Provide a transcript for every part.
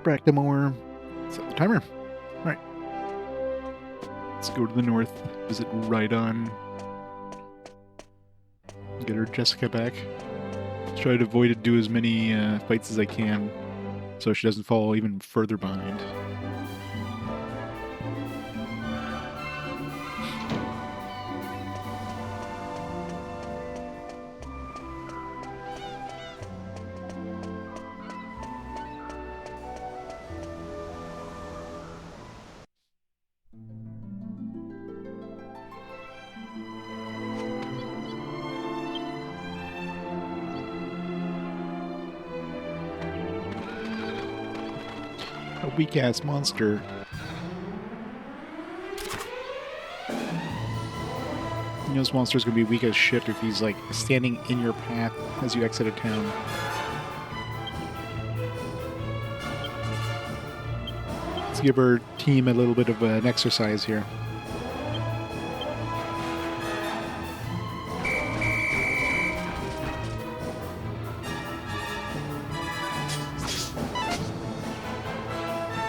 Bractamore. Set the timer. Alright. Let's go to the north. Visit Rhydon. Get her Jessica back. Try to avoid to do as many fights as I can so she doesn't fall even further behind. A weak-ass monster. You know this monster's gonna be weak as shit if he's, like, standing in your path as you exit a town. Let's give our team a little bit of an exercise here.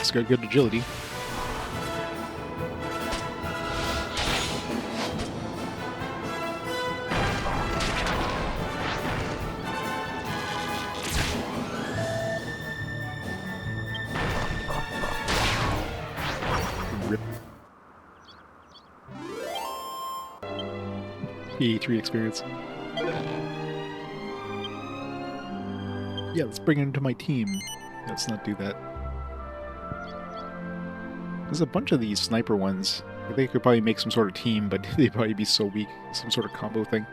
It's got good agility. Rip. E3 experience. Yeah, let's bring it into my team. Let's not do that. There's a bunch of these sniper ones. I think I could probably make some sort of team, but they'd probably be so weak. Some sort of combo thing.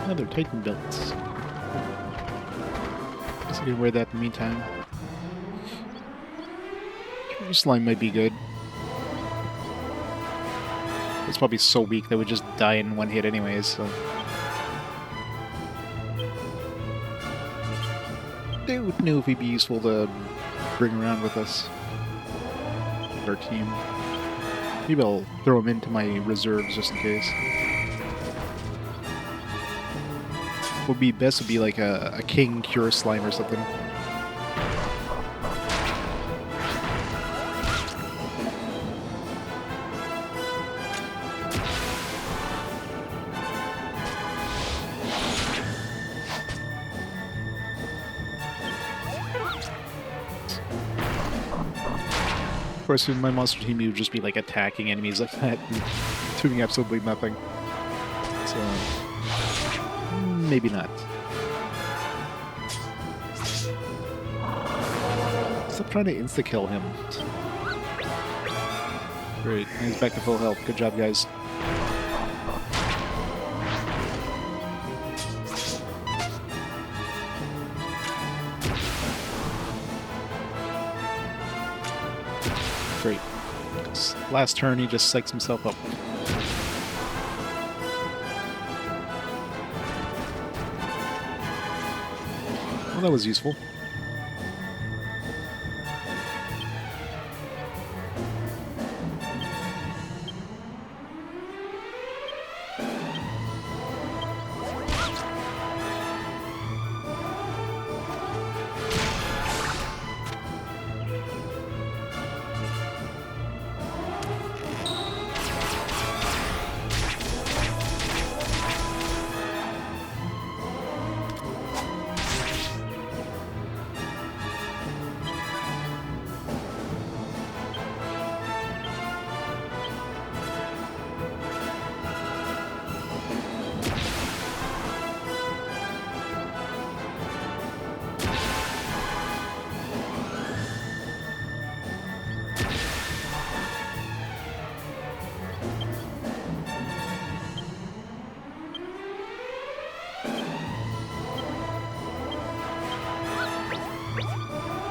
Another Titan belts. Guess I can wear that in the meantime. Slime might be good. It's probably so weak that would just die in one hit anyways, so. Dude knew if he'd be useful to bring around with us. With our team. Maybe I'll throw him into my reserves just in case. What would be best would be like a king cure slime or something. Of course, in my monster team, you would just be like attacking enemies like that and doing absolutely nothing. So, maybe not. Stop trying to insta-kill him. Great, he's back to full health. Good job, guys. Great. Last turn, he just psychs himself up. Well, that was useful.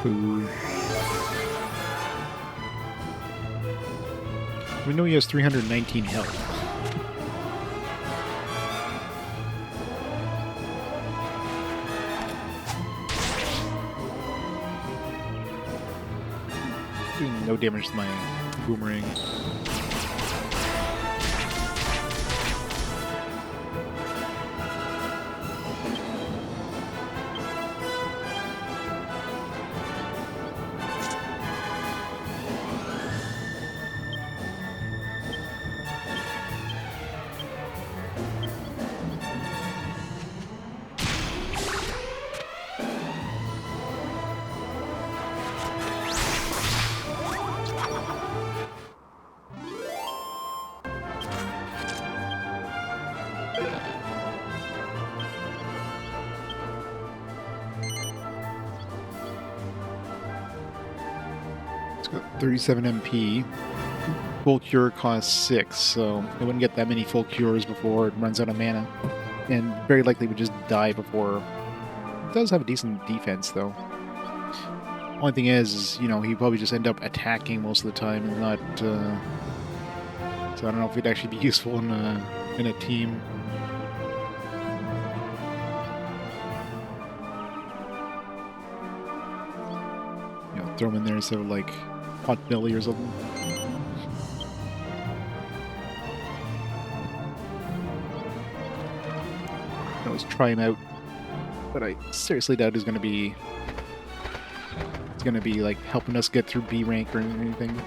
Ooh. We know he has 319 health. Doing no damage to my boomerang. It's got 37 MP. Full cure costs 6, so it wouldn't get that many full cures before it runs out of mana. And very likely would just die before. It does have a decent defense, though. Only thing is, you know, he'd probably just end up attacking most of the time and not... so I don't know if it'd actually be useful in a team. You know, throw him in there instead of, like, Pot Belly or something. Let's try him out, but I seriously doubt he's going to be like helping us get through B rank or anything.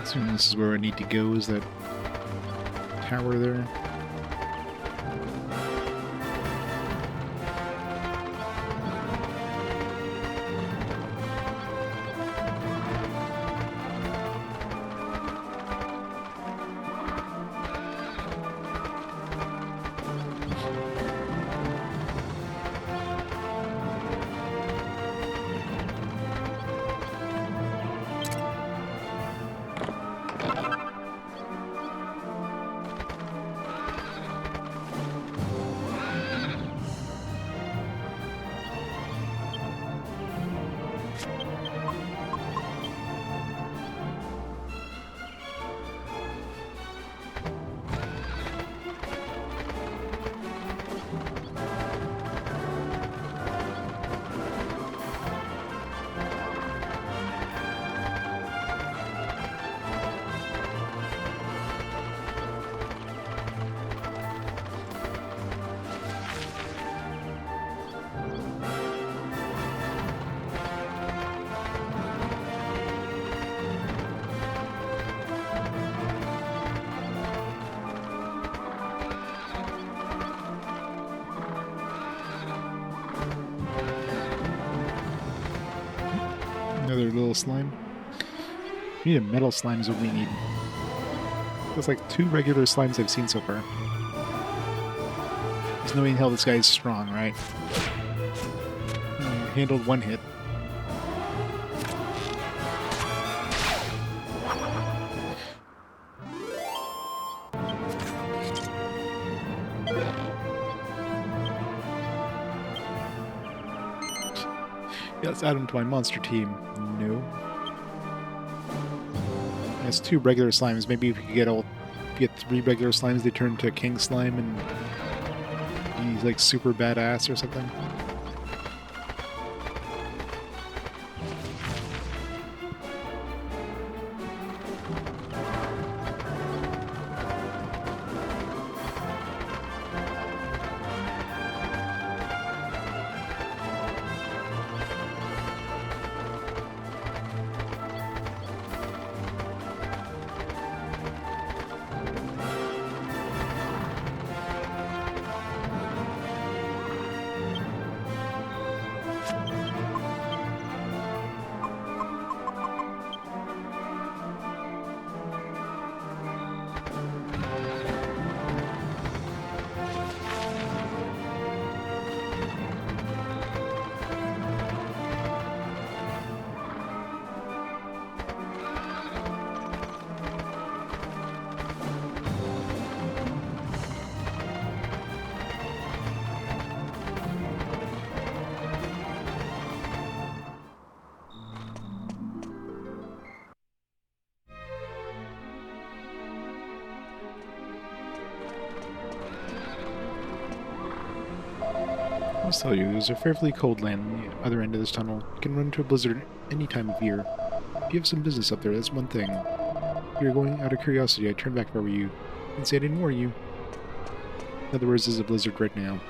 Assuming this is where I need to go, is that tower there? Another little slime. We need a metal slime is what we need. That's like 2 regular slimes I've seen so far. There's no way in hell this guy is strong, right? Handled 1 hit. Yeah, let's add him to my monster team. No. It's 2 regular slimes. Maybe if we could get 3 regular slimes, they turn into a king slime and he's like super badass or something. I'll tell you, there's a fearfully cold land on the other end of this tunnel. You can run into a blizzard any time of year. If you have some business up there, that's one thing. If you're going out of curiosity, I'd turn back if I were you. And say I didn't warn you. In other words, there's a blizzard right now.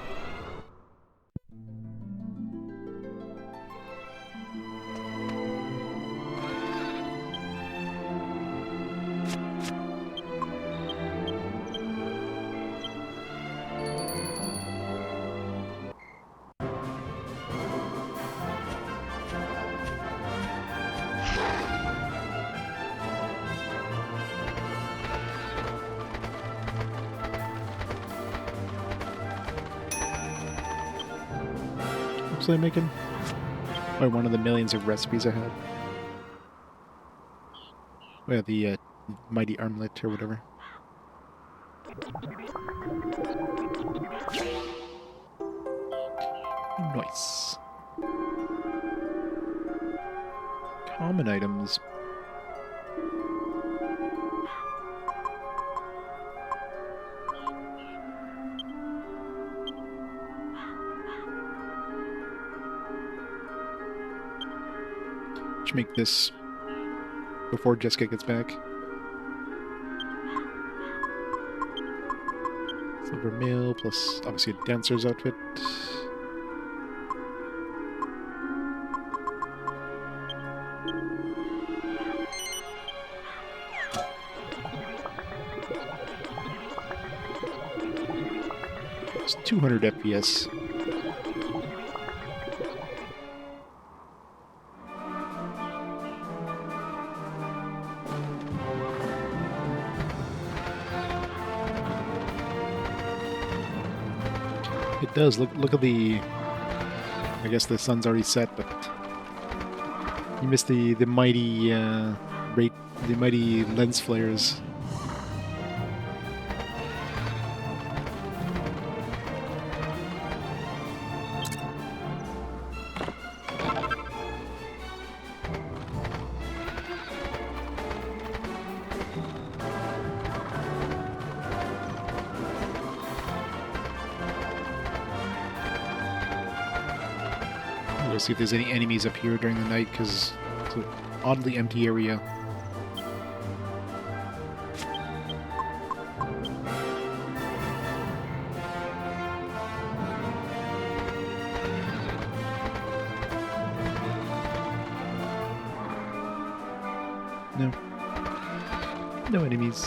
Was I making? Or one of the millions of recipes I had. Well, the mighty armlet or whatever. Nice. Common items. Should make this before Jessica gets back. Silver mail plus obviously a dancer's outfit. It's 200 FPS. It does. Look at the... I guess the sun's already set, but... You missed the mighty... the mighty lens flares. We'll see if there's any enemies up here during the night, because it's an oddly empty area. No. No enemies.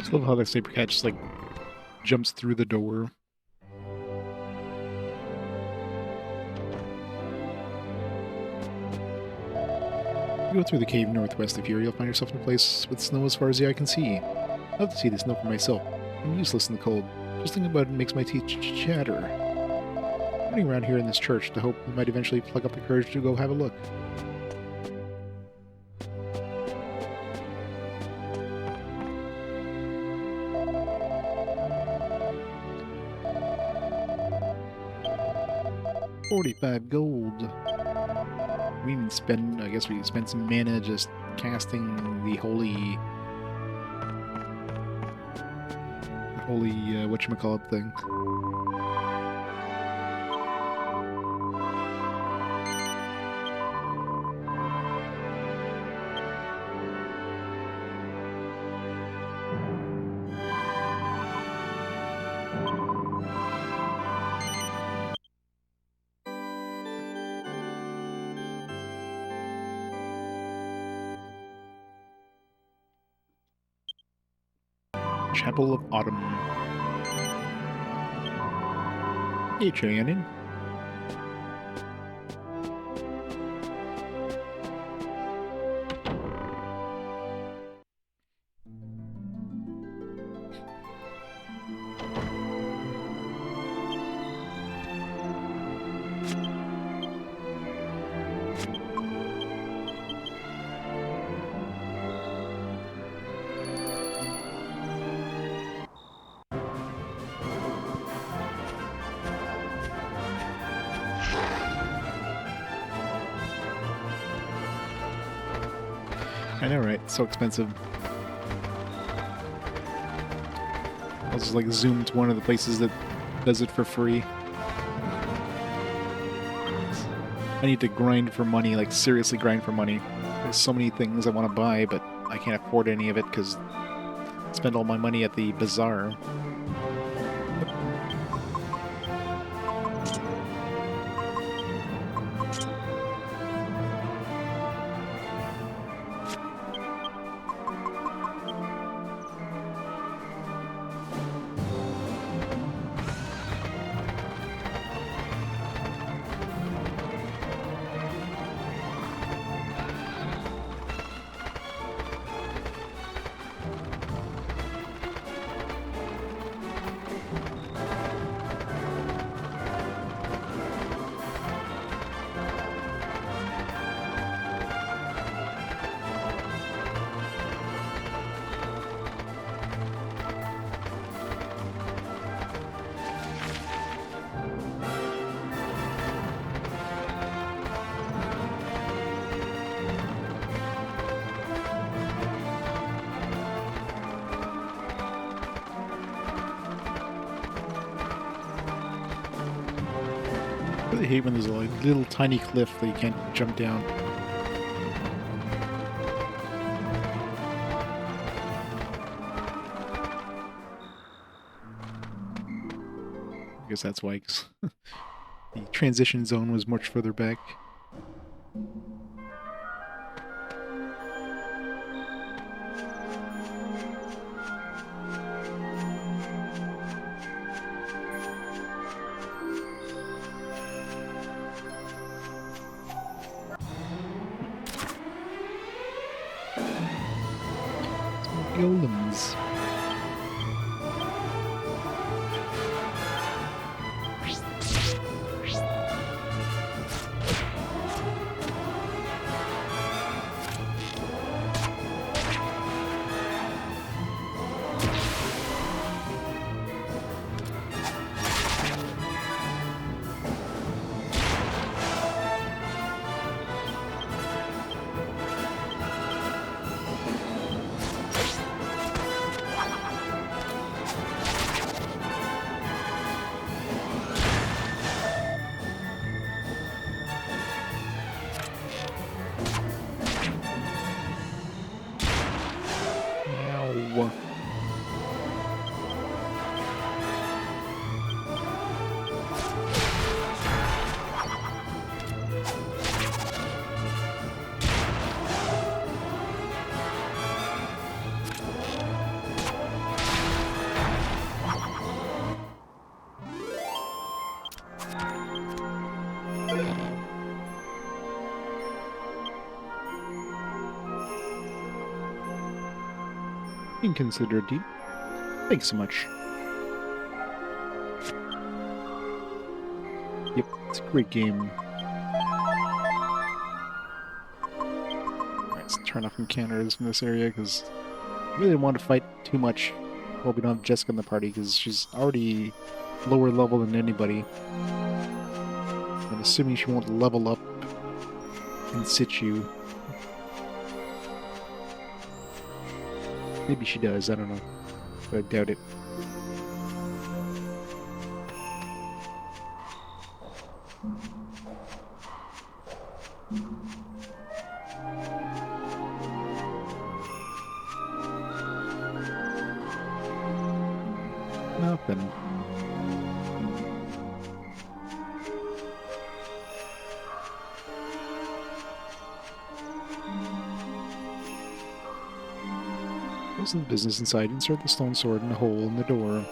just love how the saber cat just like jumps through the door. You go through the cave northwest of here, you'll find yourself in a place with snow as far as the eye can see. I love to see the snow for myself. I'm useless in the cold. Just thinking about it makes my teeth chatter. Running around here in this church to hope we might eventually plug up the courage to go have a look. $45 gold. We didn't spend, I guess we spent some mana just casting the holy, whatchamacallit thing. Chapel of Autumn. Hey, Shannon. I know, right? So expensive. I'll just like zoom to one of the places that does it for free. I need to grind for money, like seriously grind for money. There's so many things I want to buy, but I can't afford any of it because I spend all my money at the bazaar. I really hate when there's a like, little tiny cliff that you can't jump down. I guess that's why, 'cause the transition zone was much further back. Golems. Inconsiderate deed. Thanks so much. Yep, it's a great game. Alright, let's turn off encounters in this area because I really don't want to fight too much while we don't have Jessica in the party because she's already lower level than anybody. I'm assuming she won't level up in situ. Maybe she does, I don't know. But I doubt it. Nothing. Close the business inside. Insert the stone sword in the hole in the door.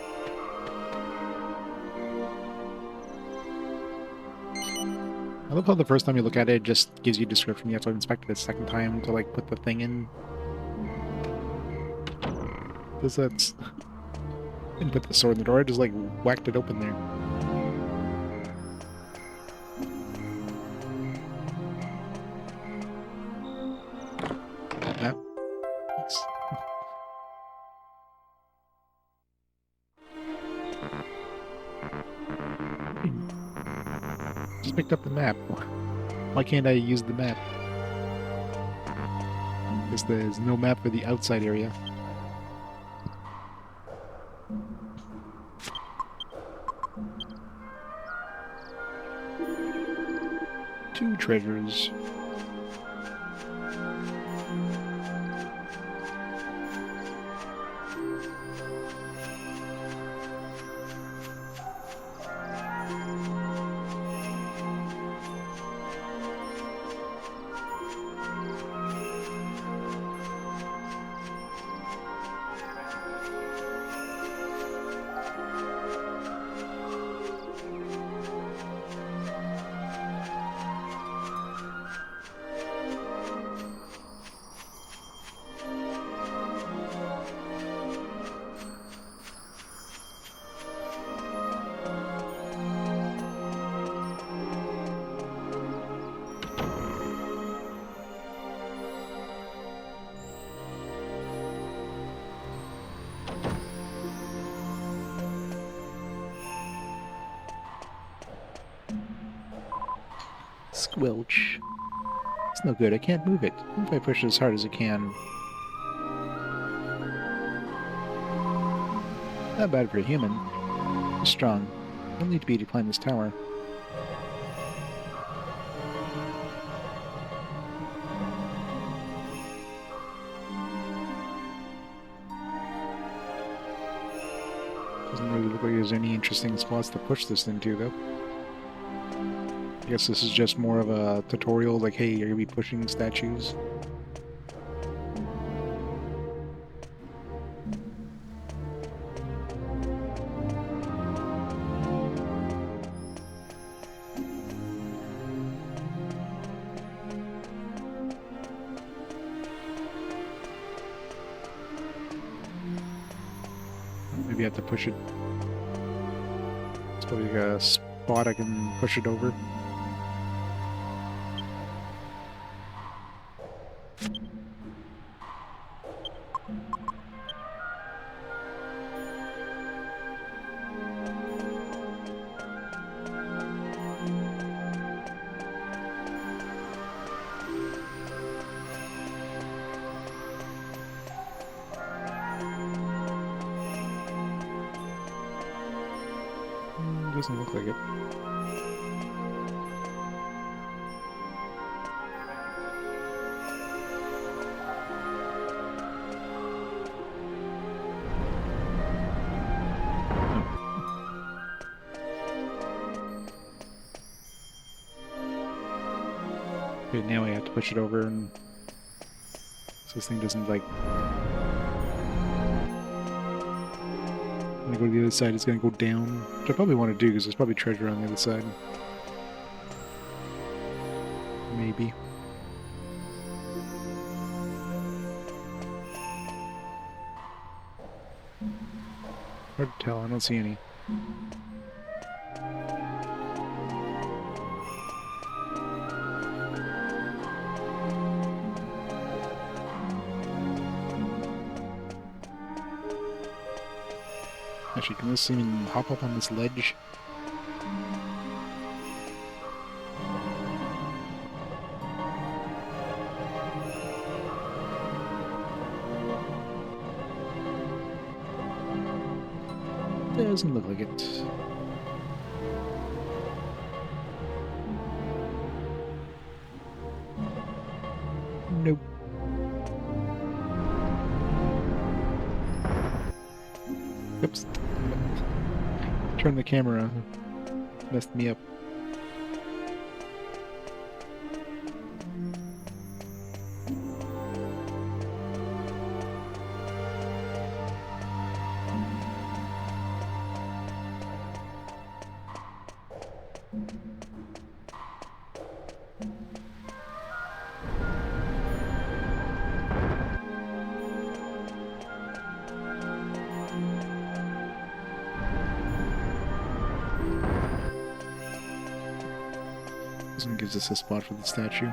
I love how the first time you look at it, it just gives you a description. You have to inspect it a second time to, like, put the thing in. Because that's... I didn't put the sword in the door, I just, like, whacked it open there. That. Thanks. Just picked up the map. Why can't I use the map? Because there's no map for the outside area. Two treasures. Squelch. It's no good, I can't move it. Even if I push it as hard as I can. Not bad for a human. It's strong. You'll need to be to climb this tower. Doesn't really look like there's any interesting spots to push this into, though. I guess this is just more of a tutorial, like, hey, you're gonna be pushing statues. Maybe I have to push it. It's probably a spot I can push it over. Doesn't look like it. Okay, now I have to push it over, and so this thing doesn't, like... When I go to the other side, it's going to go down, which I probably want to do because there's probably treasure on the other side. Maybe. Hard to tell, I don't see any. Actually, can this even hop up on this ledge? Doesn't look like it. Nope. Oops. Turn the camera. Messed me up. This one gives us a spot for the statue.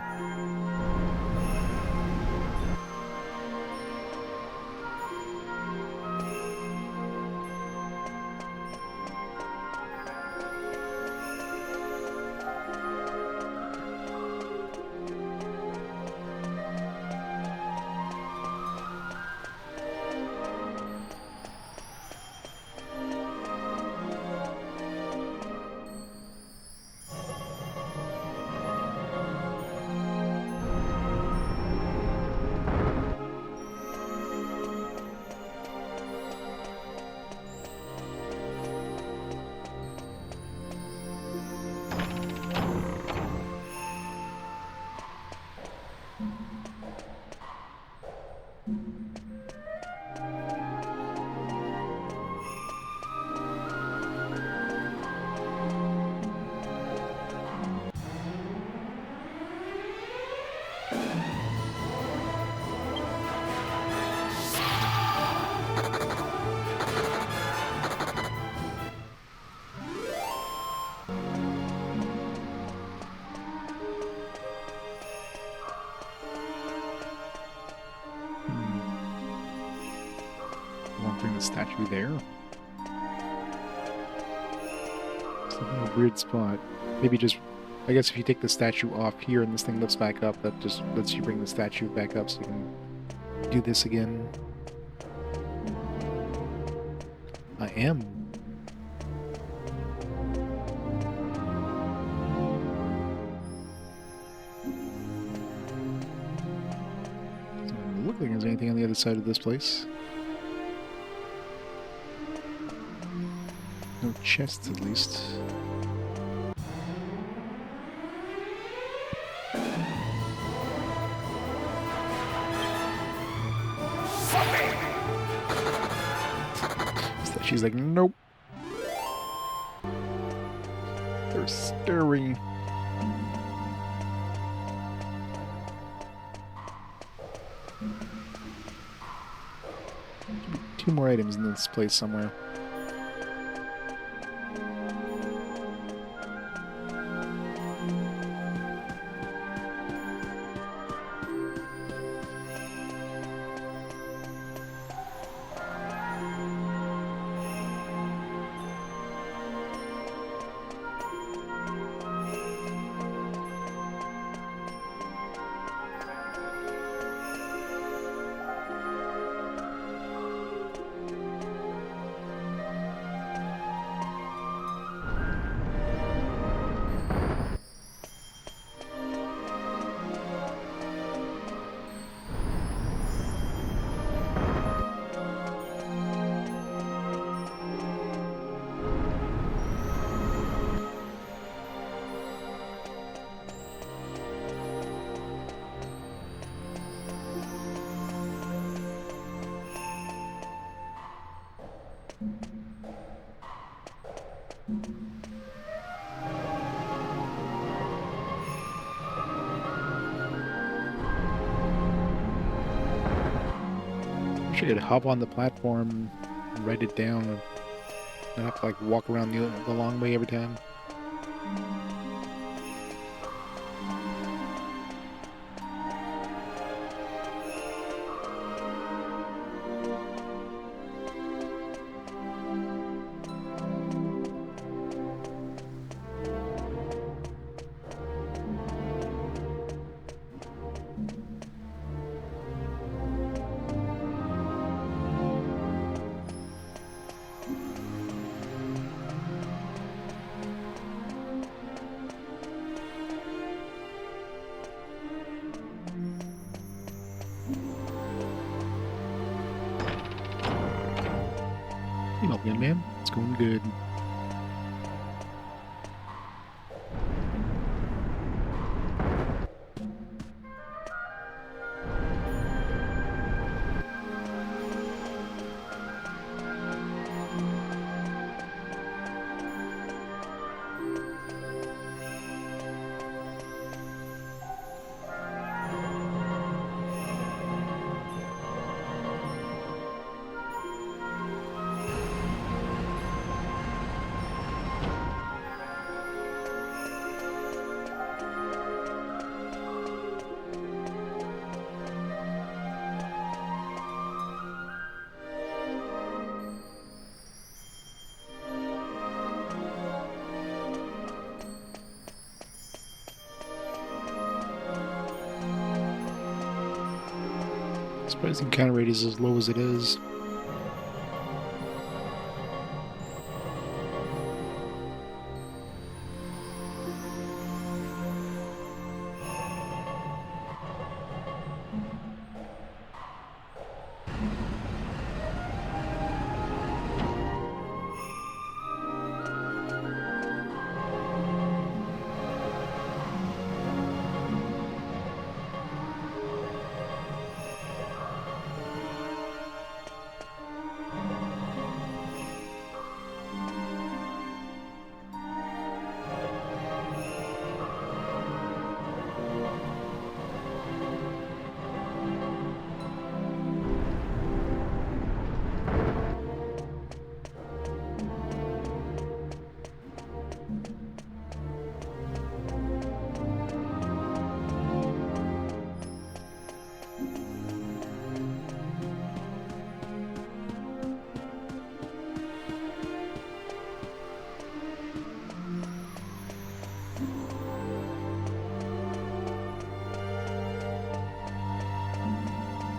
Bring the statue there. It's a weird spot. Maybe just, I guess if you take the statue off here and this thing lifts back up, that just lets you bring the statue back up so you can do this again. I am. Doesn't look like there's anything on the other side of this place. No chests, at least. She's like, nope. They're staring. Two more items in this place somewhere. I should hop on the platform and write it down. I have to like walk around the long way every time. You know, young man, it's going good. Surprising encounter rate is as low as it is.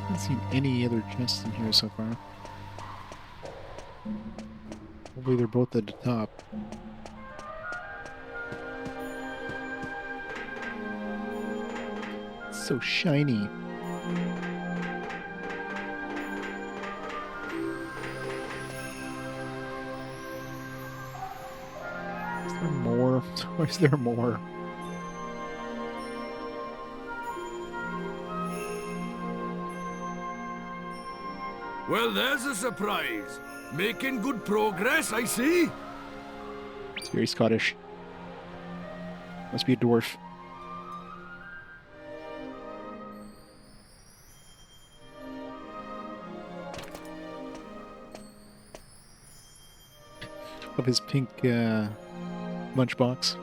I haven't seen any other chests in here so far. Hopefully they're both at the top. It's so shiny. Is there more? Why is there more? Well, there's a surprise. Making good progress, I see. It's very Scottish. Must be a dwarf. Of his pink lunchbox.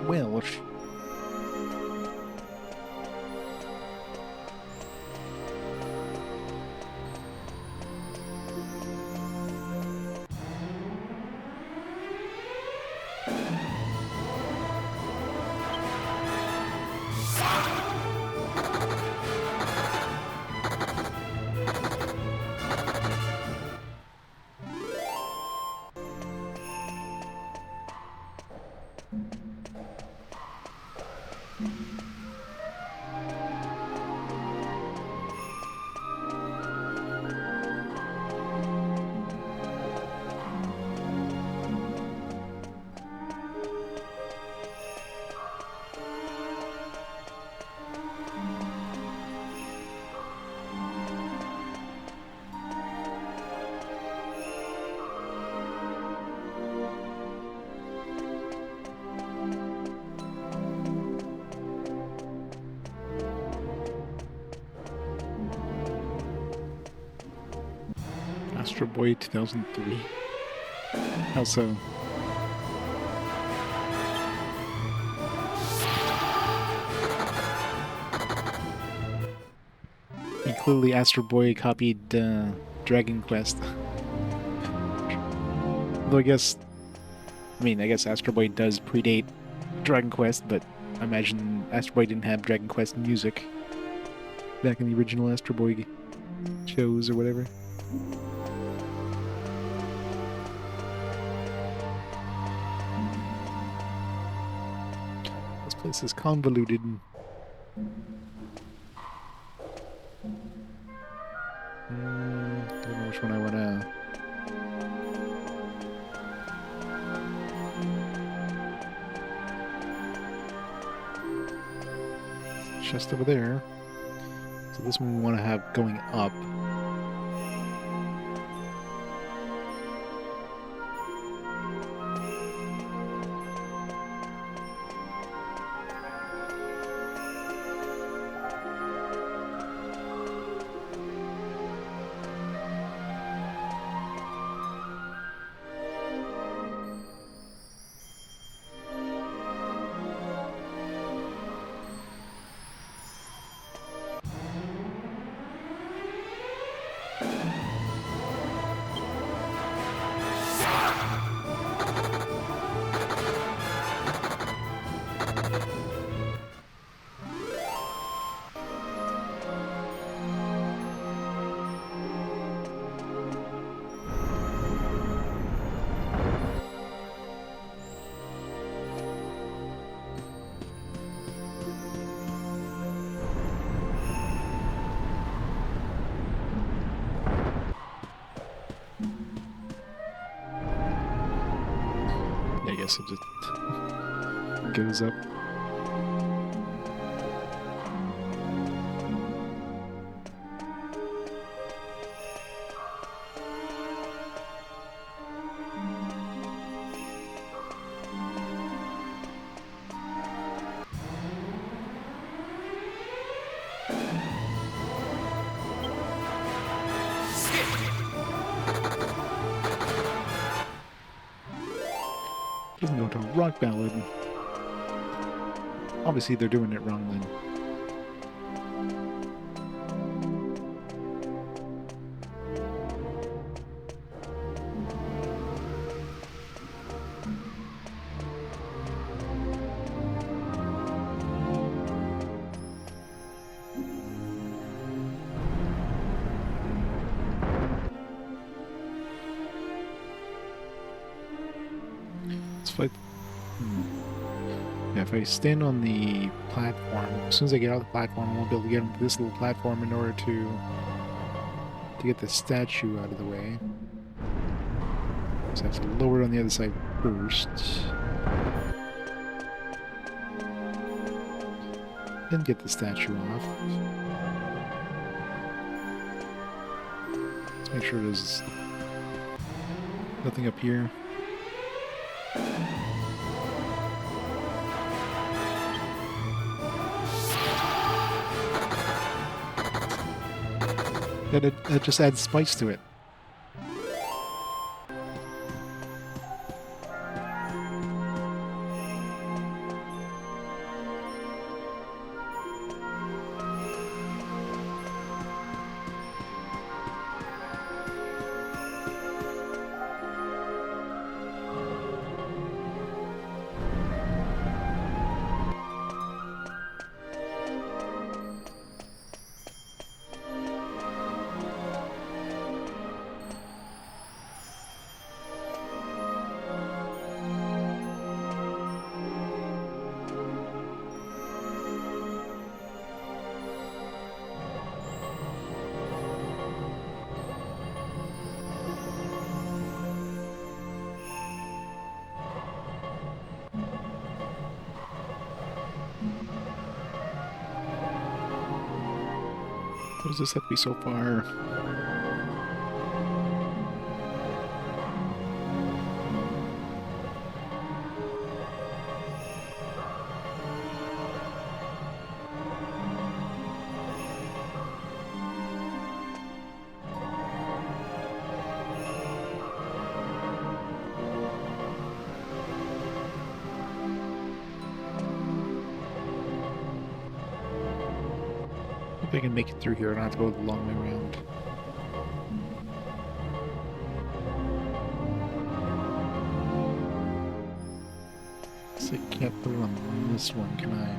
Welsh. Astro Boy 2003. How so? And clearly Astro Boy copied Dragon Quest. Although I guess Astro Boy does predate Dragon Quest, but I imagine Astro Boy didn't have Dragon Quest music back in the original Astro Boy shows or whatever. This place is convoluted. Don't know which one I want to... Just over there. So this one we want to have going up. I guess it just goes up. Doesn't go to a rock ballad. Obviously they're doing it wrong then. If I stand on the platform, as soon as I get out of the platform, I won't be able to get onto this little platform in order to get the statue out of the way. So I have to lower it on the other side first. Then get the statue off. Let's make sure there's nothing up here. That just adds spice to it. What does this have to be so far? Hope I can make it through here and not have to go the long way around. So I can't put it on this one, can I?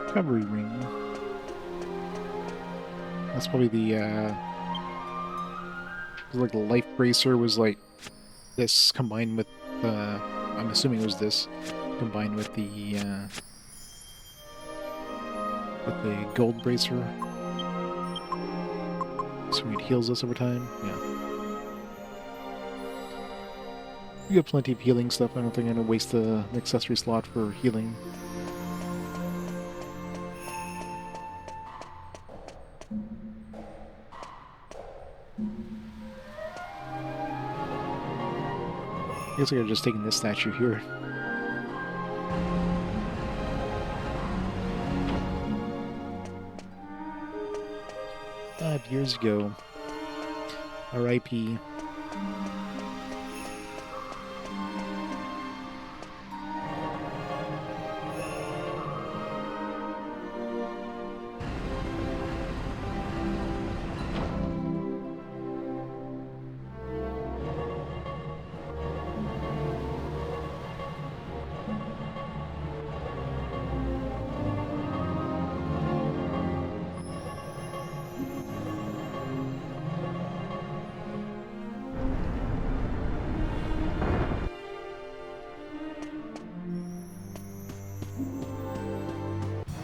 Recovery ring. That's probably the like the life bracer was like this combined with I'm assuming it was this combined with the gold bracer. So it heals us over time. Yeah. We got plenty of healing stuff. I don't think I'm gonna waste the accessory slot for healing. I guess I could have just taken this statue here. Years ago. R.I.P.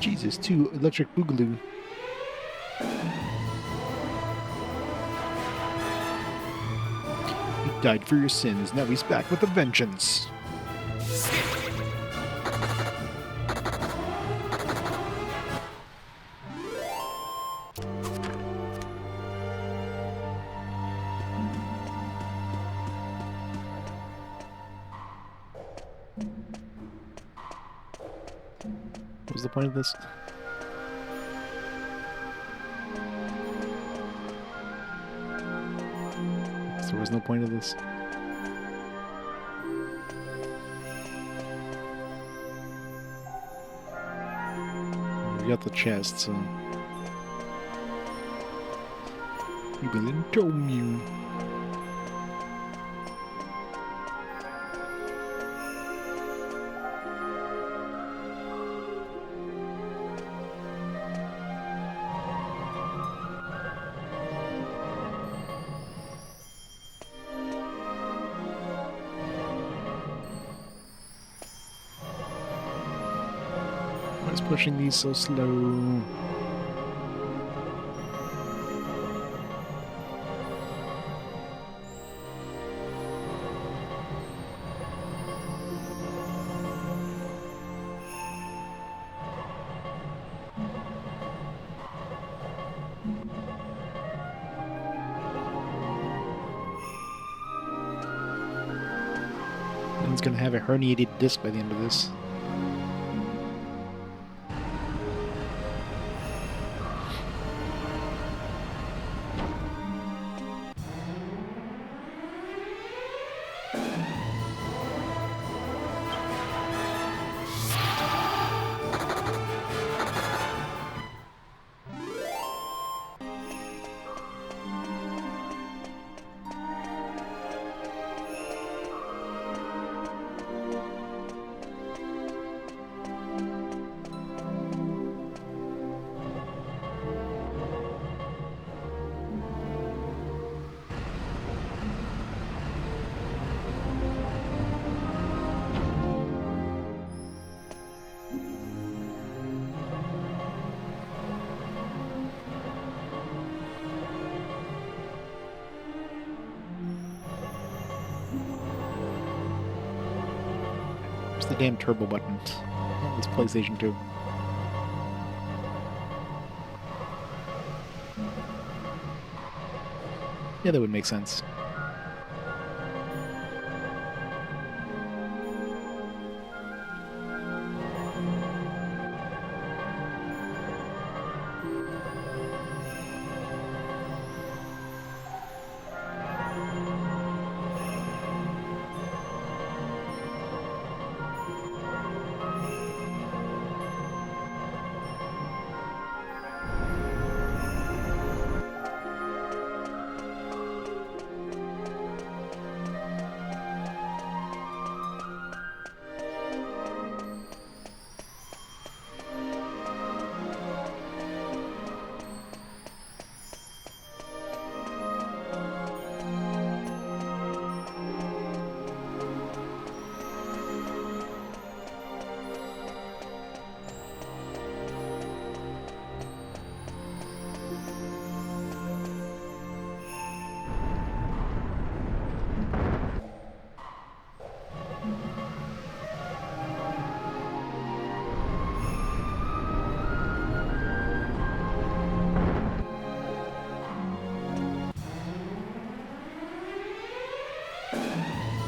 Jesus, 2 electric boogaloo. He died for your sins, now he's back with a vengeance. What was the point of this? There was no point of this. We got the chest, so we will entomb you. Pushing these so slow. One's gonna have a herniated disc by the end of this. Where's the damn turbo button? Oh, it's PlayStation 2. Yeah, that would make sense.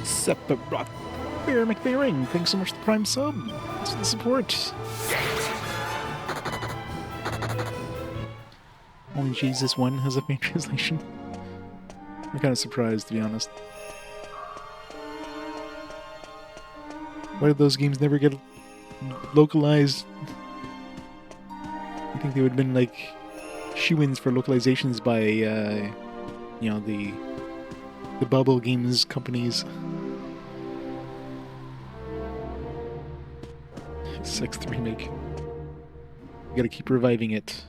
Sephiroth Bear McBearing, thanks so much for the Prime sub. Thanks for the support. Only Jesus 1 has a fan translation. I'm kind of surprised, to be honest. Why did those games never get localized? I think they would have been like shoo-ins for localizations by, you know, the Bubble Games companies. 6th remake. You gotta keep reviving it.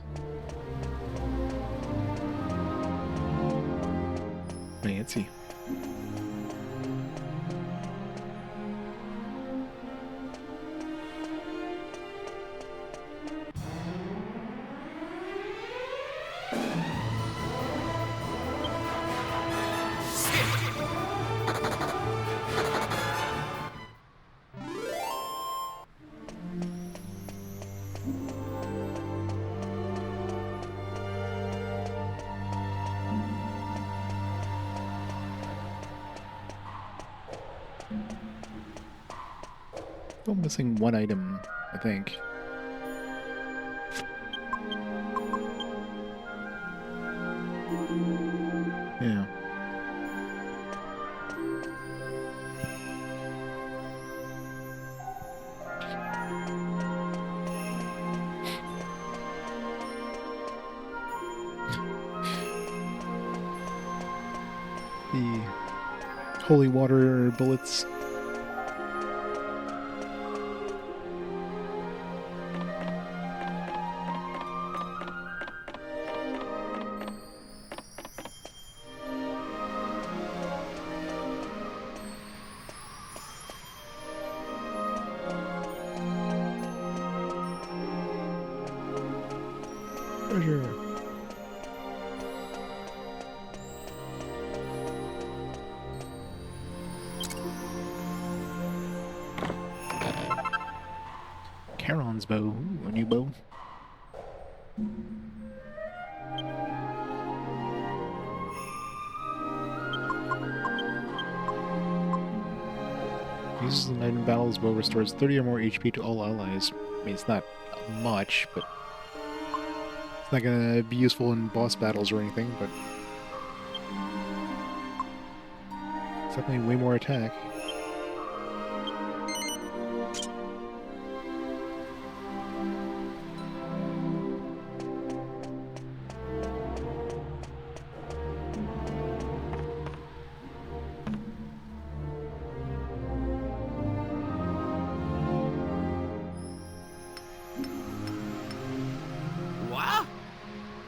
Fancy. Still missing one item, I think. Yeah. The holy water bullets. Treasure. Charon's bow. Ooh, a new bow. Uses the knight in battle, his bow restores 30 or more HP to all allies. I mean, it's not much, but it's not gonna be useful in boss battles or anything, but it's definitely way more attack.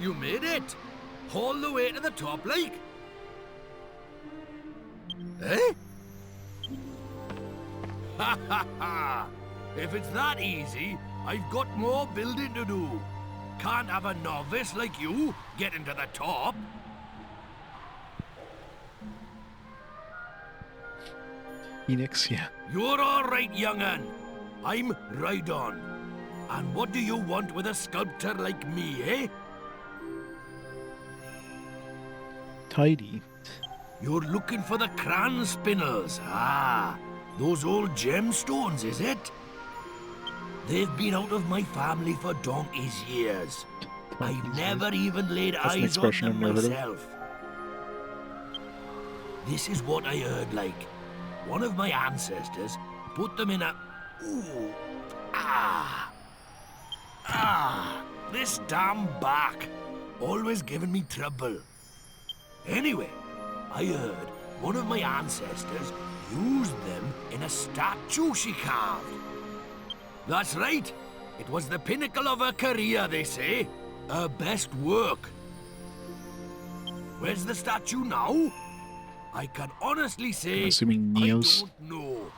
You made it! All the way to the top, like? Eh? Ha ha ha! If it's that easy, I've got more building to do. Can't have a novice like you getting to the top. Phoenix, yeah. You're all right, young'un. I'm Rhydon. And what do you want with a sculptor like me, eh? Tidy. You're looking for the cran spinners. Ah, those old gemstones, is it? They've been out of my family for donkey's years. I've never even laid That's an eyes on expression I've them never heard of. myself. This is what I heard like. One of my ancestors put them in a... Ooh. Ah. Ah. This damn back. Always giving me trouble. Anyway, I heard one of my ancestors used them in a statue she carved. That's right. It was the pinnacle of her career, they say. Her best work. Where's the statue now? I can honestly say, I'm assuming Neos. I don't know.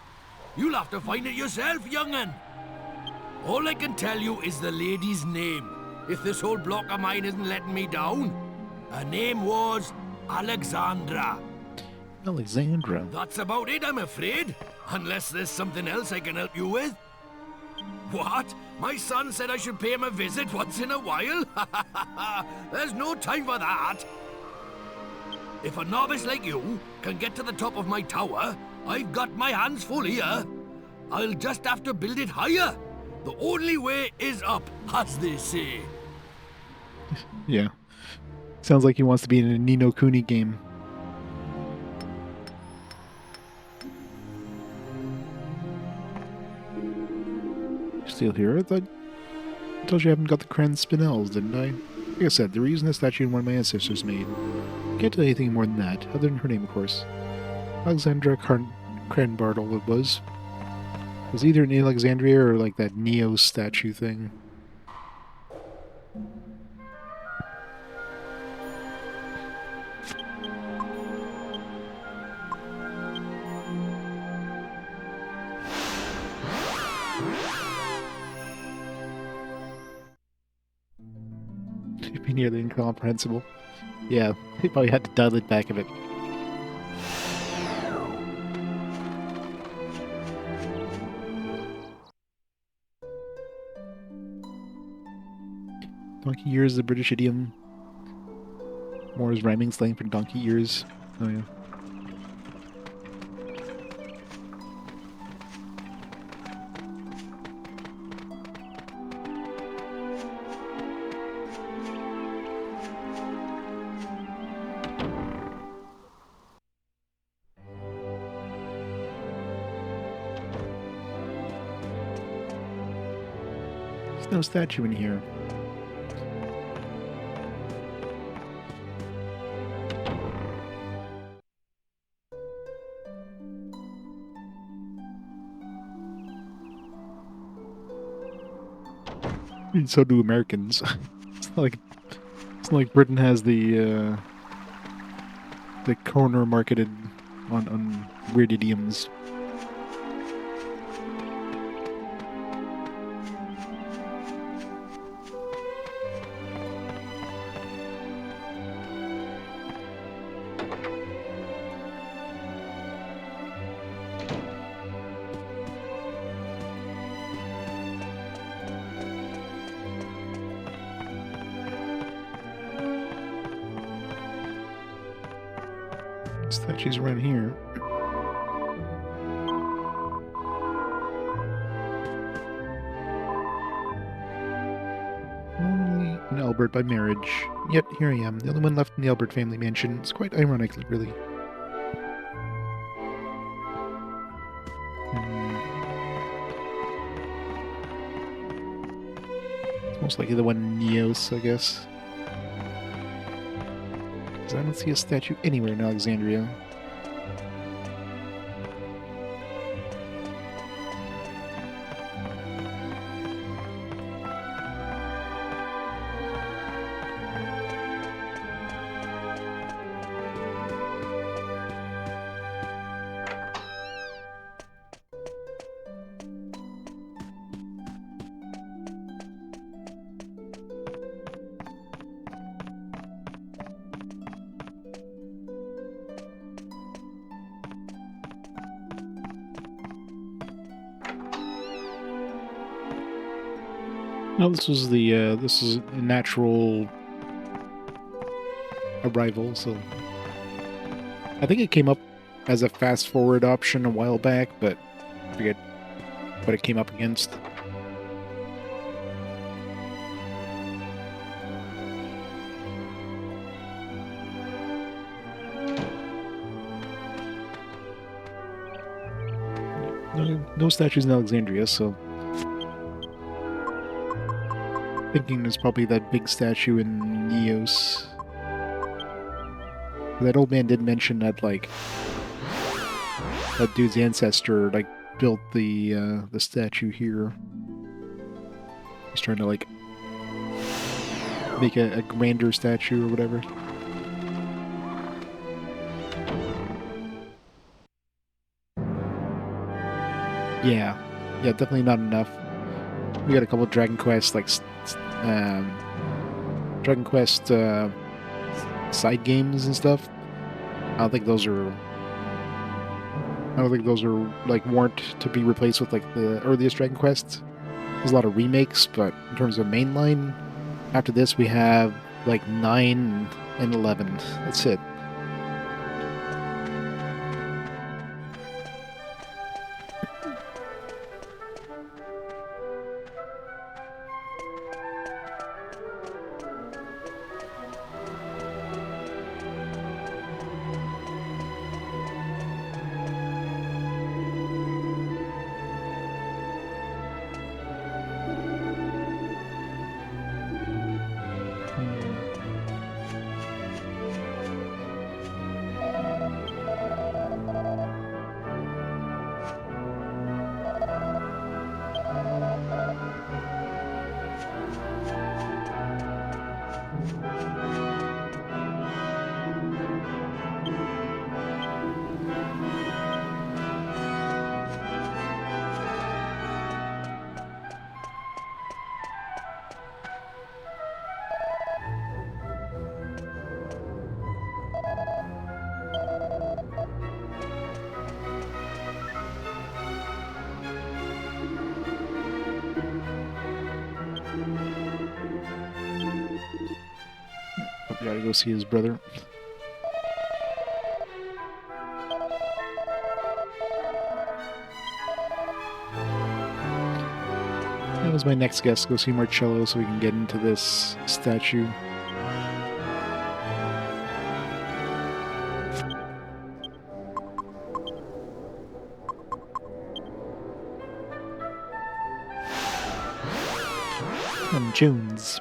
You'll have to find it yourself, young'un. All I can tell you is the lady's name, if this whole block of mine isn't letting me down. Her name was Alexandra. Alexandra. That's about it, I'm afraid. Unless there's something else I can help you with. What? My son said I should pay him a visit once in a while? There's no time for that. If a novice like you can get to the top of my tower, I've got my hands full here. I'll just have to build it higher. The only way is up, as they say. Yeah. Sounds like he wants to be in a Ni no Kuni game. Still here? I told you I haven't got the Cran Spinels, didn't I? Like I said, the reason the statue one of my ancestors made. Can't tell you anything more than that, other than her name, of course. Alexandra Cranbartle it was. It was either in Alexandria or like that Neo statue thing. It'd be nearly incomprehensible. Yeah, they probably had to dial it back a bit. Donkey years is a British idiom. More is rhyming slang for donkey years. Oh yeah. There's no statue in here. And so do Americans. It's not like Britain has the corner marketed on weird idioms. Statues around here. Only an Albert by marriage. Yet here I am, the only one left in the Albert family mansion. It's quite ironic, really. It's most likely the one in Neos, I guess. I don't see a statue anywhere in Alexandria. No, this was the this is a natural arrival, so I think it came up as a fast forward option a while back, but I forget what it came up against. No statues in Alexandria, so thinking there's probably that big statue in Neos. That old man did mention that, like, that dude's ancestor, like, built the statue here. He's trying to, like, make a grander statue or whatever. Yeah. Yeah, definitely not enough. We got a couple of Dragon Quest, like, Dragon Quest, side games and stuff. I don't think those are like warrant to be replaced with like the earliest Dragon Quest. There's a lot of remakes, but in terms of mainline, after this we have like 9 and 11. That's it. Gotta go see his brother. That was my next guess. Go see Marcello so we can get into this statue. And Jones.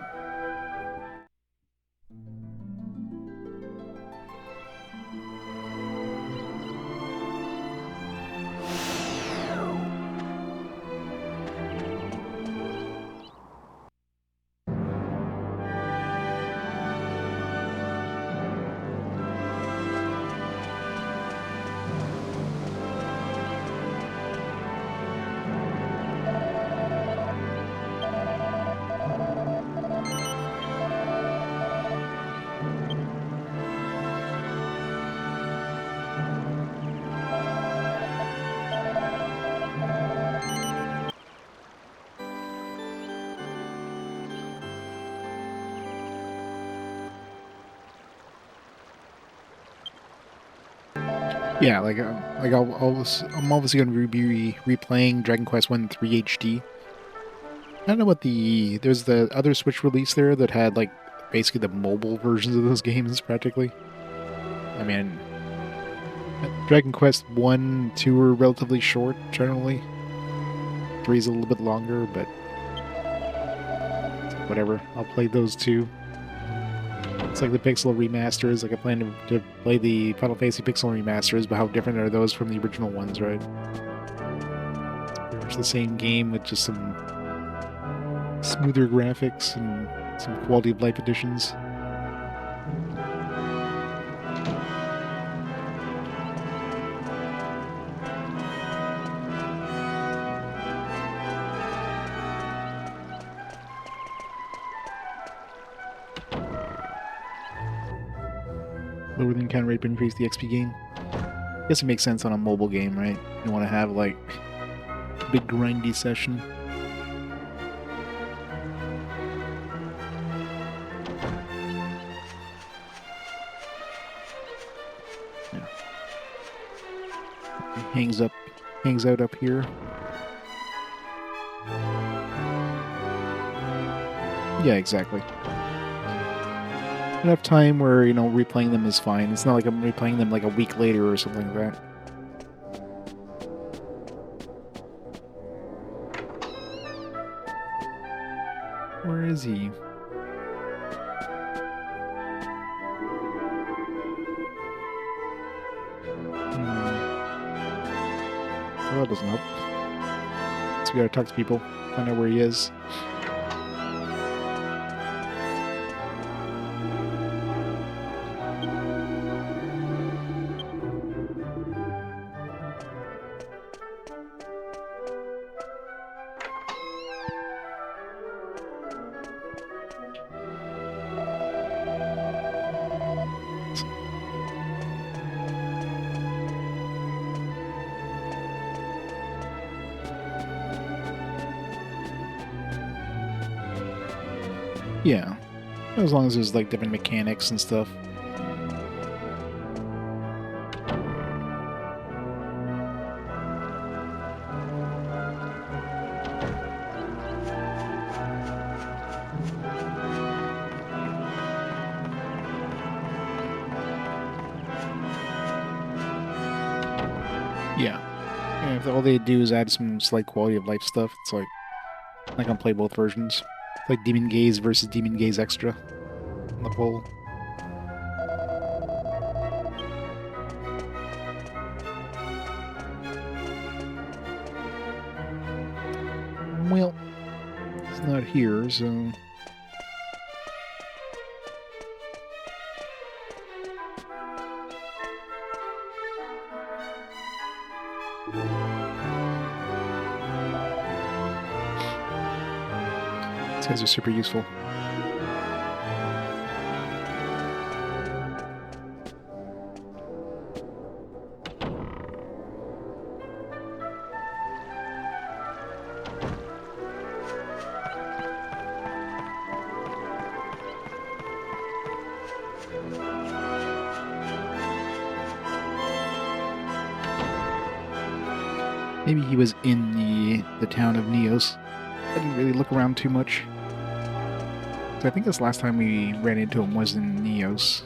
Yeah, I'm obviously going to be replaying Dragon Quest 1 3 HD. I don't know what there's the other Switch release there that had like basically the mobile versions of those games practically. I mean, Dragon Quest 1, 2 are relatively short generally. 3 is a little bit longer, but whatever. I'll play those two. It's like the Pixel remasters. Like I plan to play the Final Fantasy Pixel remasters, but how different are those from the original ones, right? It's pretty much the same game with just some smoother graphics and some quality of life additions. Lower the encounter rate but increase the XP gain. I guess it makes sense on a mobile game, right? You want to have like a big grindy session. hangs out up here. Yeah, exactly. Enough time where, you know, replaying them is fine. It's not like I'm replaying them like a week later or something like that. Where is he? Well, that doesn't help. So we gotta talk to people, find out where he is. Yeah, as long as there's like different mechanics and stuff. Yeah. And if all they do is add some slight quality of life stuff, it's like I can play both versions. It's like Demon Gaze versus Demon Gaze Extra on the whole. Well, it's not here, so... These guys are super useful. Maybe he was in the town of Neos. I didn't really look around too much. So I think this last time we ran into him was in Neos.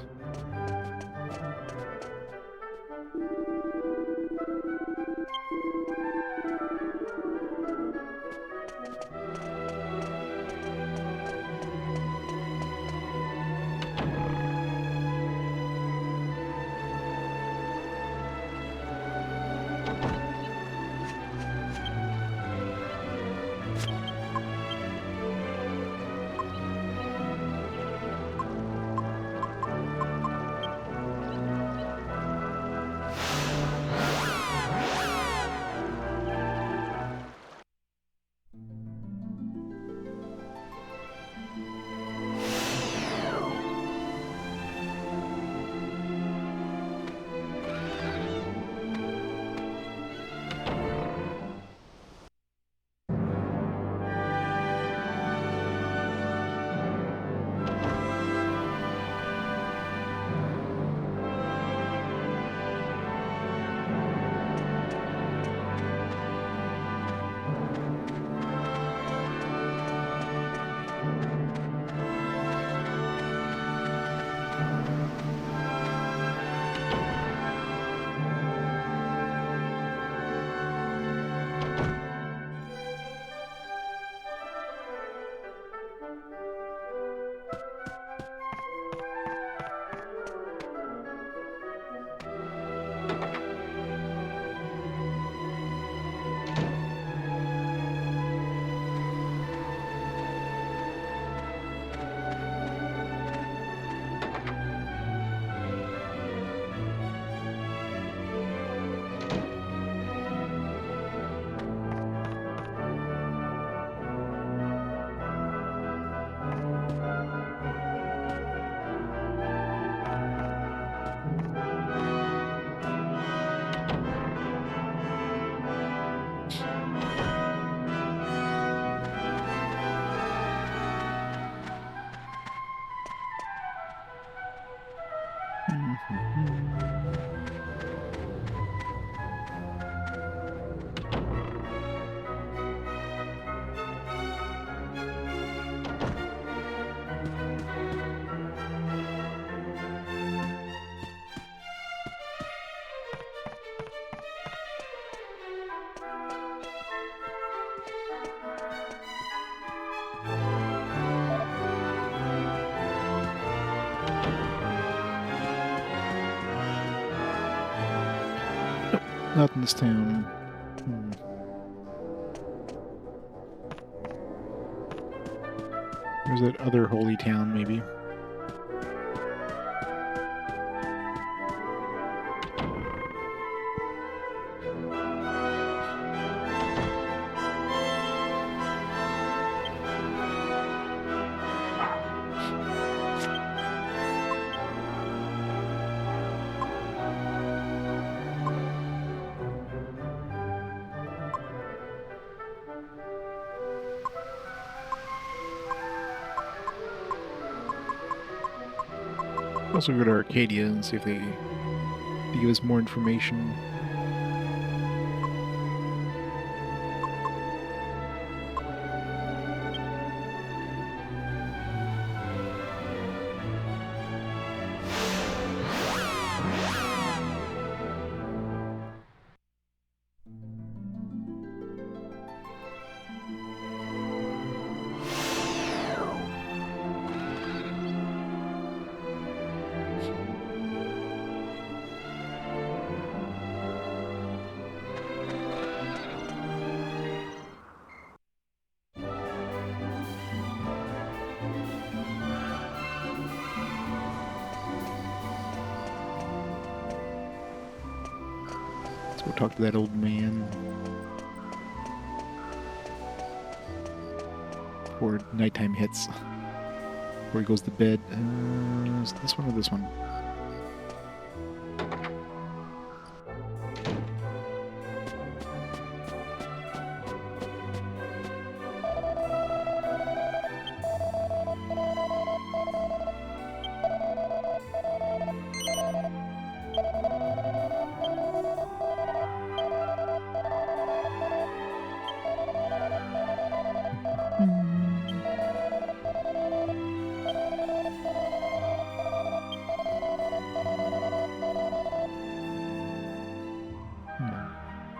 Not in this town. Hmm. There's that other holy town, maybe. Also go to Arcadia and see if they give us more information. Let's go talk to that old man. Before nighttime hits. Before he goes to bed. Is this one or this one?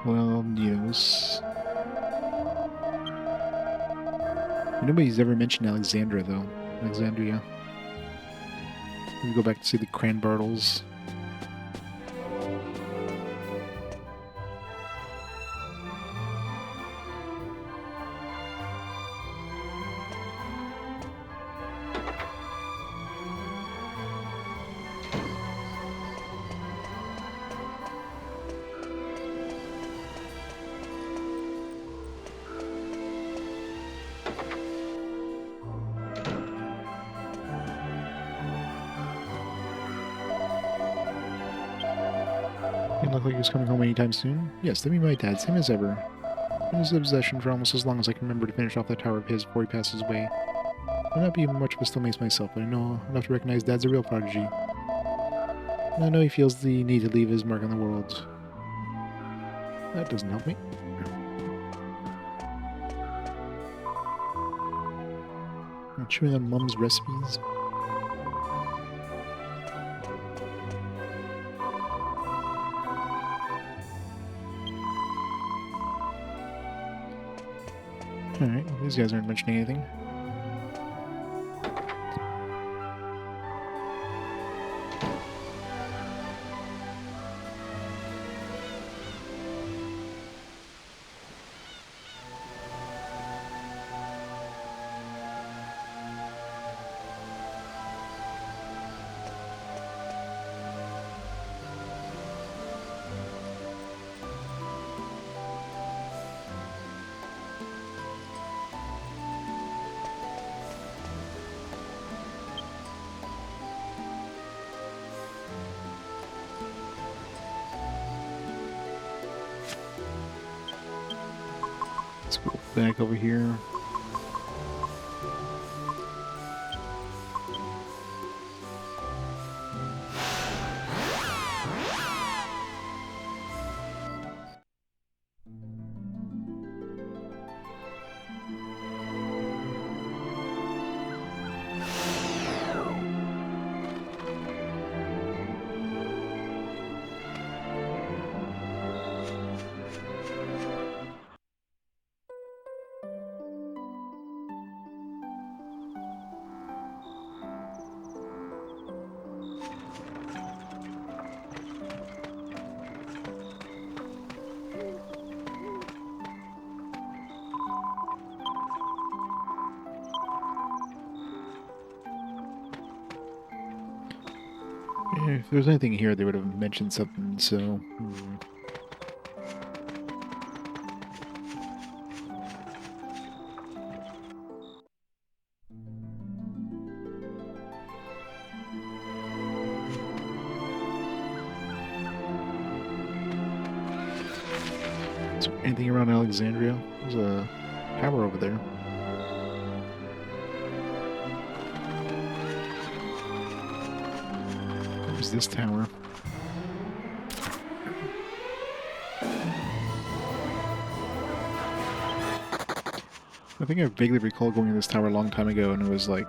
Well, yes. Nobody's ever mentioned Alexandria, though. Alexandria. We go back to see the Cranbartles. Didn't look like he was coming home anytime soon. Yes, that'd be my dad, same as ever. In his possession for almost as long as I can remember to finish off that tower of his before he passes away. I may not be much of a stonemace myself, but I know enough to recognize Dad's a real prodigy. And I know he feels the need to leave his mark on the world. That doesn't help me. I'm chewing on Mum's recipes. Alright, well, these guys aren't mentioning anything. Let's go back over here. Yeah, if there was anything here, they would have mentioned something, so... Is there anything around Alexandria? There's a tower over there. Where's this tower? I think I vaguely recall going to this tower a long time ago, and it was like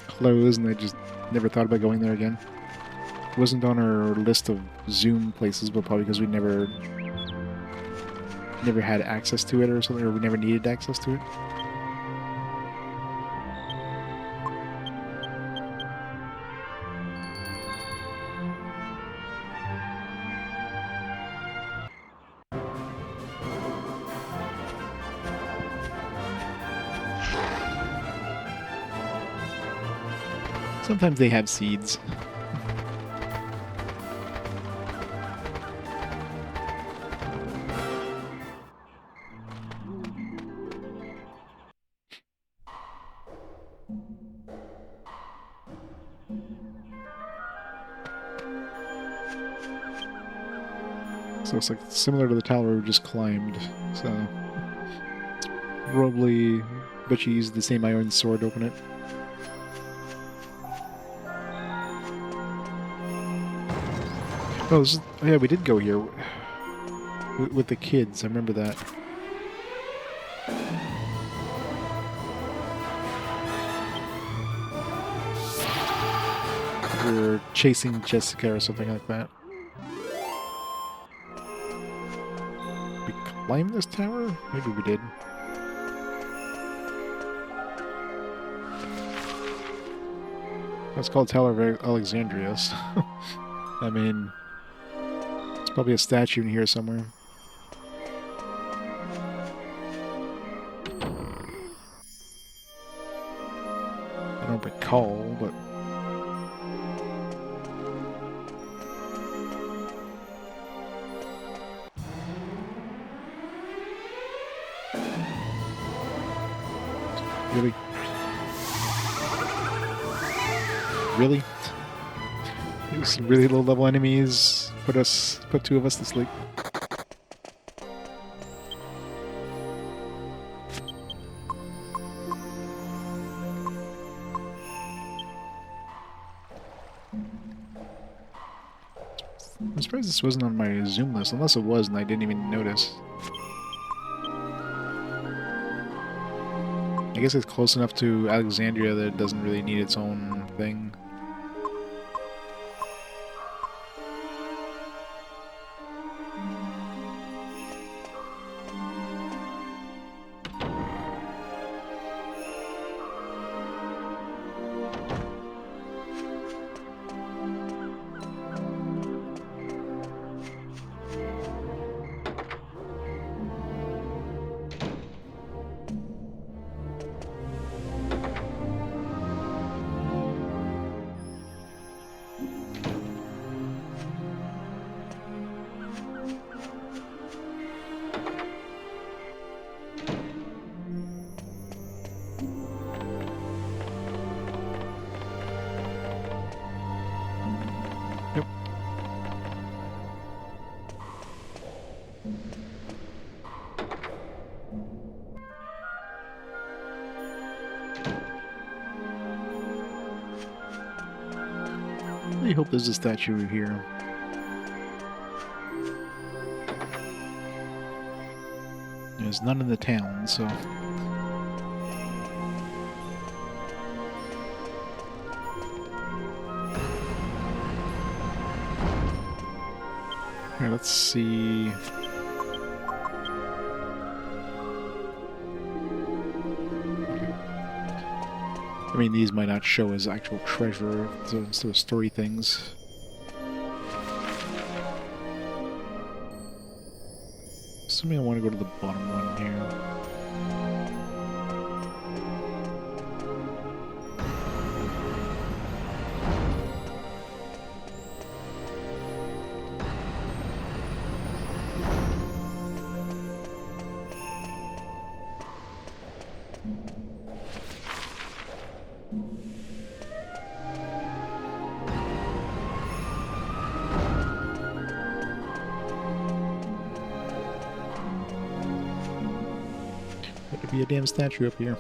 closed, and I just never thought about going there again. It wasn't on our list of Zoom places, but probably because we never had access to it or something, or we never needed access to it. Sometimes they have seeds. So it's like similar to the tower we just climbed. So it's probably, but you used the same iron sword to open it. Oh, yeah, we did go here with the kids. I remember that. We were chasing Jessica or something like that. We climbed this tower? Maybe we did. That's called Tower of Alexandria. So I mean, there's probably a statue in here somewhere. I don't recall, but... Really? Really? These really low-level enemies put two of us to sleep. I'm surprised this wasn't on my Zoom list, unless it was and I didn't even notice. I guess it's close enough to Alexandria that it doesn't really need its own thing. I hope there's a statue here. There's none in the town, so... Here, let's see... I mean, these might not show as actual treasure, so instead of story things. Assuming I want to go to the bottom one here. Could be a damn statue up here.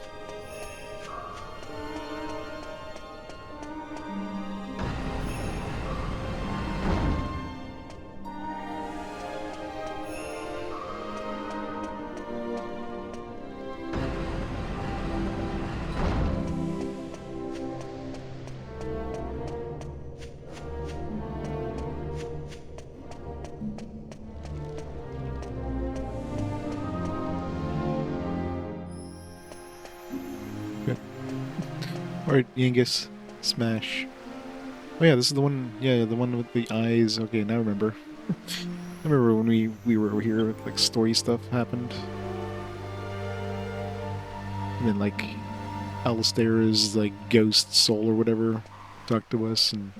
Alright, Yangus. Smash. Oh yeah, this is the one, yeah, the one with the eyes. Okay, now I remember. I remember when we were here, like, story stuff happened. And then, like, Alistair's, like, ghost soul or whatever talked to us, and...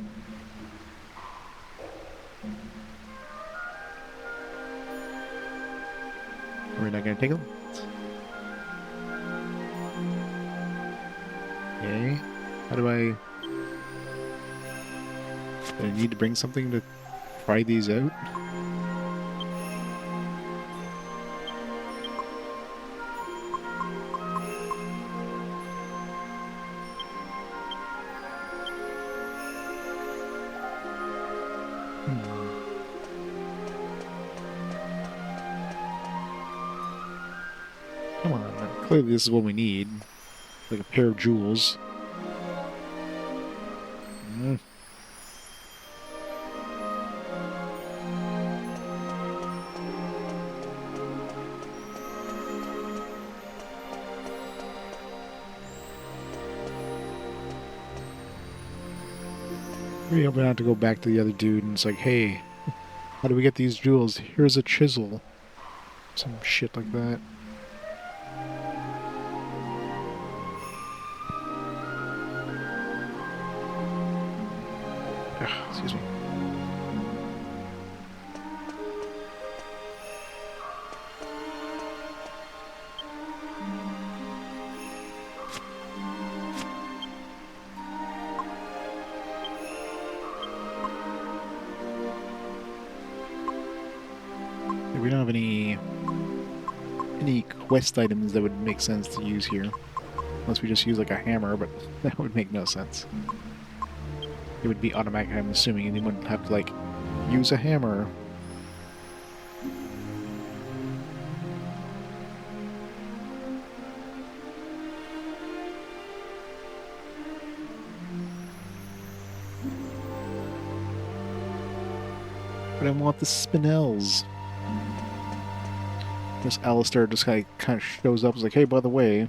Are we not gonna take them? Okay. How do I... Do I need to bring something to try these out? Come on, clearly this is what we need. Like a pair of jewels. Maybe I'm gonna have to go back to the other dude and it's like, hey, how do we get these jewels? Here's a chisel. Some shit like that. Excuse me. We don't have any quest items that would make sense to use here. Unless we just use like a hammer, but that would make no sense. It would be automatic, I'm assuming, and you wouldn't have to, like, use a hammer. But I want the spinels. This Alistair just kind of shows up and is like, hey, by the way,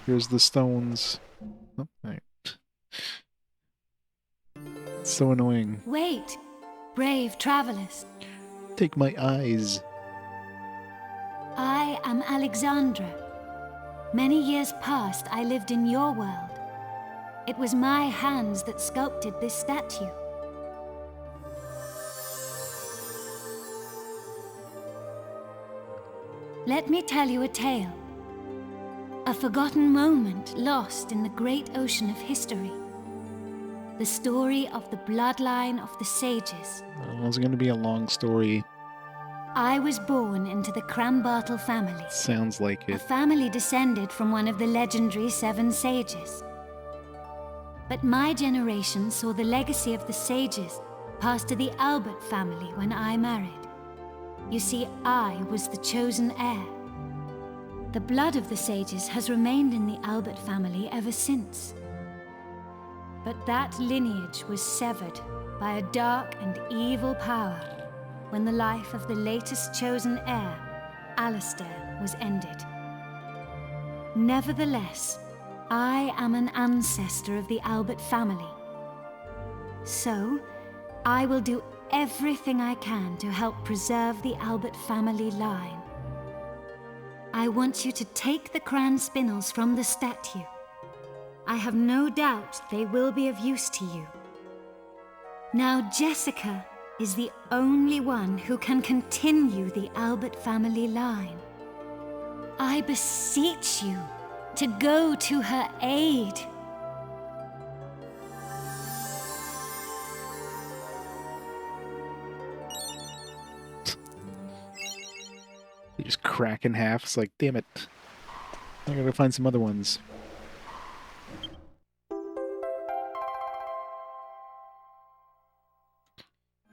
here's the stones. Oh, right. It's so annoying. Wait, brave travelers. Take my eyes. I am Alexandra. Many years past, I lived in your world. It was my hands that sculpted this statue. Let me tell you a tale. A forgotten moment lost in the great ocean of history. The story of the bloodline of the sages. Well, it's going to be a long story. I was born into the Crambartle family. Sounds like A it. family descended from one of the legendary 7 sages. But my generation saw the legacy of the sages pass to the Albert family when I married. You see, I was the chosen heir. The blood of the sages has remained in the Albert family ever since. But that lineage was severed by a dark and evil power when the life of the latest chosen heir, Alistair, was ended. Nevertheless, I am an ancestor of the Albert family. So, I will do everything I can to help preserve the Albert family line. I want you to take the crayon spinels from the statue. I have no doubt they will be of use to you. Now Jessica is the only one who can continue the Albert family line. I beseech you to go to her aid. They just crack in half. It's like, damn it. I gotta find some other ones.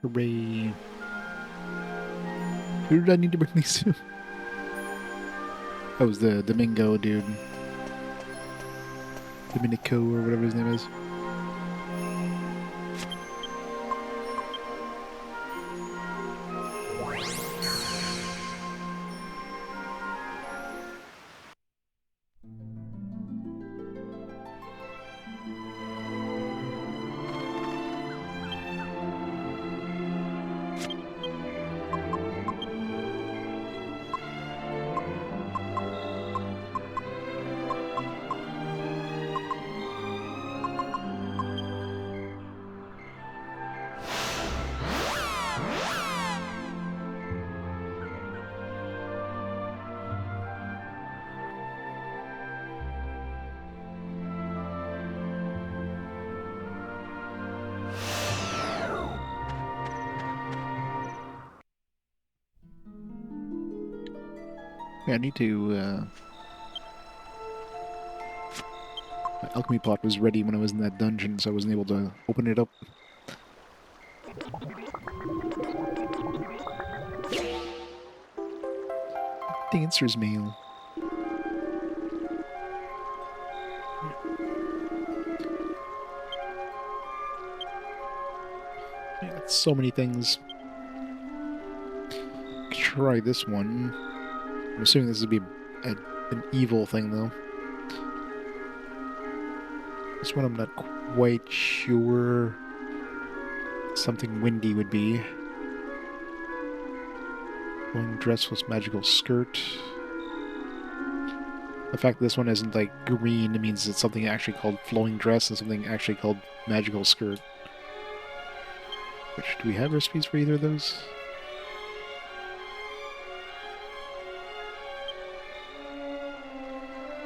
Hooray. Who did I need to bring these to? That was the Domingo dude. Dominico or whatever his name is. Yeah, I need to, my alchemy pot was ready when I was in that dungeon, so I wasn't able to open it up. Dancer's mail. Yeah, it's so many things. Try this one. I'm assuming this would be an evil thing, though. This one I'm not quite sure. Something windy would be. Flowing dress plus magical skirt. The fact that this one isn't like green, it means it's something actually called flowing dress and something actually called magical skirt. Which, do we have recipes for either of those?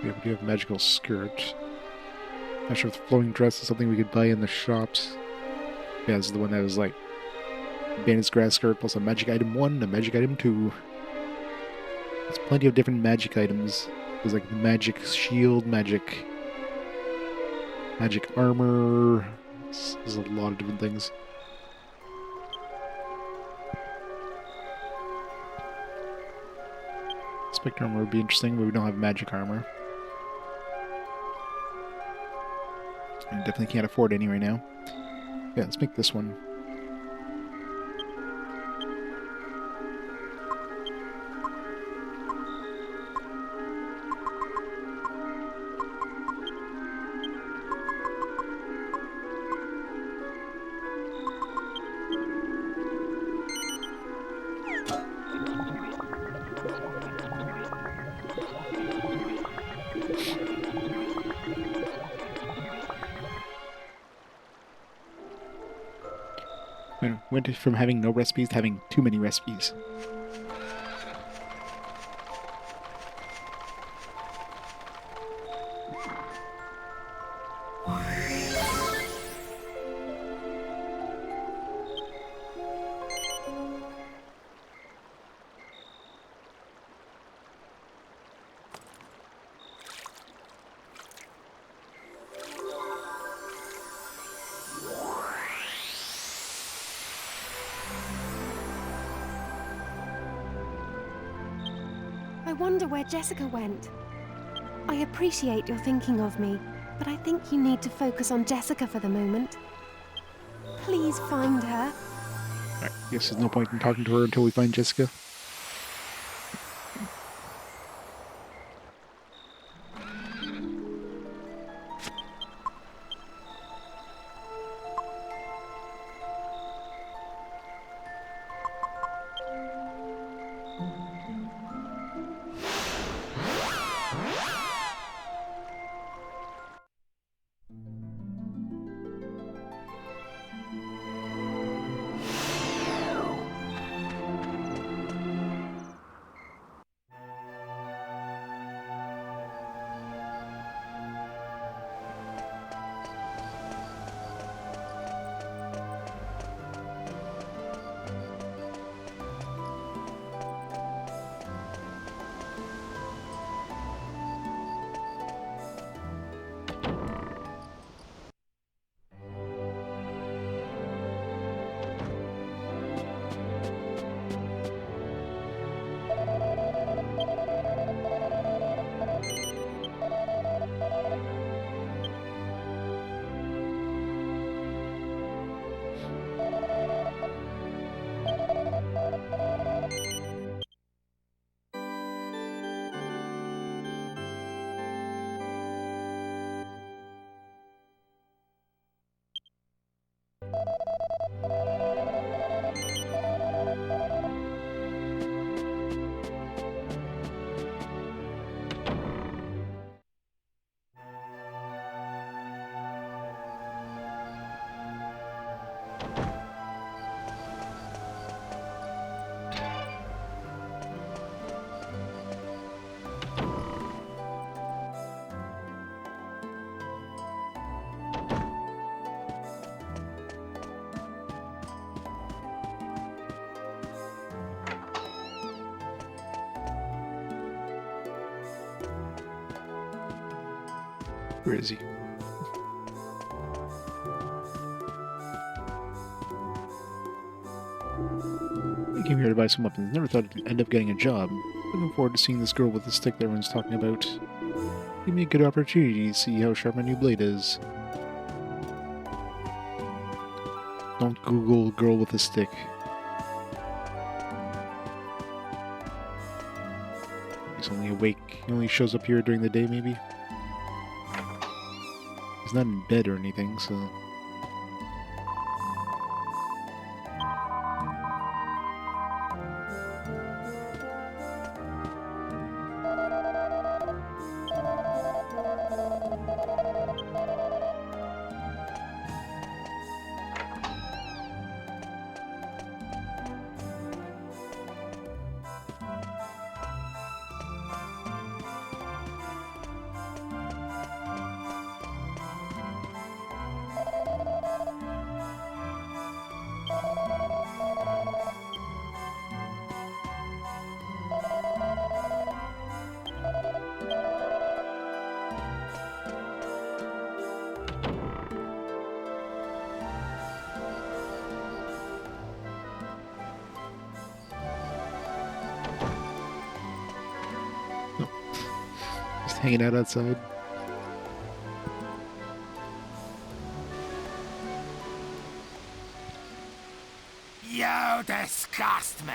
Yeah, we do have magical skirt. Not sure if the flowing dress is something we could buy in the shops. Yeah, this is the one that was like bandit's grass skirt plus a magic item 1 and a magic item 2. There's plenty of different magic items. There's like the magic shield, magic armor. There's a lot of different things. Spectre armor would be interesting, but we don't have magic armor. I definitely can't afford any right now. Yeah, let's make this one. Went from having no recipes to having too many recipes. I wonder where Jessica went. I appreciate your thinking of me, but I think you need to focus on Jessica for the moment. Please find her. Alright, guess there's no point in talking to her until we find Jessica. Where is he? I came here to buy some weapons. Never thought I'd end up getting a job. Looking forward to seeing this girl with the stick that everyone's talking about. Give me a good opportunity to see how sharp my new blade is. Don't Google girl with a stick. He's only awake. He only shows up here during the day, maybe? He's not in bed or anything, so... Just hanging out outside. You disgust me.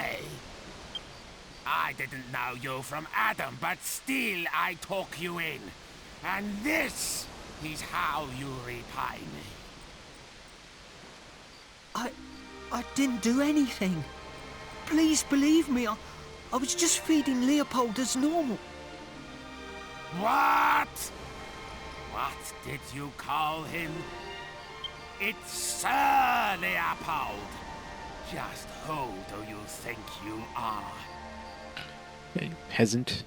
I didn't know you from Adam, but still I took you in. And this is how you repay me. I didn't do anything. Please believe me, I was just feeding Leopold as normal. What? What did you call him? It's Sir Leopold. Just who do you think you are? A peasant.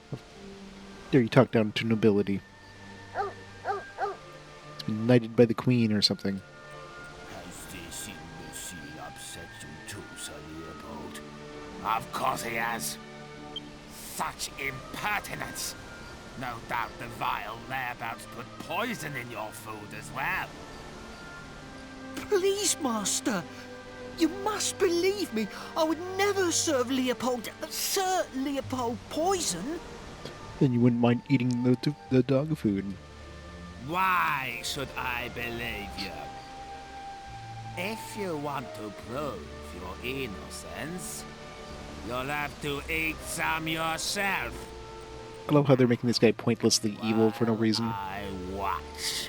Dare you talk down to nobility? It's been knighted by the queen or something. Has this imbecile upset you too, Sir Leopold? Of course he has. Such impertinence. No doubt the vile thereabouts put poison in your food as well. Please, Master. You must believe me. I would never serve Sir Leopold poison. Then you wouldn't mind eating the dog food. Why should I believe you? If you want to prove your innocence, you'll have to eat some yourself. I love how they're making this guy pointlessly evil for no reason. I watch.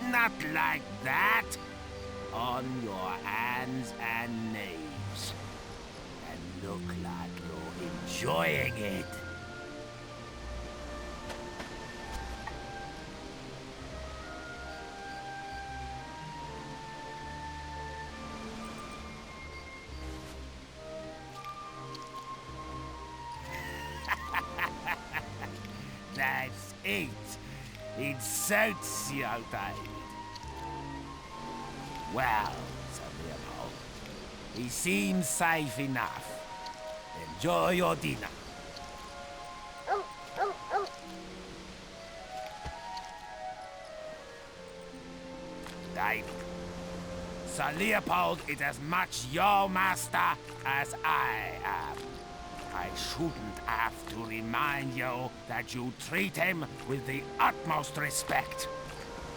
Not like that. On your hands and knees. And look like you're enjoying it. That's it. It suits you, David. Well, Sir Leopold, he seems safe enough. Enjoy your dinner. David, Sir Leopold is as much your master as I am. I shouldn't have to remind you that you treat him with the utmost respect.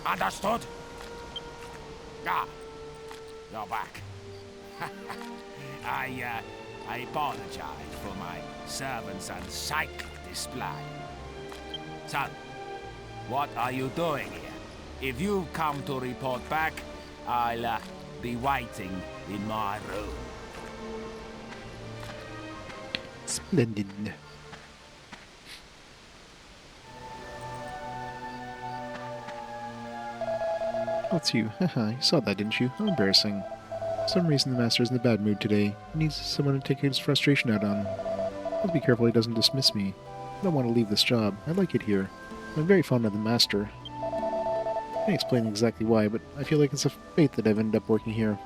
Understood? Ah, you're back. I apologize for my servant's unsightly display. Son, what are you doing here? If you come to report back, I'll be waiting in my room. Splendid. That's you. Haha, you saw that, didn't you? How embarrassing. For some reason the master is in a bad mood today. He needs someone to take his frustration out on. I'll be careful he doesn't dismiss me. I don't want to leave this job. I like it here. I'm very fond of the master. I can't explain exactly why, but I feel like it's a fate that I've ended up working here.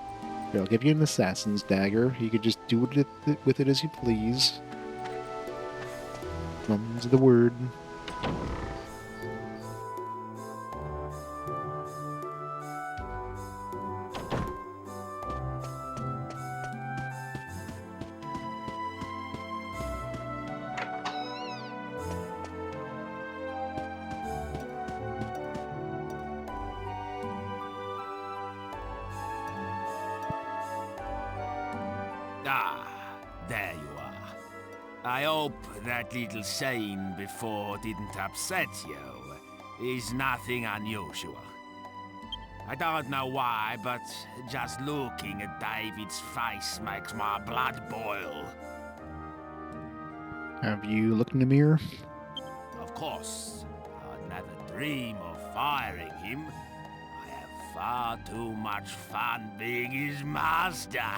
Here, I'll give you an assassin's dagger. You could just do with it as you please. Mum's the word. Ah, there you are. I hope that little saying before didn't upset you. Is nothing unusual. I don't know why, but just looking at David's face makes my blood boil. Have you looked in the mirror? Of course, I'd never dream of firing him. I have far too much fun being his master.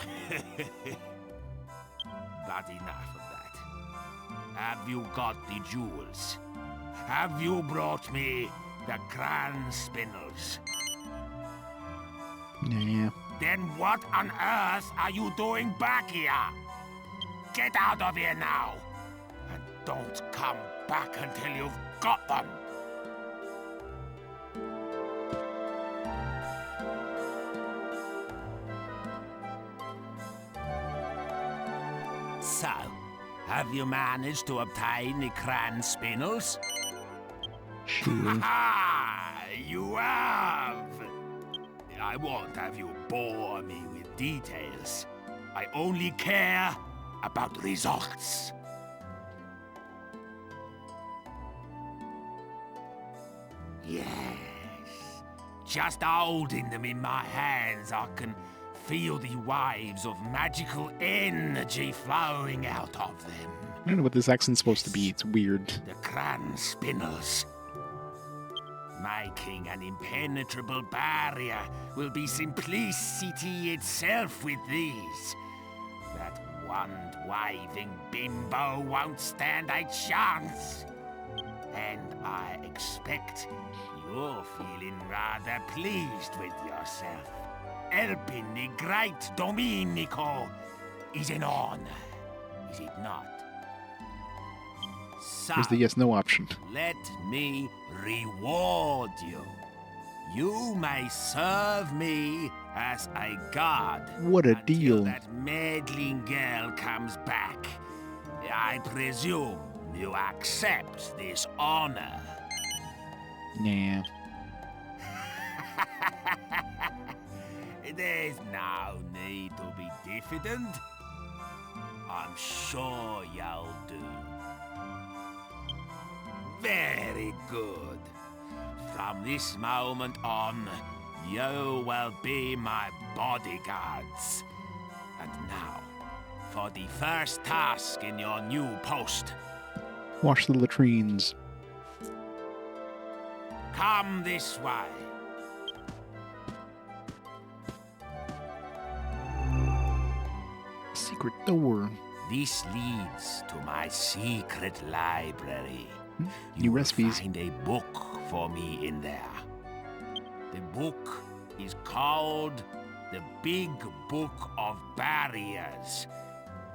But enough of that. Have you got the jewels? Have you brought me the crown spindles? Yeah. Then what on earth are you doing back here? Get out of here now! And don't come back until you've got them! So, have you managed to obtain the crown spindles? Sure. Ha! You have! I won't have you bore me with details. I only care about results. Yes. Just holding them in my hands, I can feel the waves of magical energy flowing out of them. I don't know what this accent's supposed to be. It's weird. The crown spindles. Making an impenetrable barrier will be simplicity itself with these. That wand-waving bimbo won't stand a chance. And I expect you're feeling rather pleased with yourself. Helping the great Domenico is an honor, is it not? So, Here's the yes/no option. let me reward you. You may serve me as a god. What a until deal. that meddling girl comes back. I presume you accept this honor. Nah. There's no need to be diffident. I'm sure you'll do. Very good. From this moment on, you will be my bodyguards. And now, for the first task in your new post. Wash the latrines. Come this way. Secret door. This leads to my secret library. New You will recipes. find a book for me in there. The book is called The Big Book of Barriers.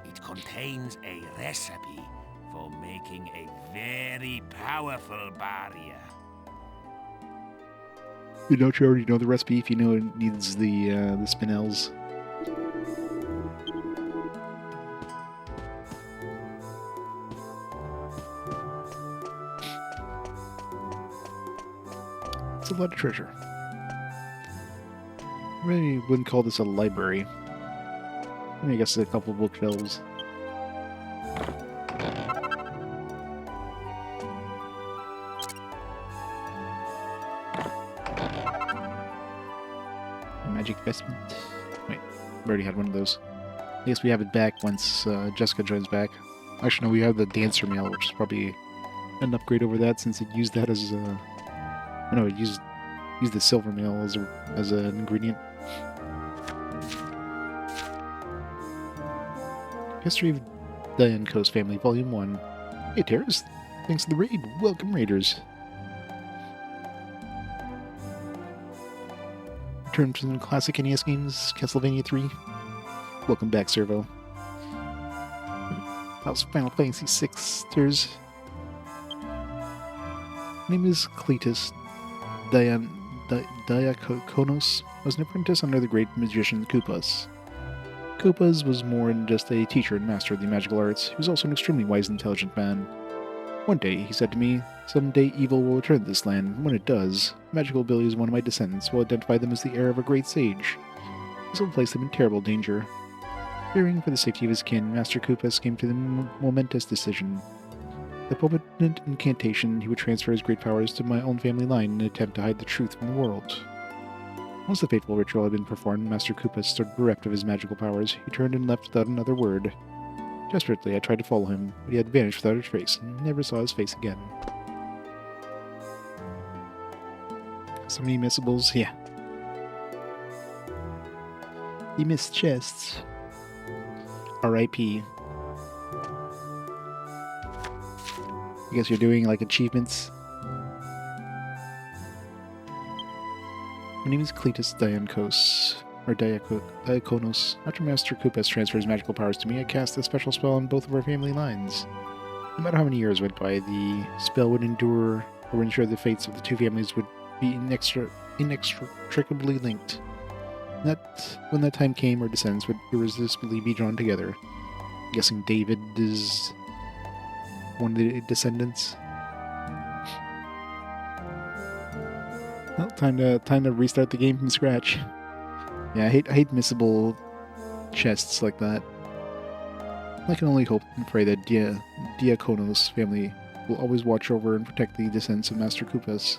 It contains a recipe for making a very powerful barrier. Don't you already know the recipe if you know it needs the spinels? It's a lot of treasure. I really wouldn't call this a library. I guess a couple of bookshelves. Magic vestment. Wait, we already had one of those. I guess we have it back once Jessica joins back. Actually, no, we have the dancer mail, which is probably an upgrade over that since it used that as a. No, it used the silver mail as an ingredient. History of Diane Coast Family, Volume 1. Hey, Terrace. Thanks to the raid. Welcome, Raiders. Return to the classic NES games, Castlevania 3. Welcome back, Servo. How's Final Fantasy 6, Tears? Name is Cletus Diakonos. Was an apprentice under the great magician Koopas. Koopas was more than just a teacher and master of the magical arts. He was also an extremely wise and intelligent man. One day, he said to me, "Someday evil will return to this land. When it does, magical abilities of one of my descendants will identify them as the heir of a great sage. This will place them in terrible danger." Fearing for the safety of his kin, Master Koopas came to the momentous decision. The potent incantation, he would transfer his great powers to my own family line in an attempt to hide the truth from the world. Once the fateful ritual had been performed, Master Koopas stood bereft of his magical powers. He turned and left without another word. Desperately, I tried to follow him, but he had vanished without a trace, and never saw his face again. So many missables, yeah. He missed chests. R.I.P. I guess you're doing, like, achievements. My name is Cletus Diancos, or Diakonos. After Master Koopas transfers magical powers to me, I cast a special spell on both of our family lines. No matter how many years went by, the spell would endure or ensure the fates of the two families would be inextricably linked. When that time came, our descendants would irresistibly be drawn together. I'm guessing David is one of the descendants. Well, time to restart the game from scratch. Yeah, I hate missable chests like that. I can only hope and pray that Diakonos family will always watch over and protect the descendants of Master Koopas.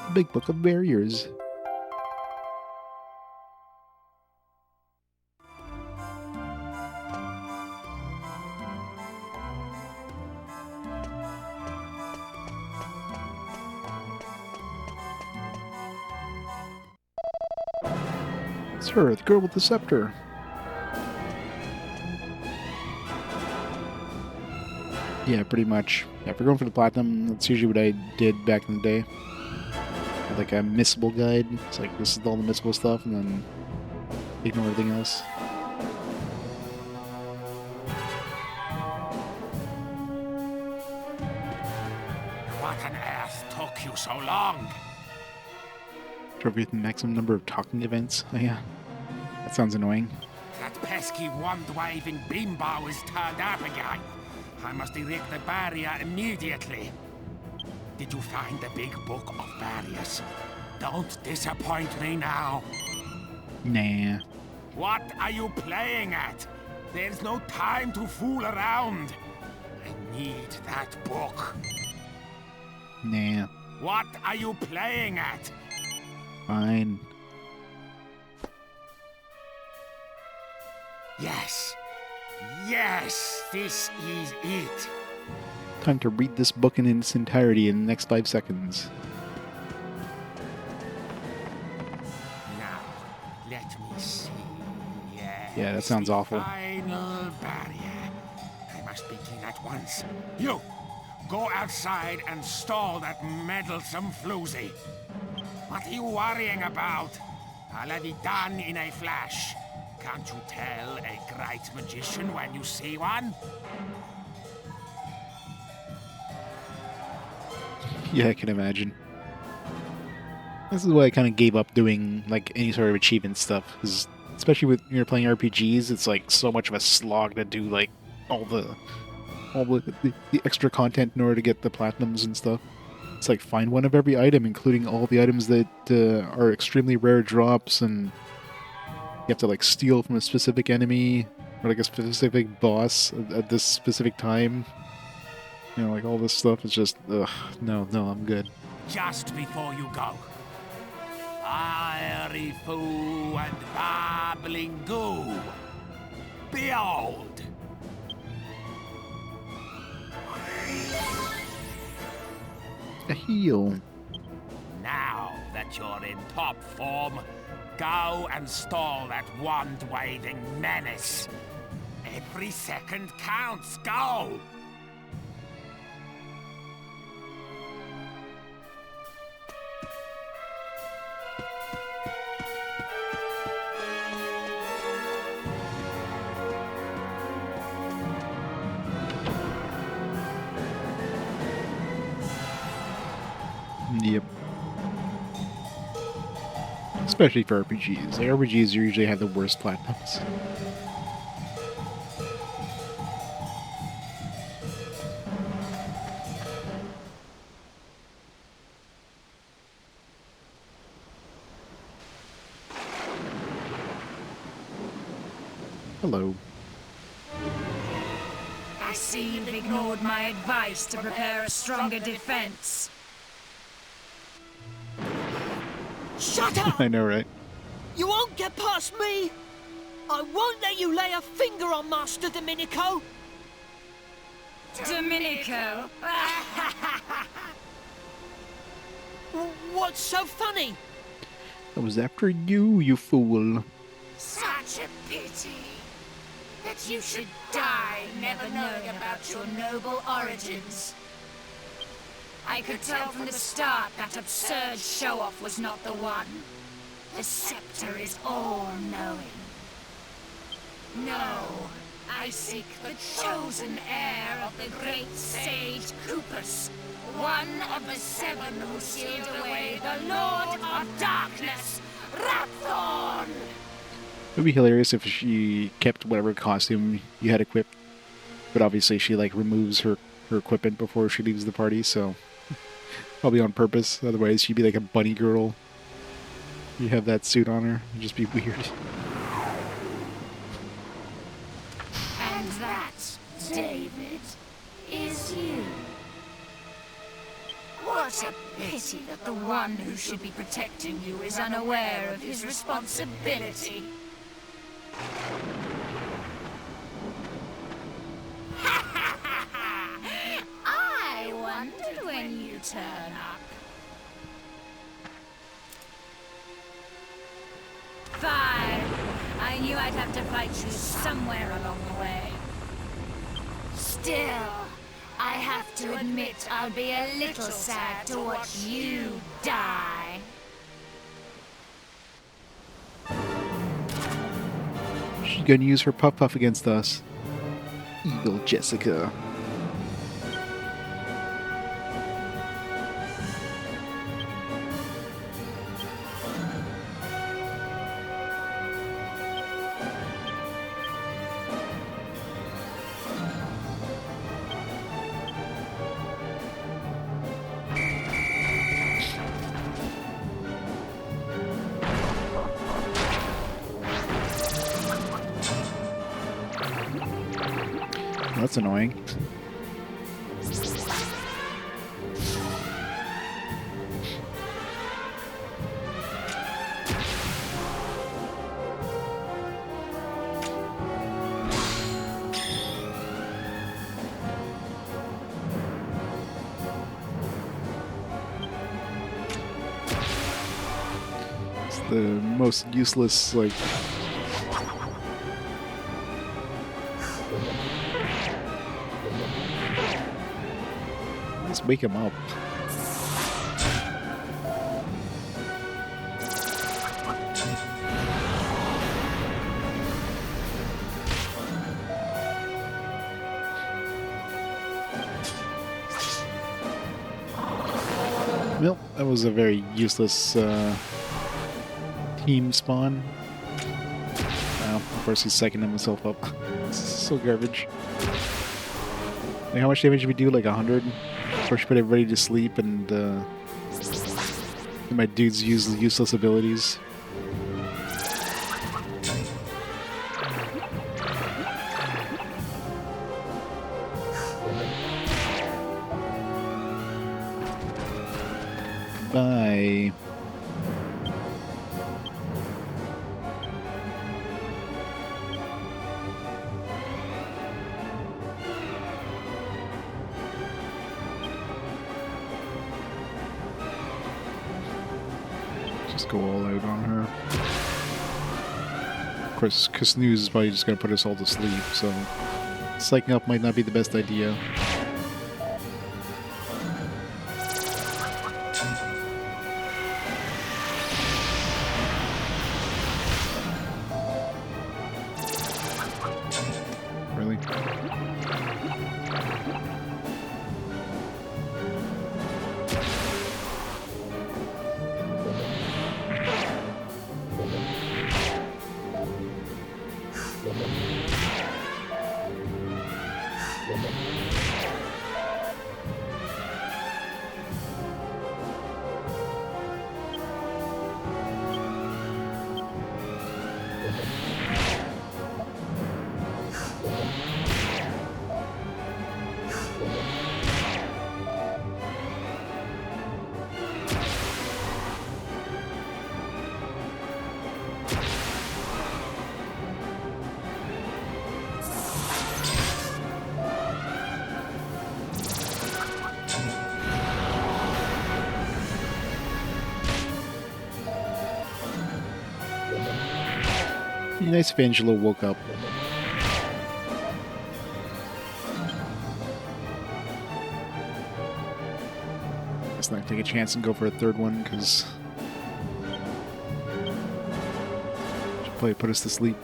The Big Book of Barriers. It's her, the girl with the scepter. Yeah, pretty much. Yeah, if we're going for the platinum, that's usually what I did back in the day. Like a missable guide. It's like, this is all the missable stuff, and then ignore everything else. What on earth took you so long? Trophy with the maximum number of talking events. Oh yeah. That sounds annoying. That pesky wand-waving beambow is turned up again. I must erect the barrier immediately. Did you find the big book of barriers? Don't disappoint me now. Nah. What are you playing at? There's no time to fool around. I need that book. Nah. What are you playing at? Fine. Yes. Yes, this is it. Time to read this book in its entirety in the next 5 seconds. Now, let me see. Yes, Yeah, that sounds awful. Final barrier. I must begin at once. You, go outside and stall that meddlesome floozy. What are you worrying about? I'll have it done in a flash. Can't you tell a great magician when you see one? Yeah, I can imagine. This is why I kind of gave up doing like any sort of achievement stuff, because especially when you're playing RPGs, it's like so much of a slog to do like all the extra content in order to get the platinums and stuff. It's like find one of every item, including all the items that are extremely rare drops, and you have to like steal from a specific enemy or like a specific boss at this specific time. You know, like all this stuff is just, ugh, no, I'm good. Just before you go. Fiery foo and babbling goo. Behold! A heal. Now that you're in top form, go and stall that wand-waving menace. Every second counts. Go! Yep. Especially for RPGs. Like, RPGs usually have the worst platinums. Hello. I see you've ignored my advice to prepare a stronger defense. Shut up! I know, right? You won't get past me! I won't let you lay a finger on Master Domenico! Domenico! What's so funny? I was after you, you fool. Such a pity that you should die never knowing about your noble origins. I could tell from the start that absurd show-off was not the one. The scepter is all-knowing. No, I seek the chosen heir of the great sage Kupus, one of the 7 who sealed away the Lord of Darkness, Rapthorn! It would be hilarious if she kept whatever costume you had equipped, but obviously she like removes her equipment before she leaves the party, so probably on purpose. Otherwise, she'd be like a bunny girl. You have that suit on her, it'd just be weird. And that, David, is you. What a pity that the one who should be protecting you is unaware of his responsibility. I wondered when you turn up. Fine. I knew I'd have to fight you somewhere along the way. Still, I have to admit I'll be a little sad to watch you die. She's gonna use her puff against us. Evil Jessica. That's annoying. It's the most useless, like, let's wake him up. Well, that was a very useless team spawn. Well, of course he's psyching himself up. This is so garbage. Like, how much damage did we do? Like 100? First, put everybody to sleep, and my dudes use useless abilities. Bye. Just go all out on her. Of course, Kasnooze is probably just gonna put us all to sleep, so psyching up might not be the best idea. Really? Be nice if Angelo woke up. Let's not take a chance and go for a third one, because should probably put us to sleep.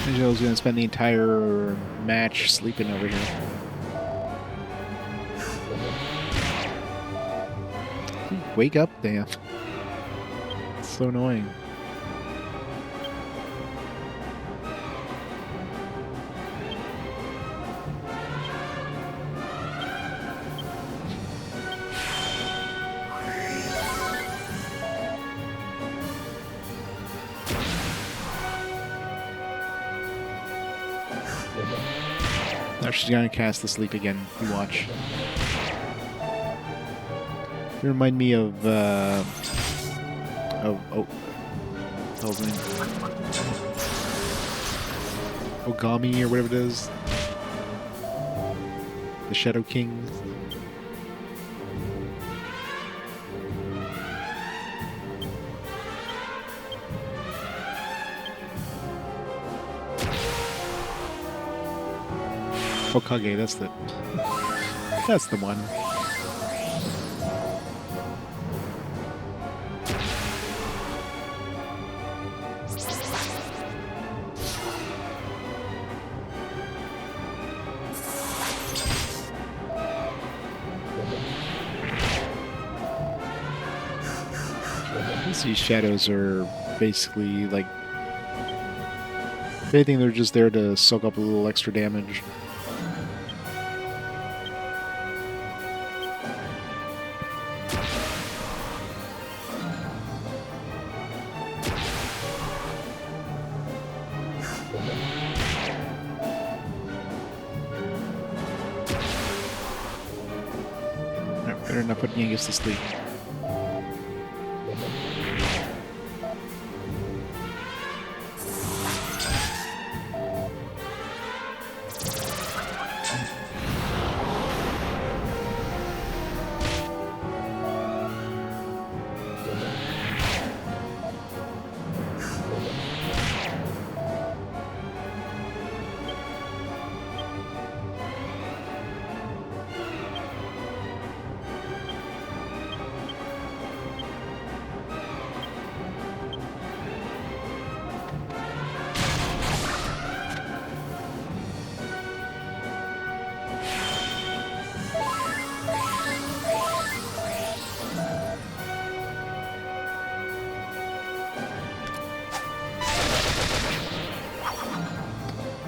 Angelo's gonna spend the entire match sleeping over here. Wake up, damn. It's so annoying. Now she's gonna cast the sleep again. You watch. You remind me of oh, hell's name? Ogami or whatever it is. The Shadow King. Hokage, that's the one. These shadows are basically like, if anything, they're just there to soak up a little extra damage. Better not put Yangus to sleep.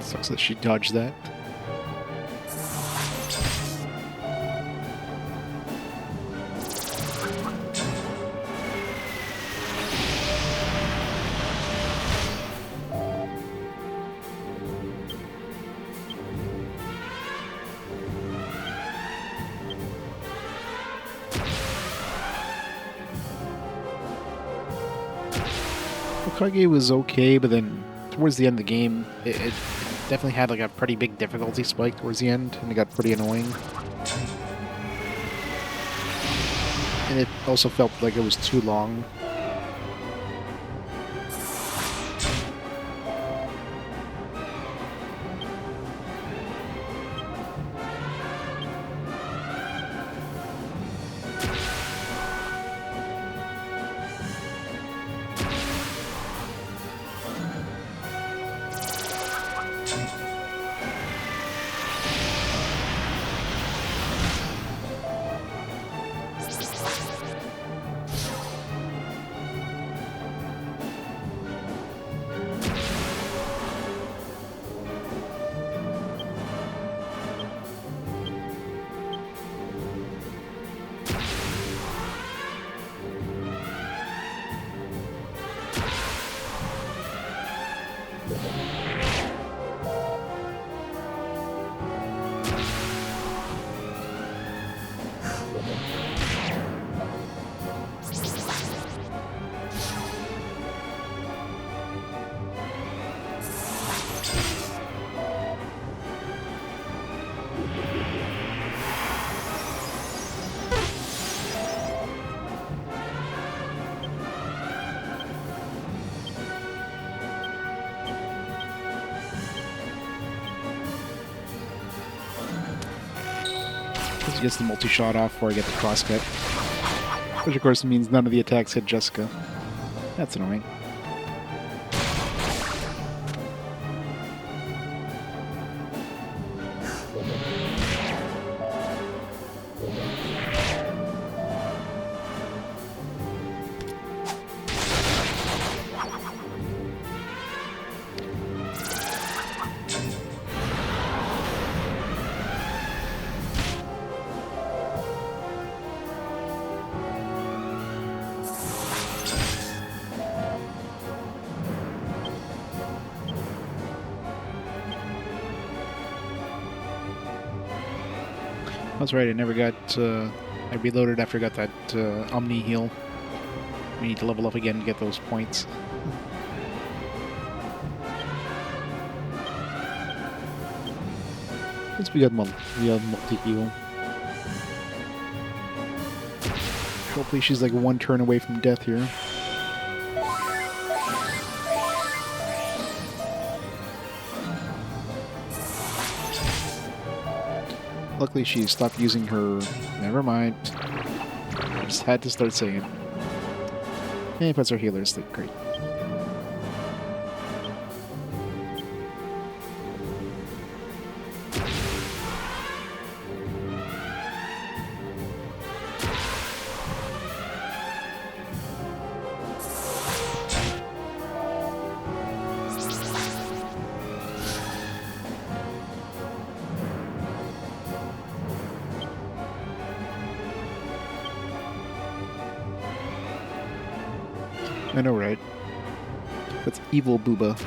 Sucks that she dodged that. Hokage was okay, but then towards the end of the game, it definitely had like a pretty big difficulty spike towards the end, and it got pretty annoying. And it also felt like it was too long. This gets the multi-shot off before I get the crosscut. Which of course means none of the attacks hit Jessica. That's annoying. That's right, I never got, I reloaded after I got that Omni heal. We need to level up again to get those points. Since we got multi-heal. Hopefully she's like one turn away from death here. Luckily she stopped using her... Never mind. I just had to start saying it. And if that's our healers, then great. I know, right? That's evil booba.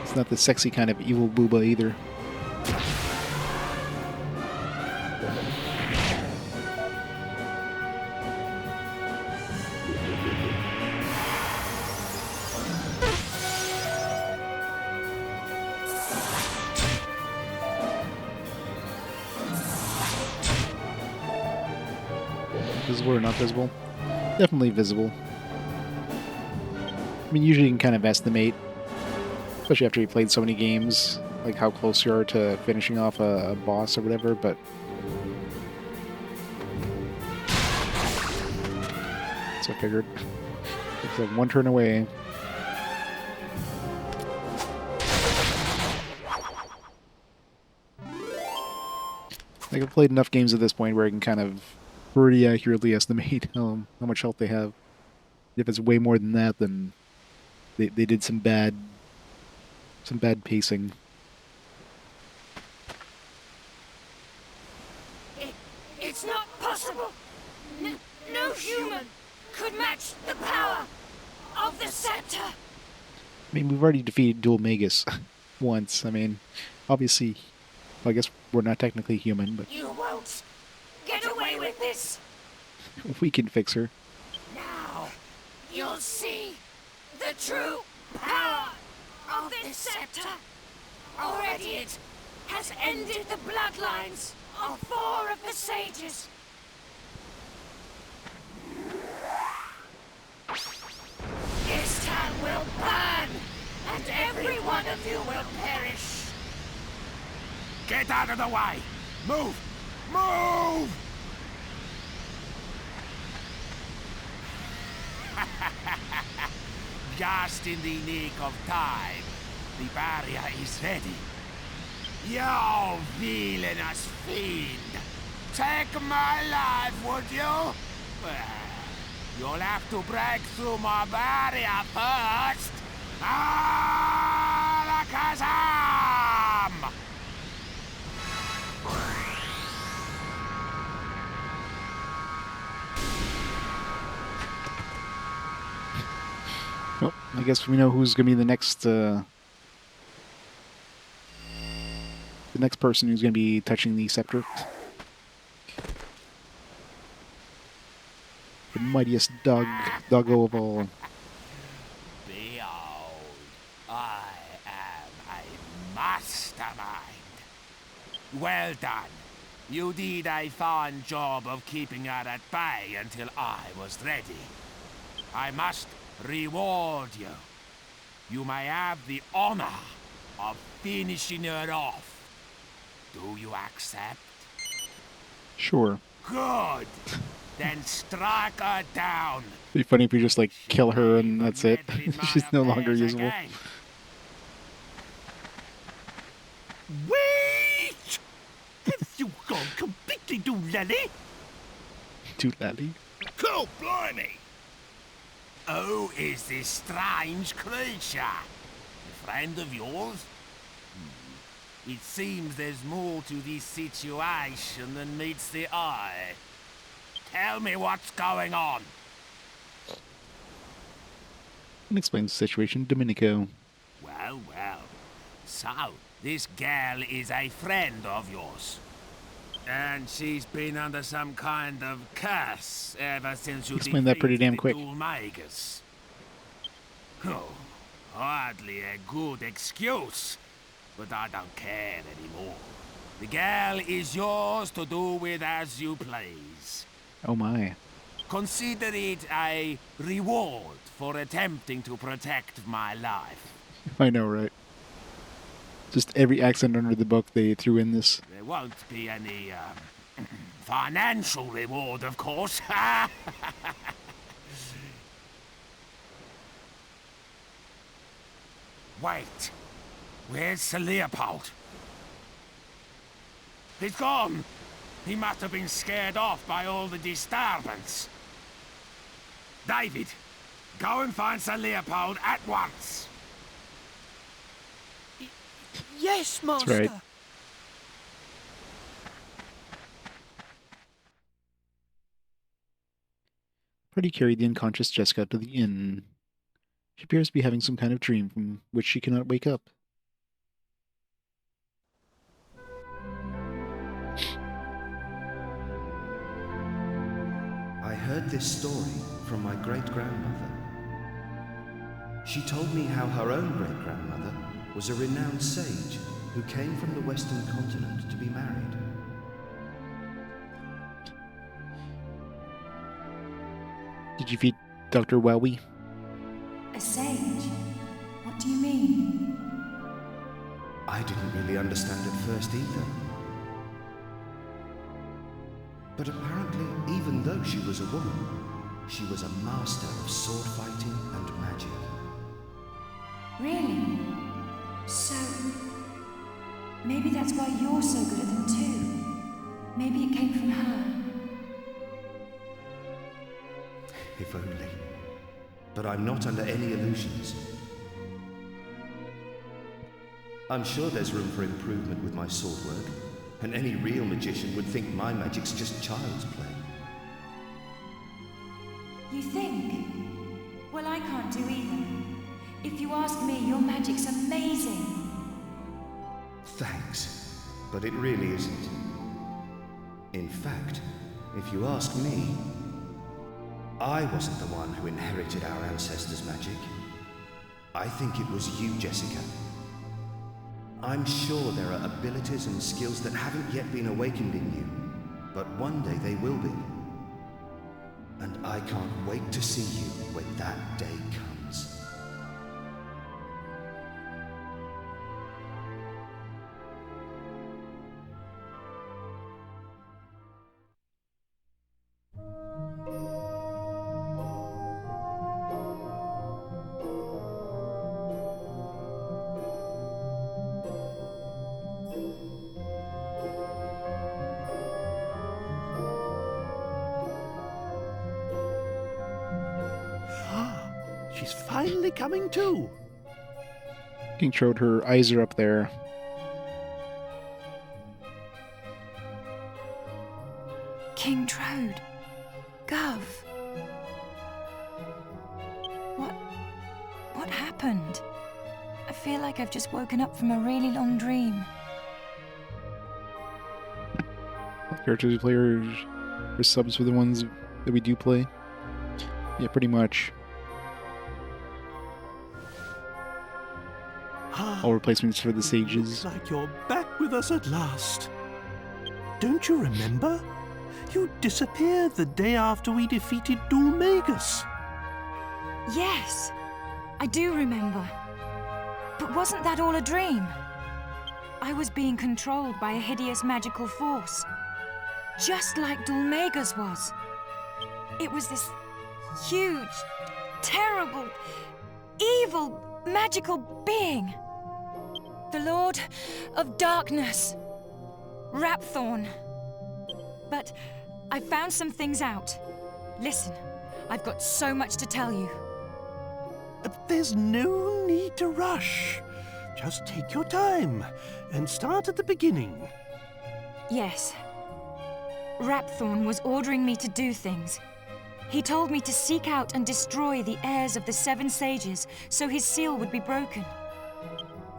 It's not the sexy kind of evil booba either. Visible or not visible? Definitely visible. I mean, usually you can kind of estimate, especially after you played so many games, like how close you are to finishing off a boss or whatever, but... So I figured. It's like one turn away. Like, I've played enough games at this point where I can kind of pretty accurately estimate how much health they have. If it's way more than that, then they did some bad pacing. It's not possible. No human could match the power of the scepter. I mean, we've already defeated Dhoulmagus once. I mean, obviously, well, I guess we're not technically human, but You won't get away with this. we can fix her. Now you'll see the true power of this scepter. Already it has ended the bloodlines of 4 of the sages. This town will burn, and every one of you will perish. Get out of the way! Move! Move! Just in the nick of time, the barrier is ready. You villainous fiend! Take my life, would you? Well, you'll have to break through my barrier first. Alakazam! Well, I guess we know who's going to be the next person who's going to be touching the scepter. The mightiest doggo of all. Behold, I am a mastermind. Well done. You did a fine job of keeping her at bay until I was ready. I must reward you. You may have the honor of finishing her off. Do you accept? Sure. Good. Then strike her down. It'd be funny if we just like kill her and Even that's it. meddling my She's no longer affairs usable. again. Wait! Have you gone completely doolally? Doolally. Cool, blimey! Who is this strange creature? A friend of yours? It seems there's more to this situation than meets the eye. Tell me what's going on. And explains the situation. Domenico. Well, well. So, this girl is a friend of yours. And she's been under some kind of curse ever since you Explain that pretty damn quick. Dhoulmagus. Oh, hardly a good excuse. But I don't care anymore. The girl is yours to do with as you please. Oh my. Consider it a reward for attempting to protect my life. I know, right? Just every accent under the book they threw in this. There won't be any financial reward, of course. Wait, where's Sir Leopold? He's gone. He must have been scared off by all the disturbance. David, go and find Sir Leopold at once. Yes, That's Master. right. Freddie carried the unconscious Jessica to the inn. She appears to be having some kind of dream from which she cannot wake up. I heard this story from my great-grandmother. She told me how her own great-grandmother was a renowned sage who came from the Western continent to be married. Did you feed Dr. Wowie? A sage? What do you mean? I didn't really understand at first either. But apparently, even though she was a woman, she was a master of sword fighting and magic. Really? So, maybe that's why you're so good at them too. Maybe it came from her. If only. But I'm not under any illusions. I'm sure there's room for improvement with my sword work, and any real magician would think my magic's just child's play. You think? Well, I can't do either. If you ask me, your magic's amazing. Thanks, but it really isn't. In fact, if you ask me, I wasn't the one who inherited our ancestors' magic. I think it was you, Jessica. I'm sure there are abilities and skills that haven't yet been awakened in you, but one day they will be. And I can't wait to see you when that day comes. She's finally coming to. King Trode, her eyes are up there. King Trode. Gov. What happened? I feel like I've just woken up from a really long dream. Characters we play are subs for the ones that we do play. Yeah, pretty much. All replacements for the sages. Looks like you're back with us at last. Don't you remember? You disappeared the day after we defeated Dhoulmagus. Yes, I do remember. But wasn't that all a dream? I was being controlled by a hideous magical force, just like Dhoulmagus was. It was this huge, terrible, evil, magical being. The Lord of Darkness, Rapthorn. But I found some things out. Listen, I've got so much to tell you. There's no need to rush. Just take your time and start at the beginning. Yes. Rapthorn was ordering me to do things. He told me to seek out and destroy the heirs of the 7 sages so his seal would be broken.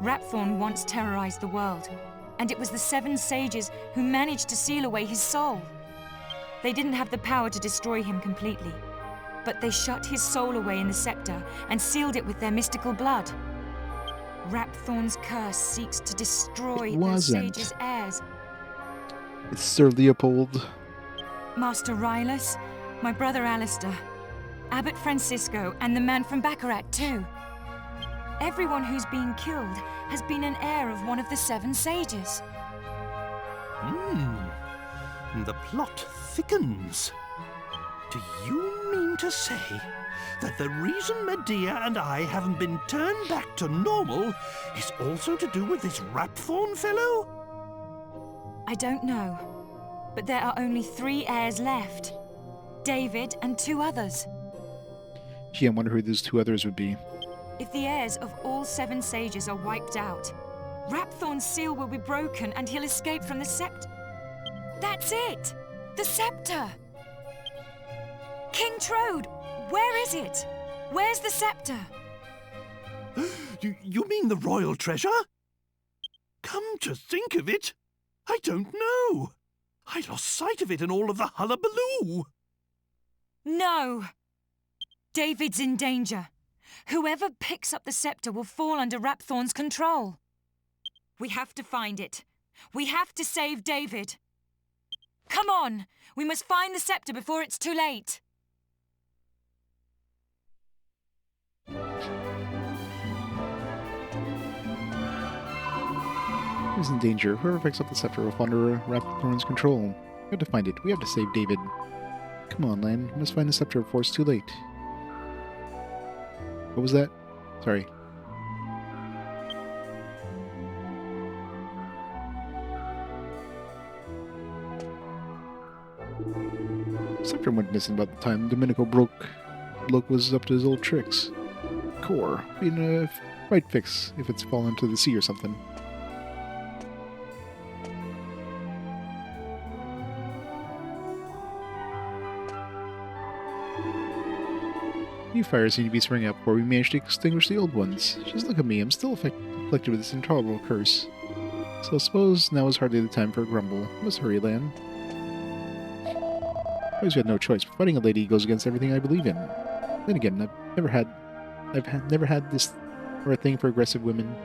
Rapthorn once terrorized the world, and it was the 7 sages who managed to seal away his soul. They didn't have the power to destroy him completely, but they shut his soul away in the scepter and sealed it with their mystical blood. Rapthorn's curse seeks to destroy the sages' heirs. It's Sir Leopold. Master Rylus, my brother Alistair, Abbot Francisco, and the man from Baccarat too. Everyone who's been killed has been an heir of one of the 7 sages. The plot thickens. Do you mean to say that the reason Medea and I haven't been turned back to normal is also to do with this Rapthorn fellow? I don't know, but there are only 3 heirs left. David and 2 others. Gee, I wonder who those 2 others would be. If the heirs of all 7 sages are wiped out, Rapthorn's seal will be broken and he'll escape from the scepter. That's it! The scepter! King Trode, where is it? Where's the scepter? You mean the royal treasure? Come to think of it, I don't know. I lost sight of it in all of the hullabaloo. No! David's in danger. Whoever picks up the scepter will fall under Rapthorn's control. We have to find it. We have to save David. Come on! We must find the scepter before it's too late. Who's in danger? Whoever picks up the scepter will fall under Rapthorn's control. We have to find it. We have to save David. Come on, Lan. We must find the scepter before it's too late. What was that? Sorry. Scepter went missing about the time Domenico bloke was up to his old tricks. Core. Being a right fix if it's fallen into the sea or something. New fires seem to be springing up before we manage to extinguish the old ones. Just look at me, I'm still afflicted with this intolerable curse. So I suppose now is hardly the time for a grumble. Let's hurry, Lan. I always had no choice, but fighting a lady goes against everything I believe in. Then again, I've never had this or a thing for aggressive women.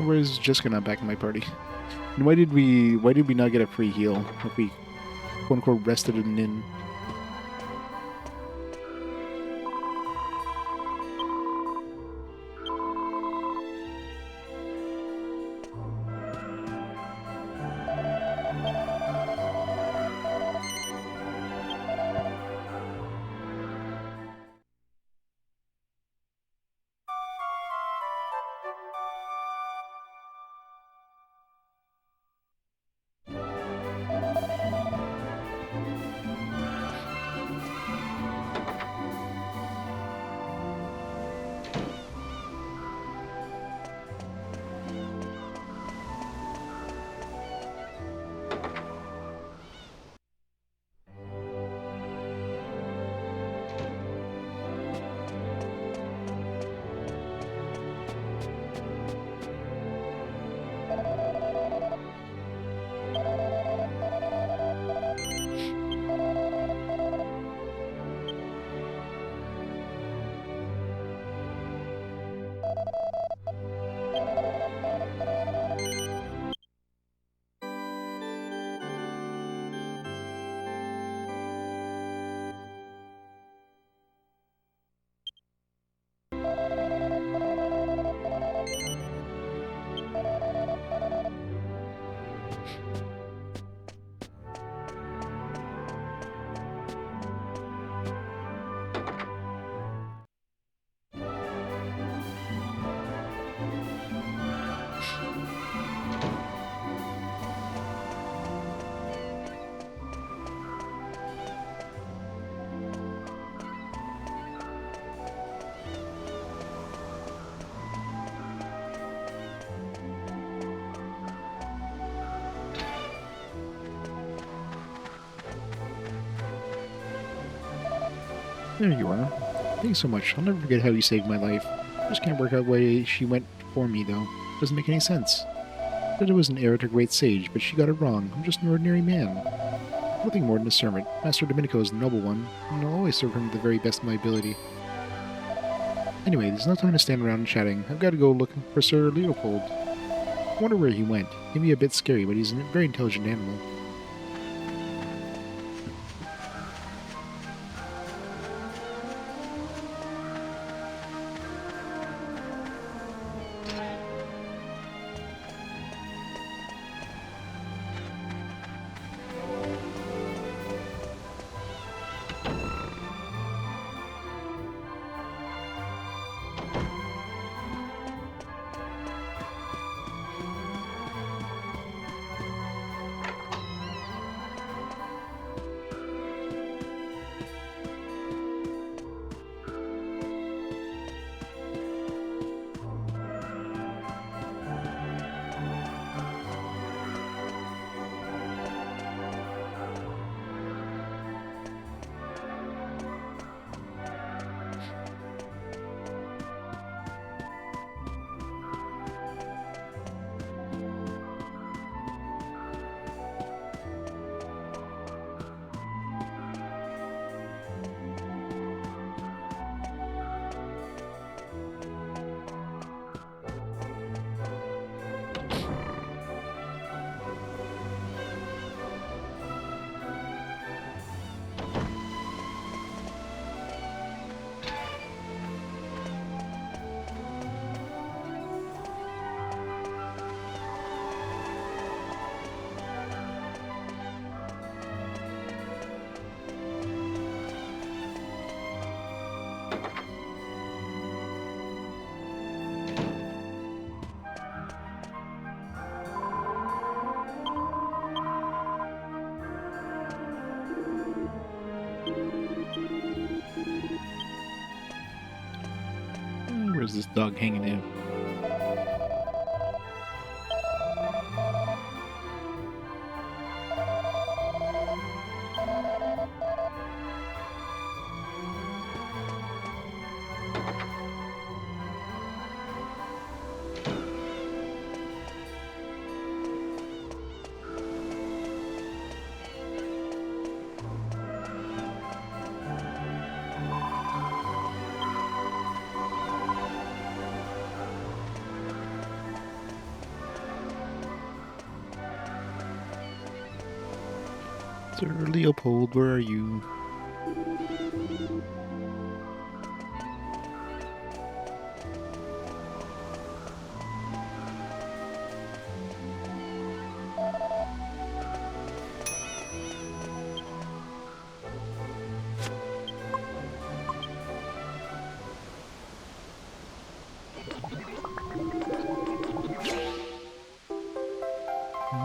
Where's Jessica not back in my party? And why did we not get a free heal if we quote unquote rested in an inn? There you are. Thanks so much. I'll never forget how you saved my life. I just can't work out why she went for me, though. Doesn't make any sense. Said I was an heir to a great sage, but she got it wrong. I'm just an ordinary man. Nothing more than a servant. Master Domenico is a noble one, and I'll always serve him to the very best of my ability. Anyway, there's no time to stand around and chatting. I've got to go looking for Sir Leopold. I wonder where he went. He may be a bit scary, but he's a very intelligent animal. Where's this dog hanging out? Sir Leopold, where are you?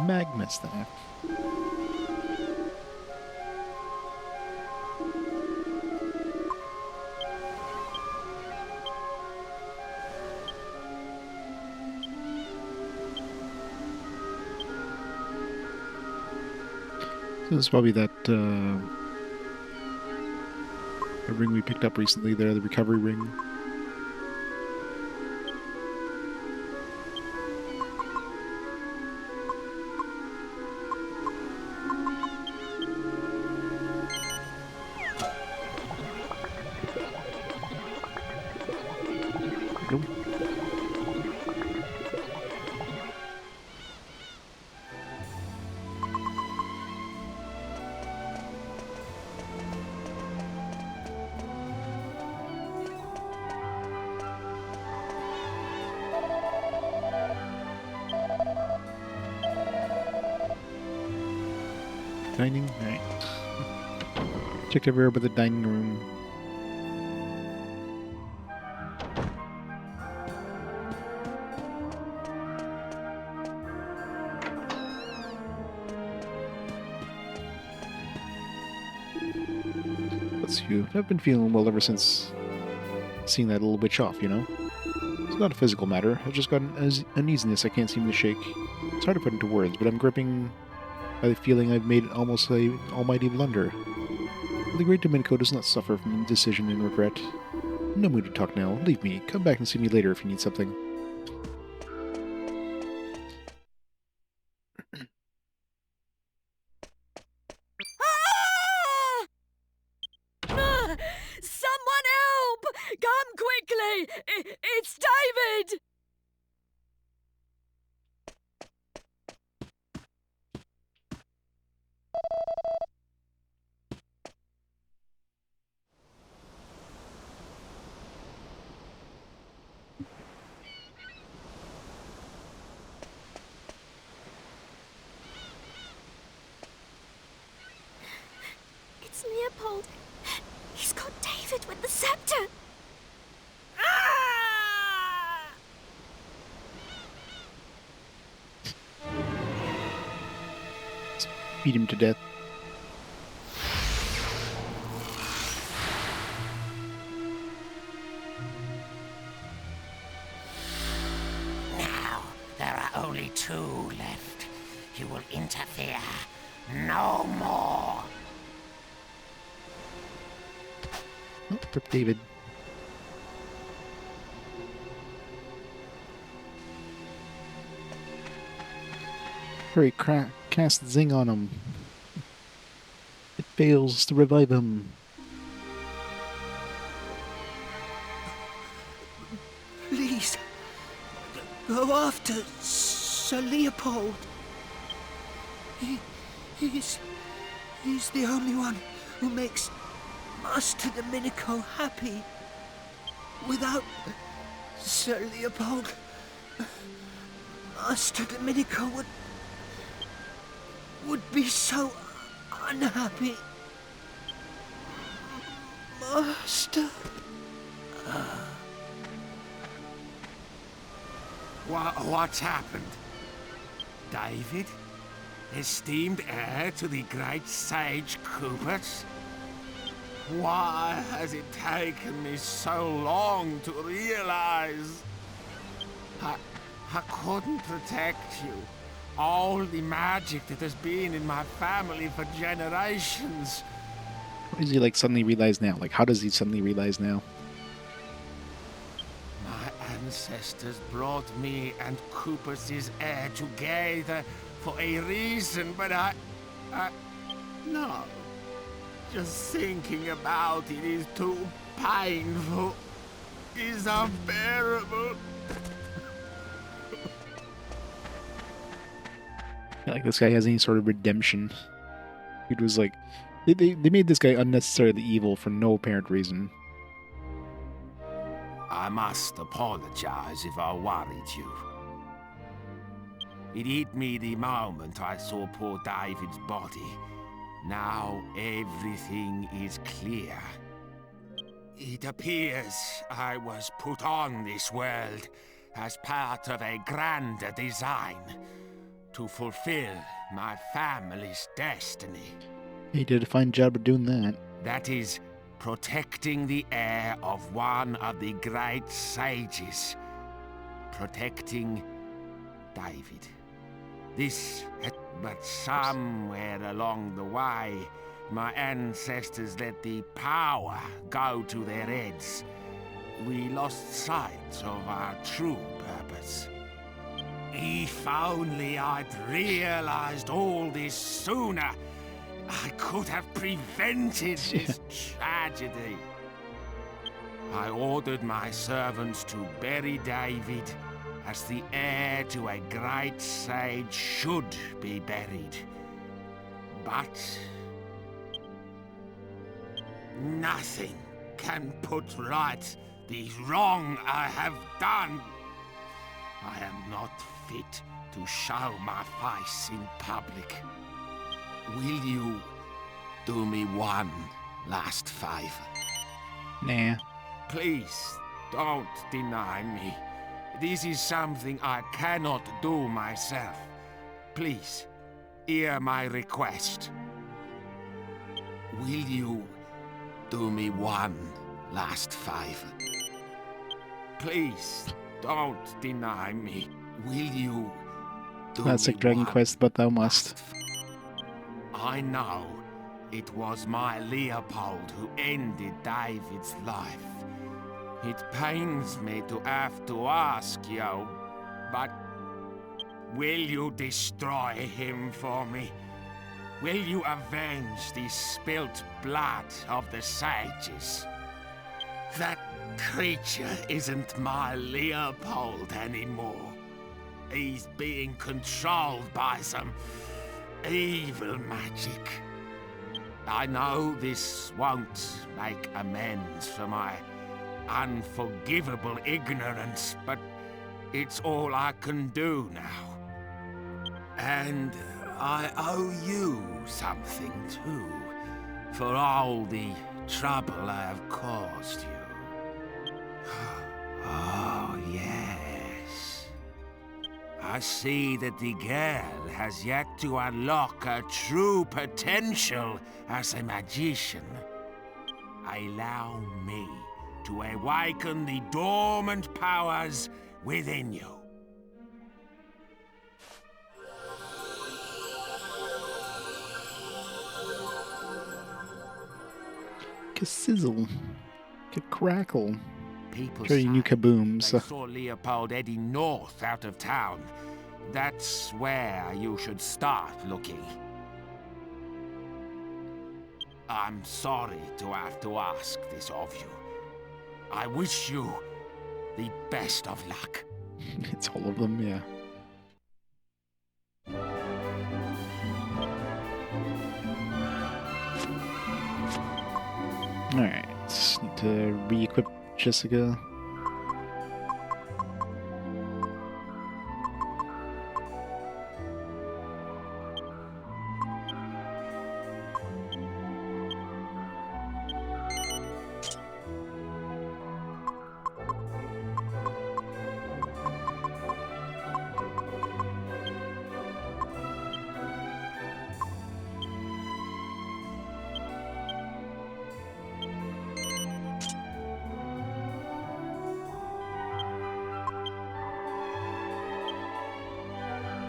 Magma staff. This is probably that ring we picked up recently there, the recovery ring. Nope. Dining? Alright. Checked everywhere but the dining room. Let's see. I've been feeling well ever since seeing that little witch off, you know? It's not a physical matter. I've just got an uneasiness I can't seem to shake. It's hard to put into words, but I'm gripping by the feeling I've made almost an almighty blunder. The great Domenico does not suffer from indecision and regret. No mood to talk now. Leave me. Come back and see me later if you need something. Someone help! Come quickly! It's David! It's Leopold. He's got David with the scepter. Beat him to death. Now, there are only 2 left. You will interfere no more. Oh, rip David. Hurry, cast Zing on him. It fails to revive him. Please, go after Sir Leopold. He's the only one who makes Master Domenico happy. Without Sir Leopold, Master Domenico would be so unhappy. Master. What's happened? David? Esteemed heir to the great sage Cuppers? Why has it taken me so long to realize? I couldn't protect you. All the magic that has been in my family for generations. Why does he like suddenly realize now? Like, how does he suddenly realize now? My ancestors brought me and Cuppers' heir together for a reason, but no. Just thinking about it is too painful. Is unbearable. Yeah, like this guy has any sort of redemption. It was like they made this guy unnecessarily evil for no apparent reason. I must apologize if I worried you. It hit me the moment I saw poor David's body. Now everything is clear. It appears I was put on this world as part of a grander design to fulfill my family's destiny. He did a fine job of doing that. That is, protecting the heir of one of the great sages. Protecting David. But somewhere along the way, my ancestors let the power go to their heads. We lost sight of our true purpose. If only I'd realized all this sooner, I could have prevented this tragedy. I ordered my servants to bury David as the heir to a great sage should be buried. But nothing can put right the wrong I have done. I am not fit to show my face in public. Will you do me one last favor? Nah. Please, don't deny me. This is something I cannot do myself. Please, hear my request. Will you do me one last favor? Please, don't deny me. Will you do Classic me Dragon one Quest, but thou must. last I know It was my Leopold who ended David's life. It pains me to have to ask you, but will you destroy him for me? Will you avenge the spilt blood of the sages? That creature isn't my Leopold anymore. He's being controlled by some evil magic. I know this won't make amends for my unforgivable ignorance, but it's all I can do now. And I owe you something too, for all the trouble I have caused you. Oh, yes. I see that the girl has yet to unlock her true potential as a magician. Allow me to awaken the dormant powers within you. Ka-sizzle. Ka-crackle. People Very say new kabooms. they saw Leopold heading north out of town. That's where you should start looking. I'm sorry to have to ask this of you. I wish you the best of luck. It's all of them, yeah. Alright, need to re-equip Jessica.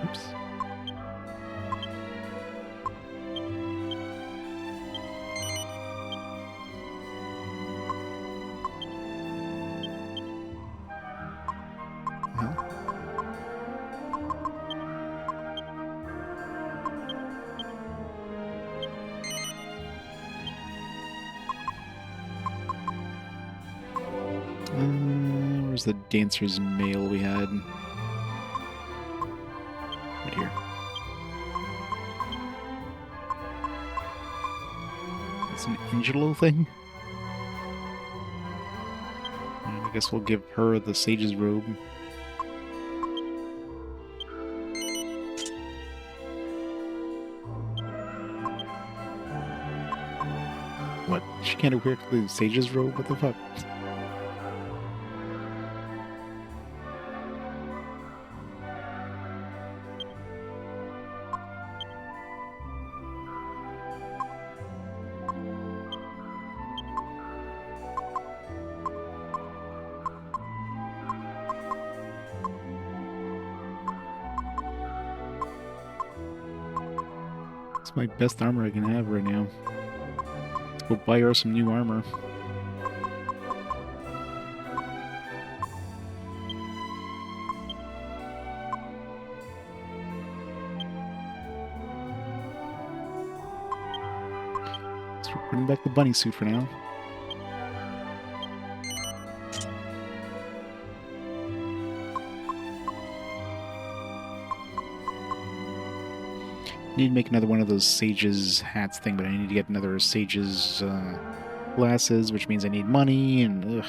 Oops. Where's the dancer's mail we had? Right here. It's an Angelo thing? I guess we'll give her the sage's robe. What? She can't wear the sage's robe? What the fuck? It's my best armor I can have right now. Let's go buy her some new armor. Let's bring back the bunny suit for now. I need to make another one of those sage's hats thing, but I need to get another sage's glasses, which means I need money, and ugh.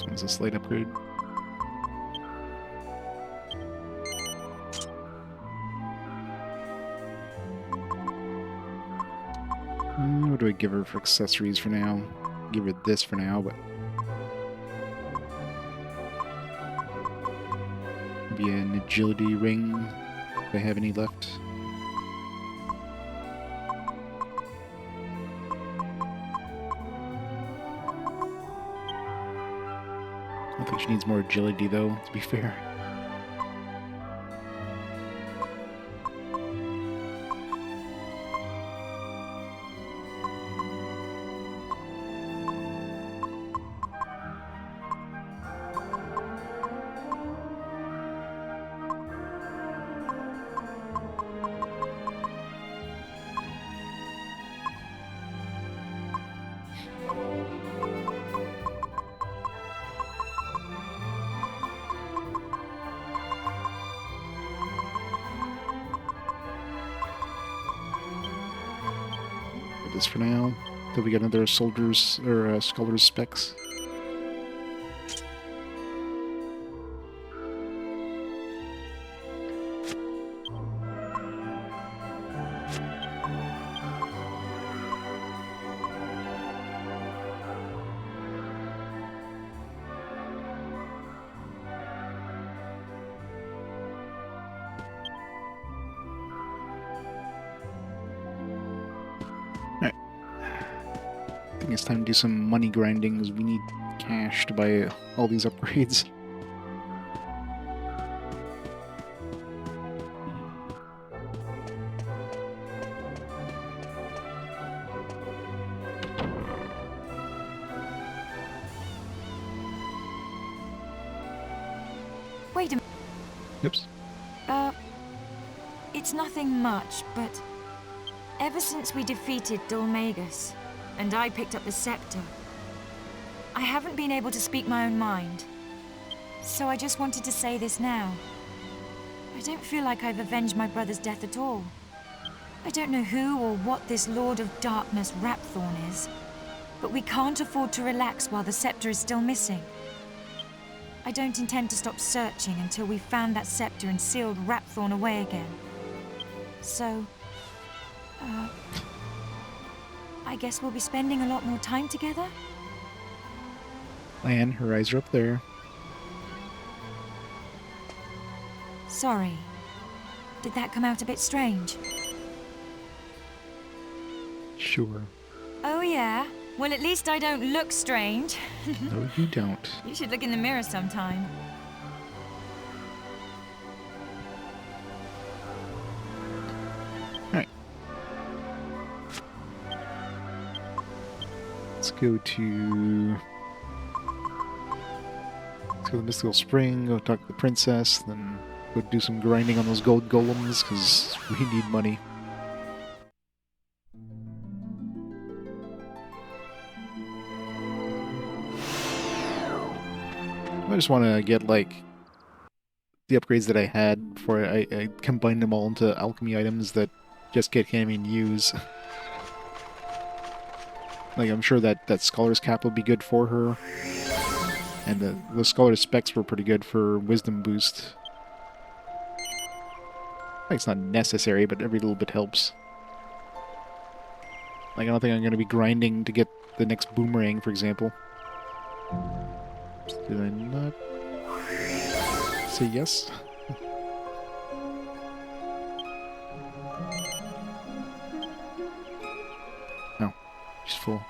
This one's a slight upgrade. What do I give her for accessories for now? Give her this for now, but maybe an agility ring if I have any left. I don't think she needs more agility though, to be fair. This for now. Then we get another soldiers or scholar's specs. I think it's time to do some money grinding because we need cash to buy all these upgrades. Wait a minute. Oops. It's nothing much, but ever since we defeated Dhoulmagus, and I picked up the scepter, I haven't been able to speak my own mind. So I just wanted to say this now. I don't feel like I've avenged my brother's death at all. I don't know who or what this Lord of Darkness Rapthorn is, but we can't afford to relax while the scepter is still missing. I don't intend to stop searching until we've found that scepter and sealed Rapthorn away again. So, I guess we'll be spending a lot more time together? Lan, her eyes are up there. Sorry. Did that come out a bit strange? Sure. Oh yeah? Well, at least I don't look strange. No, you don't. You should look in the mirror sometime. Alright. Let's go to the Mystical Spring, go talk to the princess, then go do some grinding on those gold golems, because we need money. I just want to get, like, the upgrades that I had before I combined them all into alchemy items that Jessica can't even use. Like, I'm sure that Scholar's Cap would be good for her. And the Scholar's Specs were pretty good for Wisdom Boost. Like, it's not necessary, but every little bit helps. Like, I don't think I'm going to be grinding to get the next Boomerang, for example. Did I not say yes? No, she's full.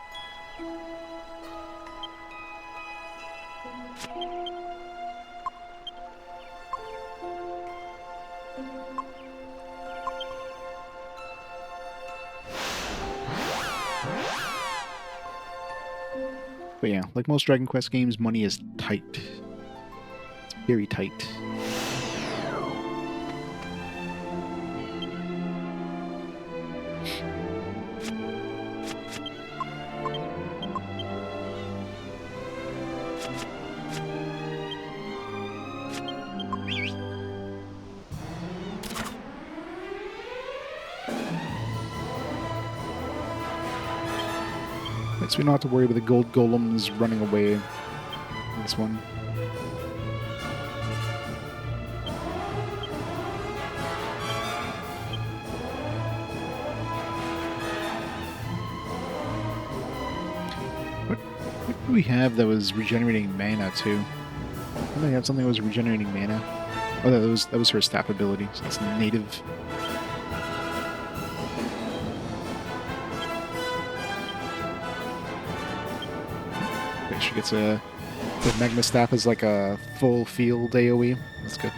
But yeah, like most Dragon Quest games, money is tight. It's very tight. So we don't have to worry about the gold golems running away. this one. What do we have that was regenerating mana too? Didn't they have something that was regenerating mana? Oh, that was her staff ability. So that's native. Okay, she gets the magma staff is like a full field AoE. That's good.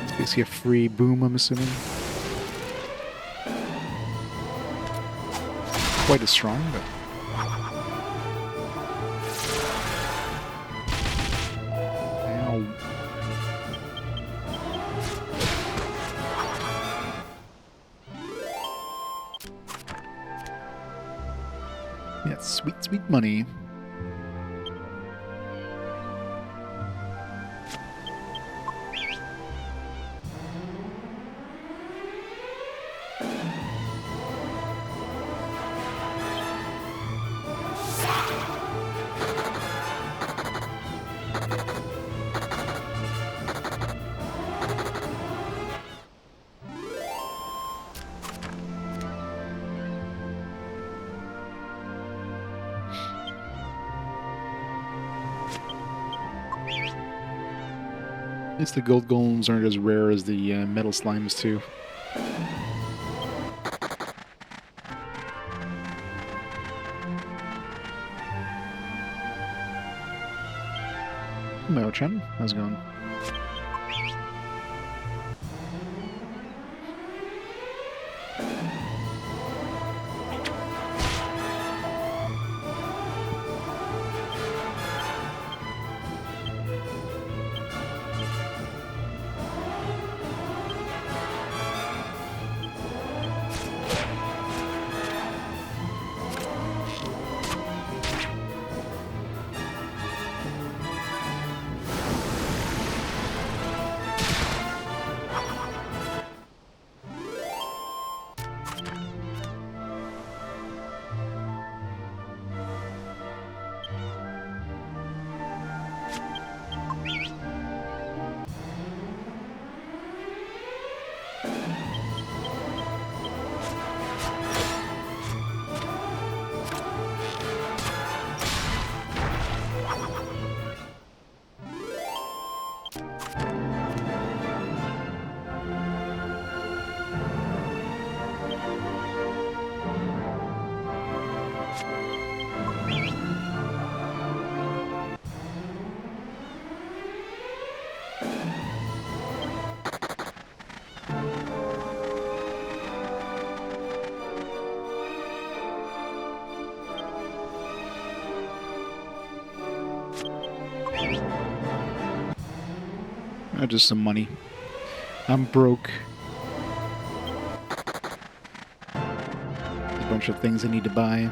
It's basically a free boom, I'm assuming. Quite as strong, but ow. Yeah, sweet, sweet money. At least the gold golems aren't as rare as the metal slimes, too. Mao-chan, how's it going? Just some money. I'm broke. A bunch of things I need to buy.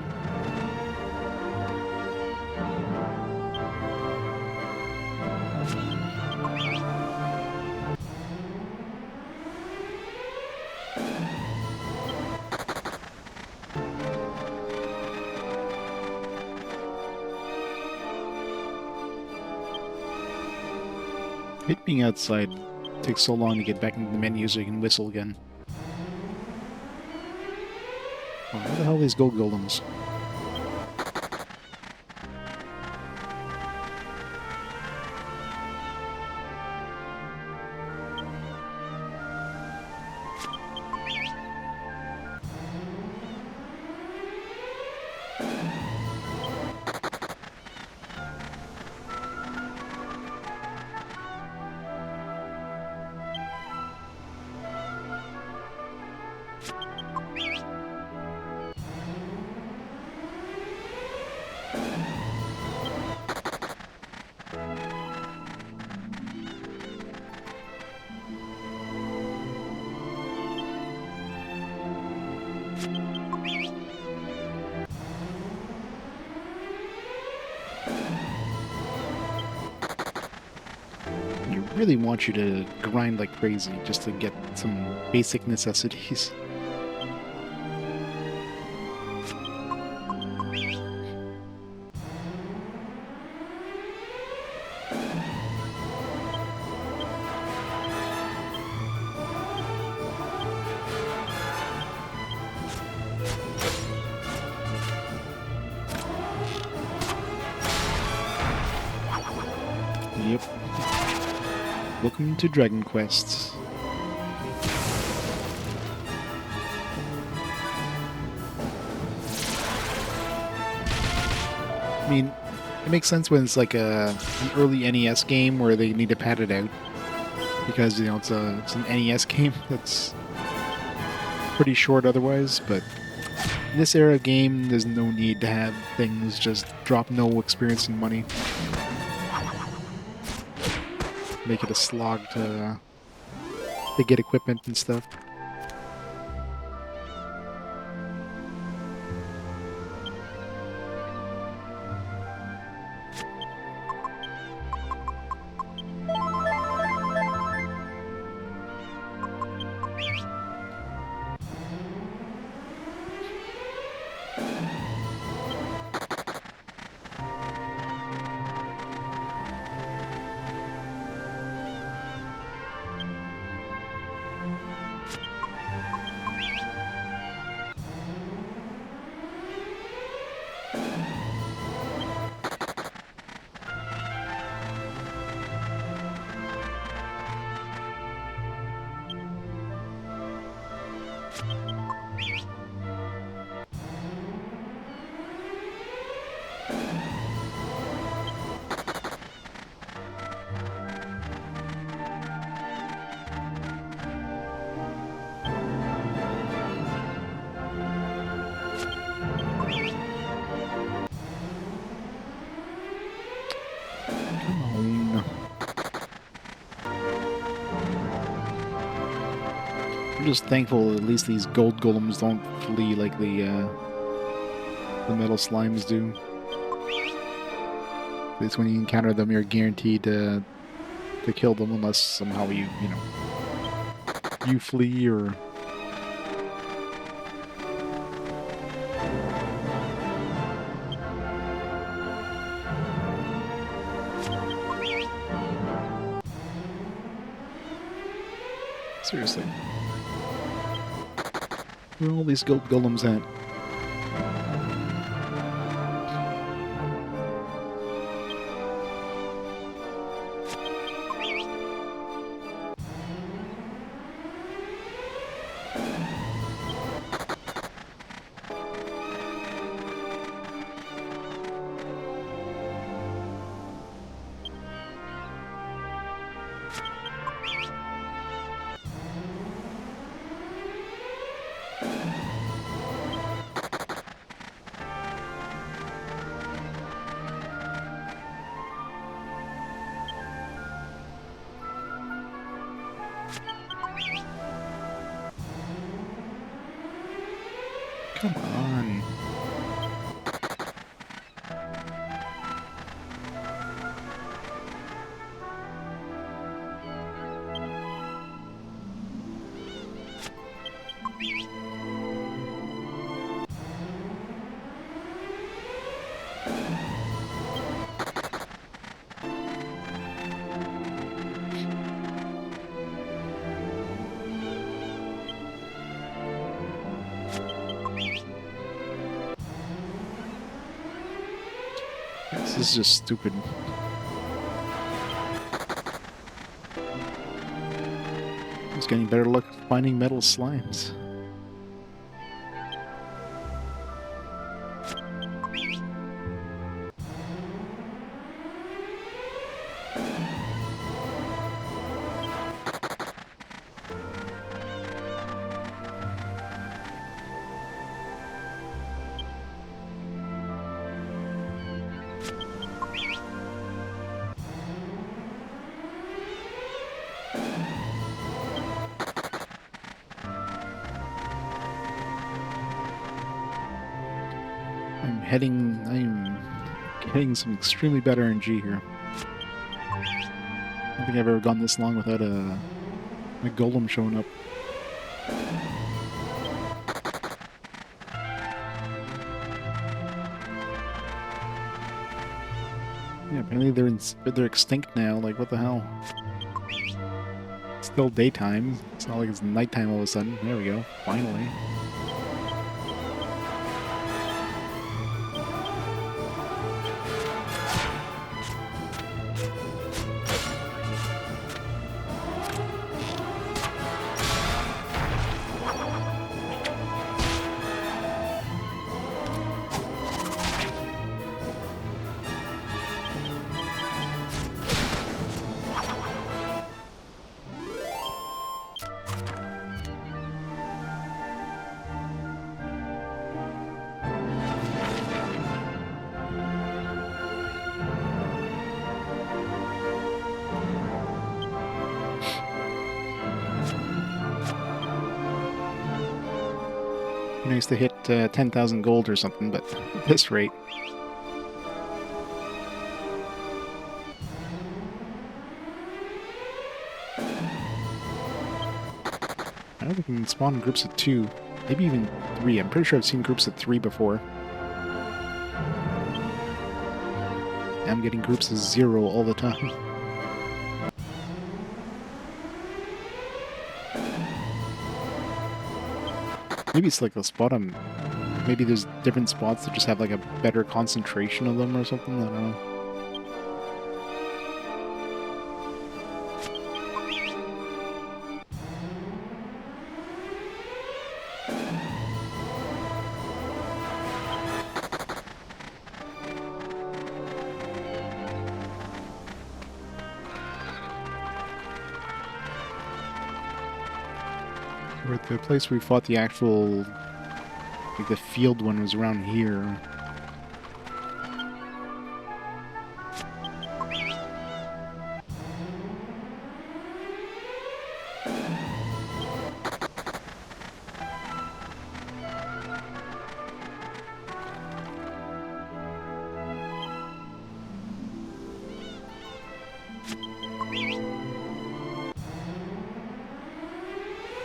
It being outside takes so long to get back into the menu so you can whistle again. Oh, where the hell are these gold golems? Really want you to grind like crazy just to get some basic necessities. Yep. Welcome to Dragon Quest. I mean, it makes sense when it's like an early NES game where they need to pad it out. Because, you know, it's an NES game that's pretty short otherwise, but in this era game, there's no need to have things just drop no experience and money. Make it a slog to get equipment and stuff. I'm just thankful that at least these gold golems don't flee like the metal slimes do. At least when you encounter them, you're guaranteed to kill them unless somehow you flee or... Seriously. Where are all these gold golems at? Come on. This is just stupid. It's getting better luck finding metal slimes. I'm getting some extremely bad RNG here. I don't think I've ever gone this long without a golem showing up. Yeah, apparently they're extinct now. Like, what the hell? It's still daytime. It's not like it's nighttime all of a sudden. There we go. Finally. Be nice to hit 10,000 gold or something, but at this rate. I don't think we can spawn in groups of 2. Maybe even 3. I'm pretty sure I've seen groups of 3 before. I'm getting groups of 0 all the time. Maybe it's like a spot on... Maybe there's different spots that just have like a better concentration of them or something, I don't know. The place we fought the actual, like the field one was around here.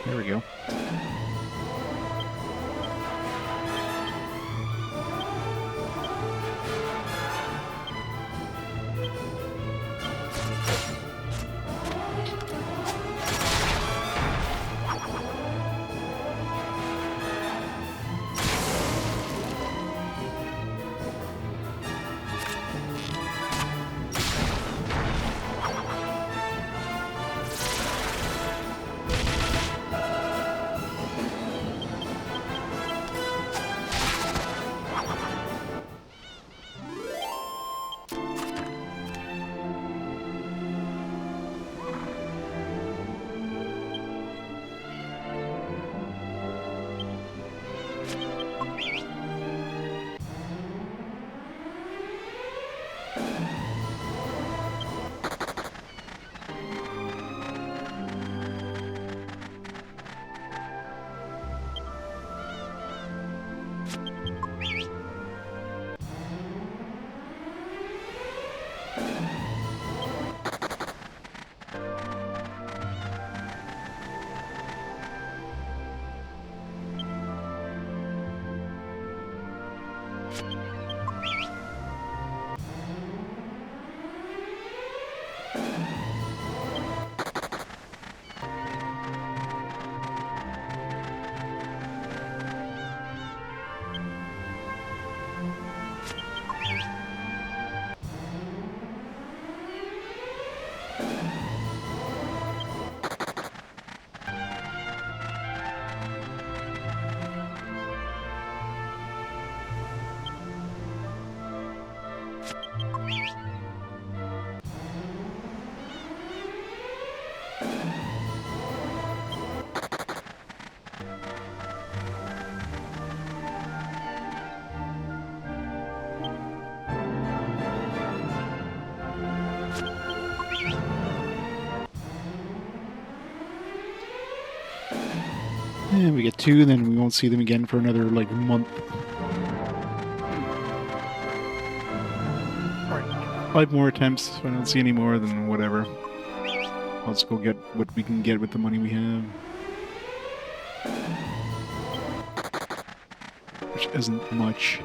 There we go. And we get 2, then we won't see them again for another, like, month. Alright, 5 more attempts. If I don't see any more, then whatever. Let's go get what we can get with the money we have. Which isn't much.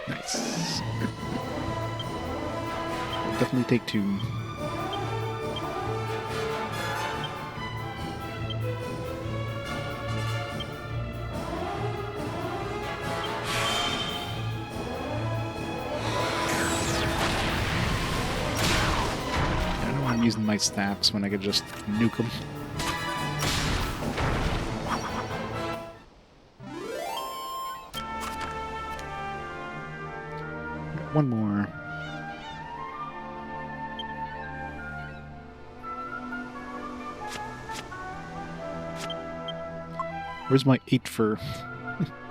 Nice. definitely take 2. I don't know why I'm using my staffs when I could just nuke them. One more. Where's my 8 fur?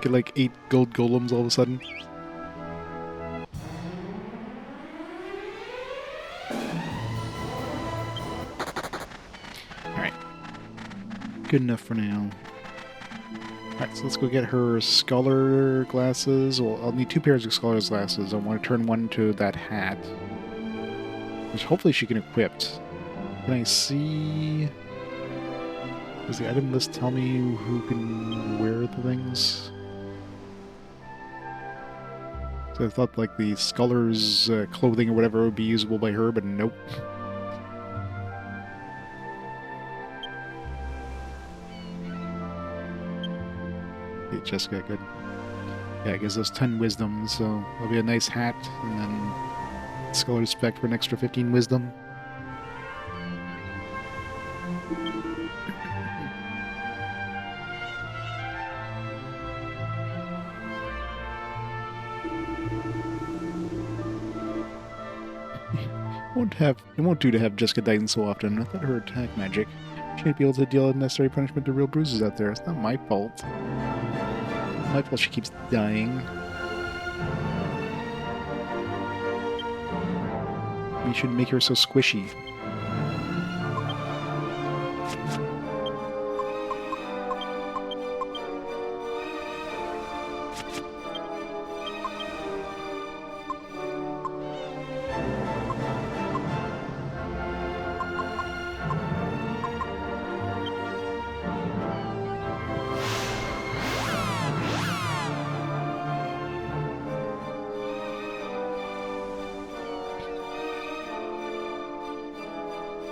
Get like 8 gold golems all of a sudden. Alright. Good enough for now. Alright, so let's go get her scholar glasses. Well, I'll need 2 pairs of scholar's glasses. I want to turn one to that hat, which hopefully she can equip. Can I see... Does the item list tell me who can wear the things? So I thought like the scholar's clothing or whatever would be usable by her, but nope. Okay, Jessica, good. Yeah, it gives us 10 wisdom, so it'll be a nice hat, and then scholar's spec for an extra 15 wisdom. It won't do to have Jessica dying so often. Without her attack magic, she might be able to deal necessary punishment to real bruises out there. It's not my fault. It's not my fault she keeps dying. We should make her so squishy.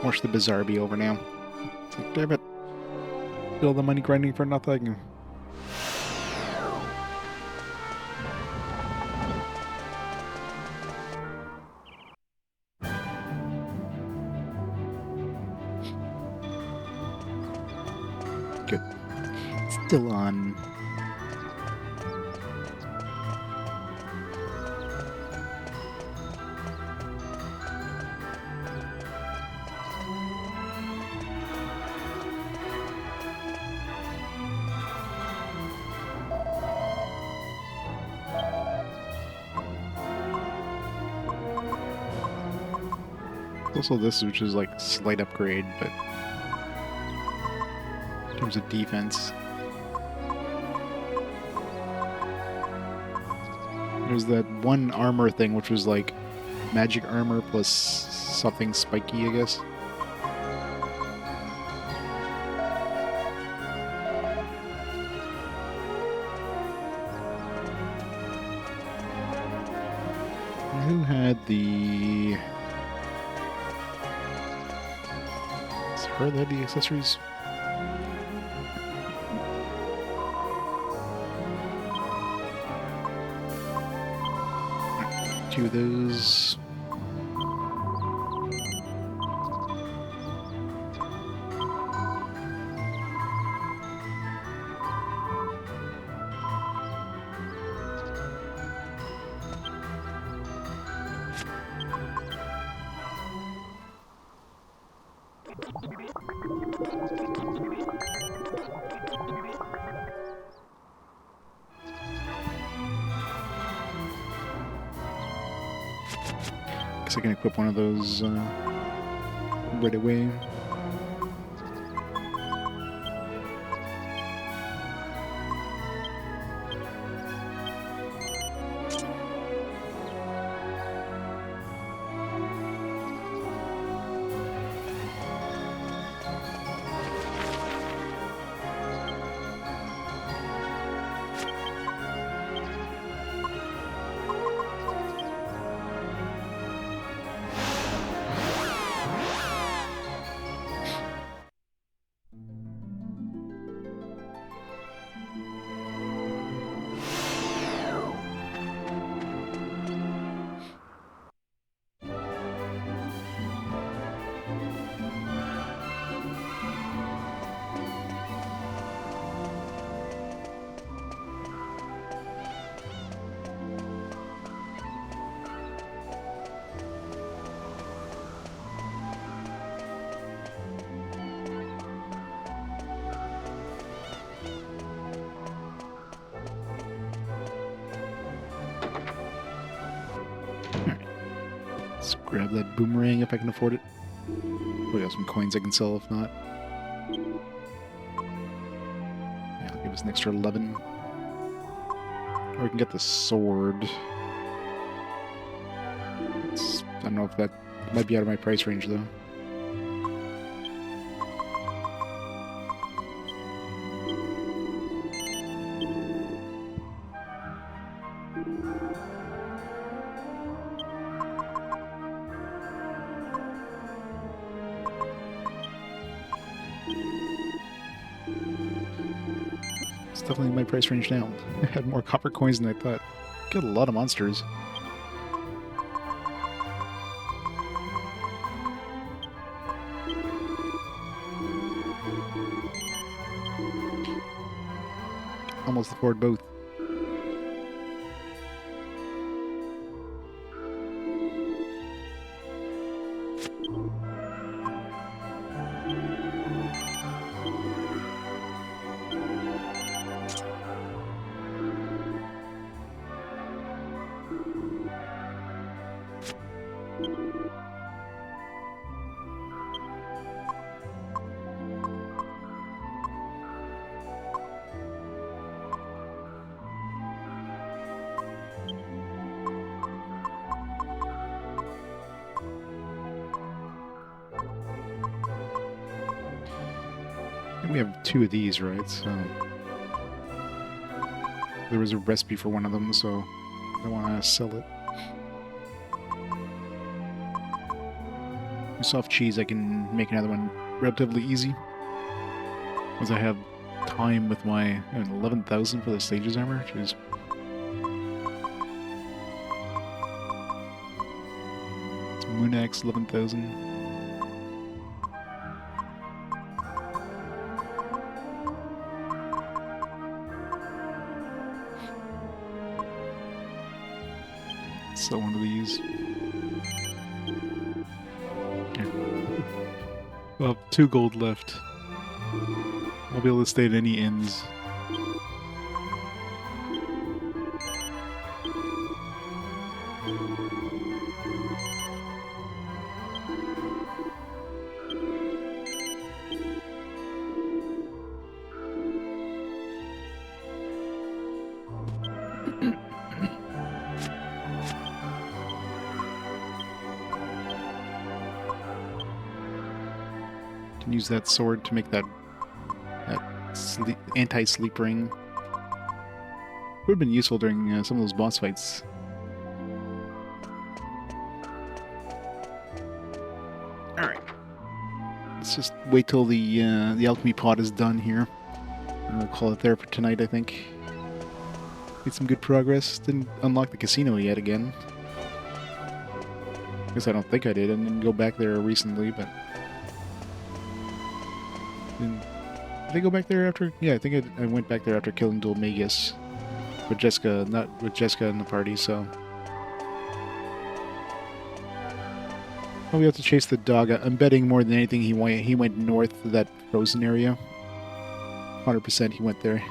Watch the bazaar be over now. It's like, damn it. All the money grinding for nothing. Good. Still on. Also this, which is like slight upgrade, but in terms of defense. There's that one armor thing, which was like magic armor plus something spiky, I guess. Who had the... Her that had the accessories? Two of those. I can equip one of those right away. Grab that boomerang if I can afford it. We got some coins I can sell if not. Yeah, I'll give us an extra 11. Or we can get the sword. I don't know if that might be out of my price range though. It's definitely in my price range now. I had more copper coins than I thought. Got a lot of monsters. Almost afford both. And we have 2 of these, right? So there was a recipe for one of them, so I want to sell it. Soft cheese, I can make another one relatively easy. As I have time with my 11,000 for the stages armor, jeez. It's Moonax 11,000. Sell one of these. We'll have 2 gold left. I'll be able to stay at any inns. Can use that sword to make that anti-sleep ring. Would have been useful during some of those boss fights. All right, let's just wait till the alchemy pod is done here, and we'll call it there for tonight. I think made some good progress. Didn't unlock the casino yet again. Guess I don't think I did. I didn't go back there recently, but. Did I go back there after? Yeah, I think I went back there after killing Dhoulmagus with Jessica, not with Jessica in the party. So, oh, we have to chase the dog. I'm betting more than anything he went north to that frozen area. 100% he went there.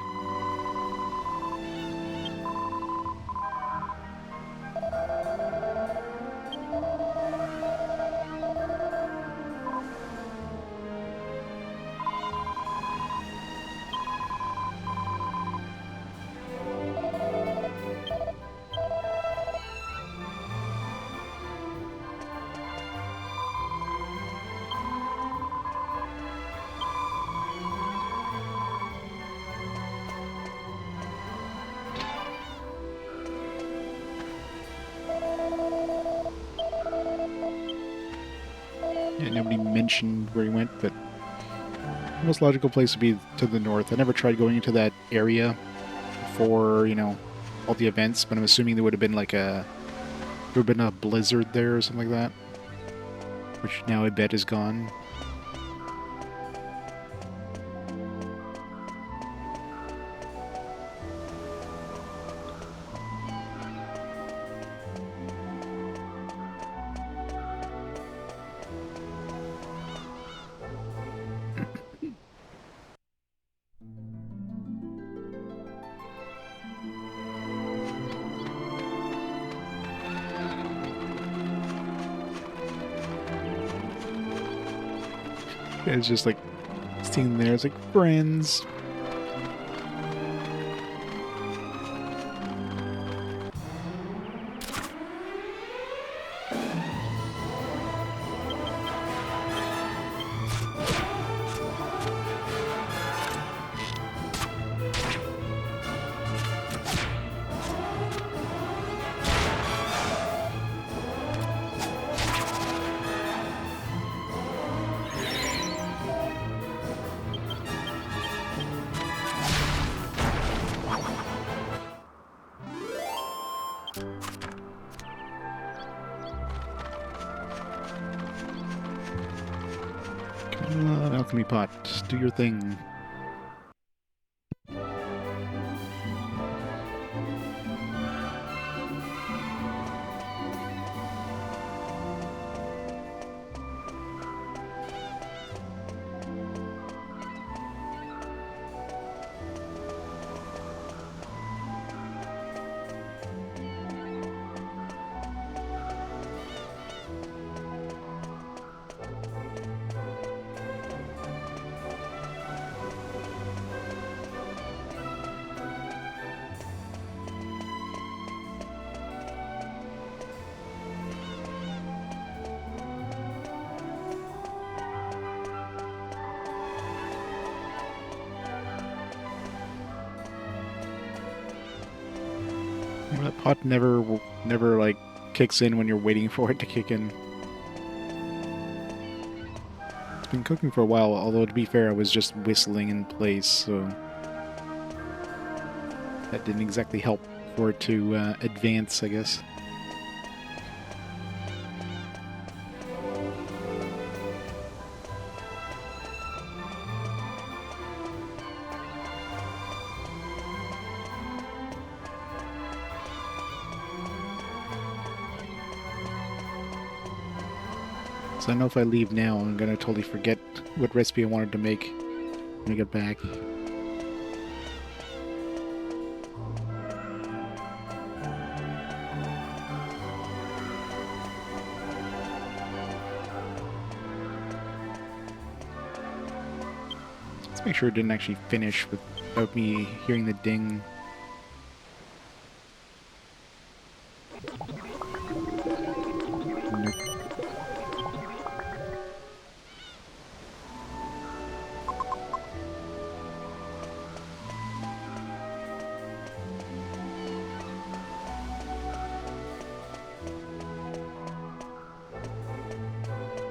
Yeah, nobody mentioned where he went, but the most logical place would be to the north. I never tried going into that area for, all the events, but I'm assuming there would have been a blizzard there or something like that, which now I bet is gone. It's just like sitting there. It's like friends. Alchemy pot, do your thing. That pot never like kicks in when you're waiting for it to kick in. It's been cooking for a while, although to be fair, I was just whistling in place, so that didn't exactly help for it to advance, I guess. So I know if I leave now, I'm gonna totally forget what recipe I wanted to make when I get back. Let's make sure it didn't actually finish without me hearing the ding. Nope.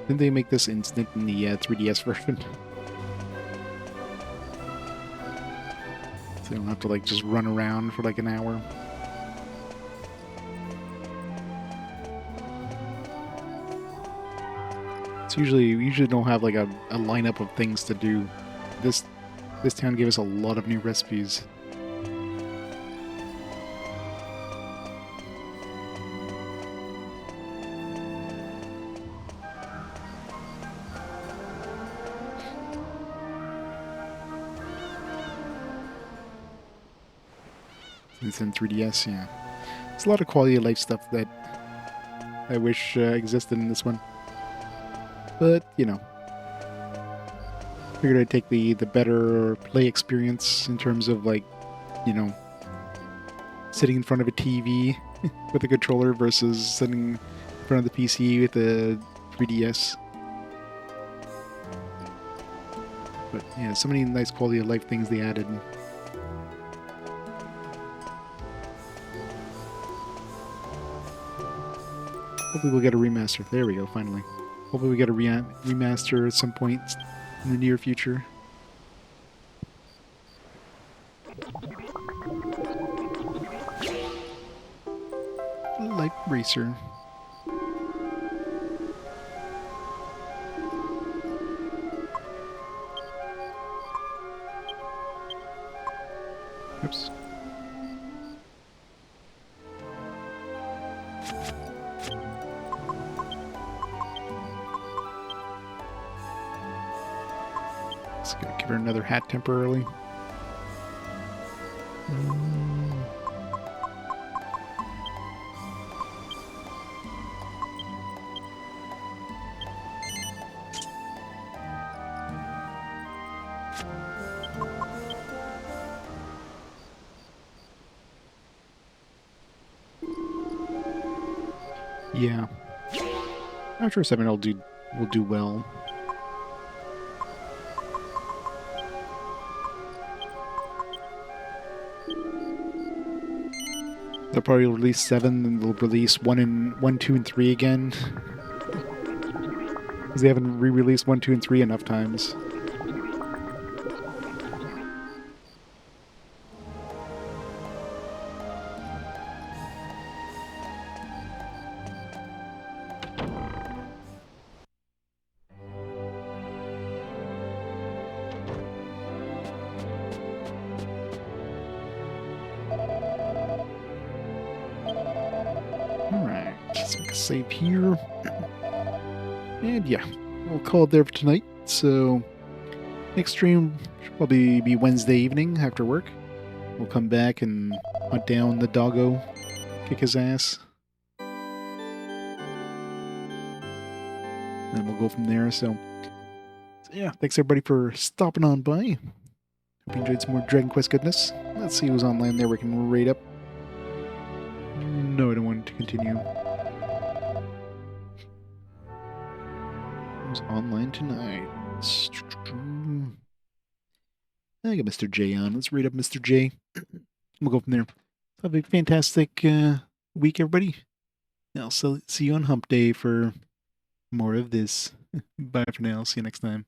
Didn't they make this instant in the 3DS version? So you don't have to like just run around for like an hour. It's we usually don't have like a lineup of things to do. This town gave us a lot of new recipes. It's in 3DS, yeah. It's a lot of quality of life stuff that I wish existed in this one. But, you know, figured I'd take the better play experience in terms of, like, you know, sitting in front of a TV with a controller versus sitting in front of the PC with a 3DS. But, yeah, so many nice quality of life things they added. Hopefully we'll get a remaster. There we go, finally. Hopefully we get a remaster at some point in the near future. Light Racer. Oops. Just gotta give her another hat temporarily. Yeah. I'm sure 7 will do well. They'll probably release 7, then they'll release 1, 2, and 3 again. Because they haven't re-released 1, 2, and 3 enough times. Alright, let's make a save here. And yeah, we'll call it there for tonight. So, next stream should probably be Wednesday evening after work. We'll come back and hunt down the doggo, kick his ass. And we'll go from there. So yeah, thanks everybody for stopping on by. Hope you enjoyed some more Dragon Quest goodness. Let's see who's online there we can raid up. No, I don't want to continue. Who's online tonight? I got Mr. J on. Let's raid up Mr. J. We'll go from there. Have a fantastic week, everybody. I'll see you on Hump Day for more of this. Bye for now. See you next time.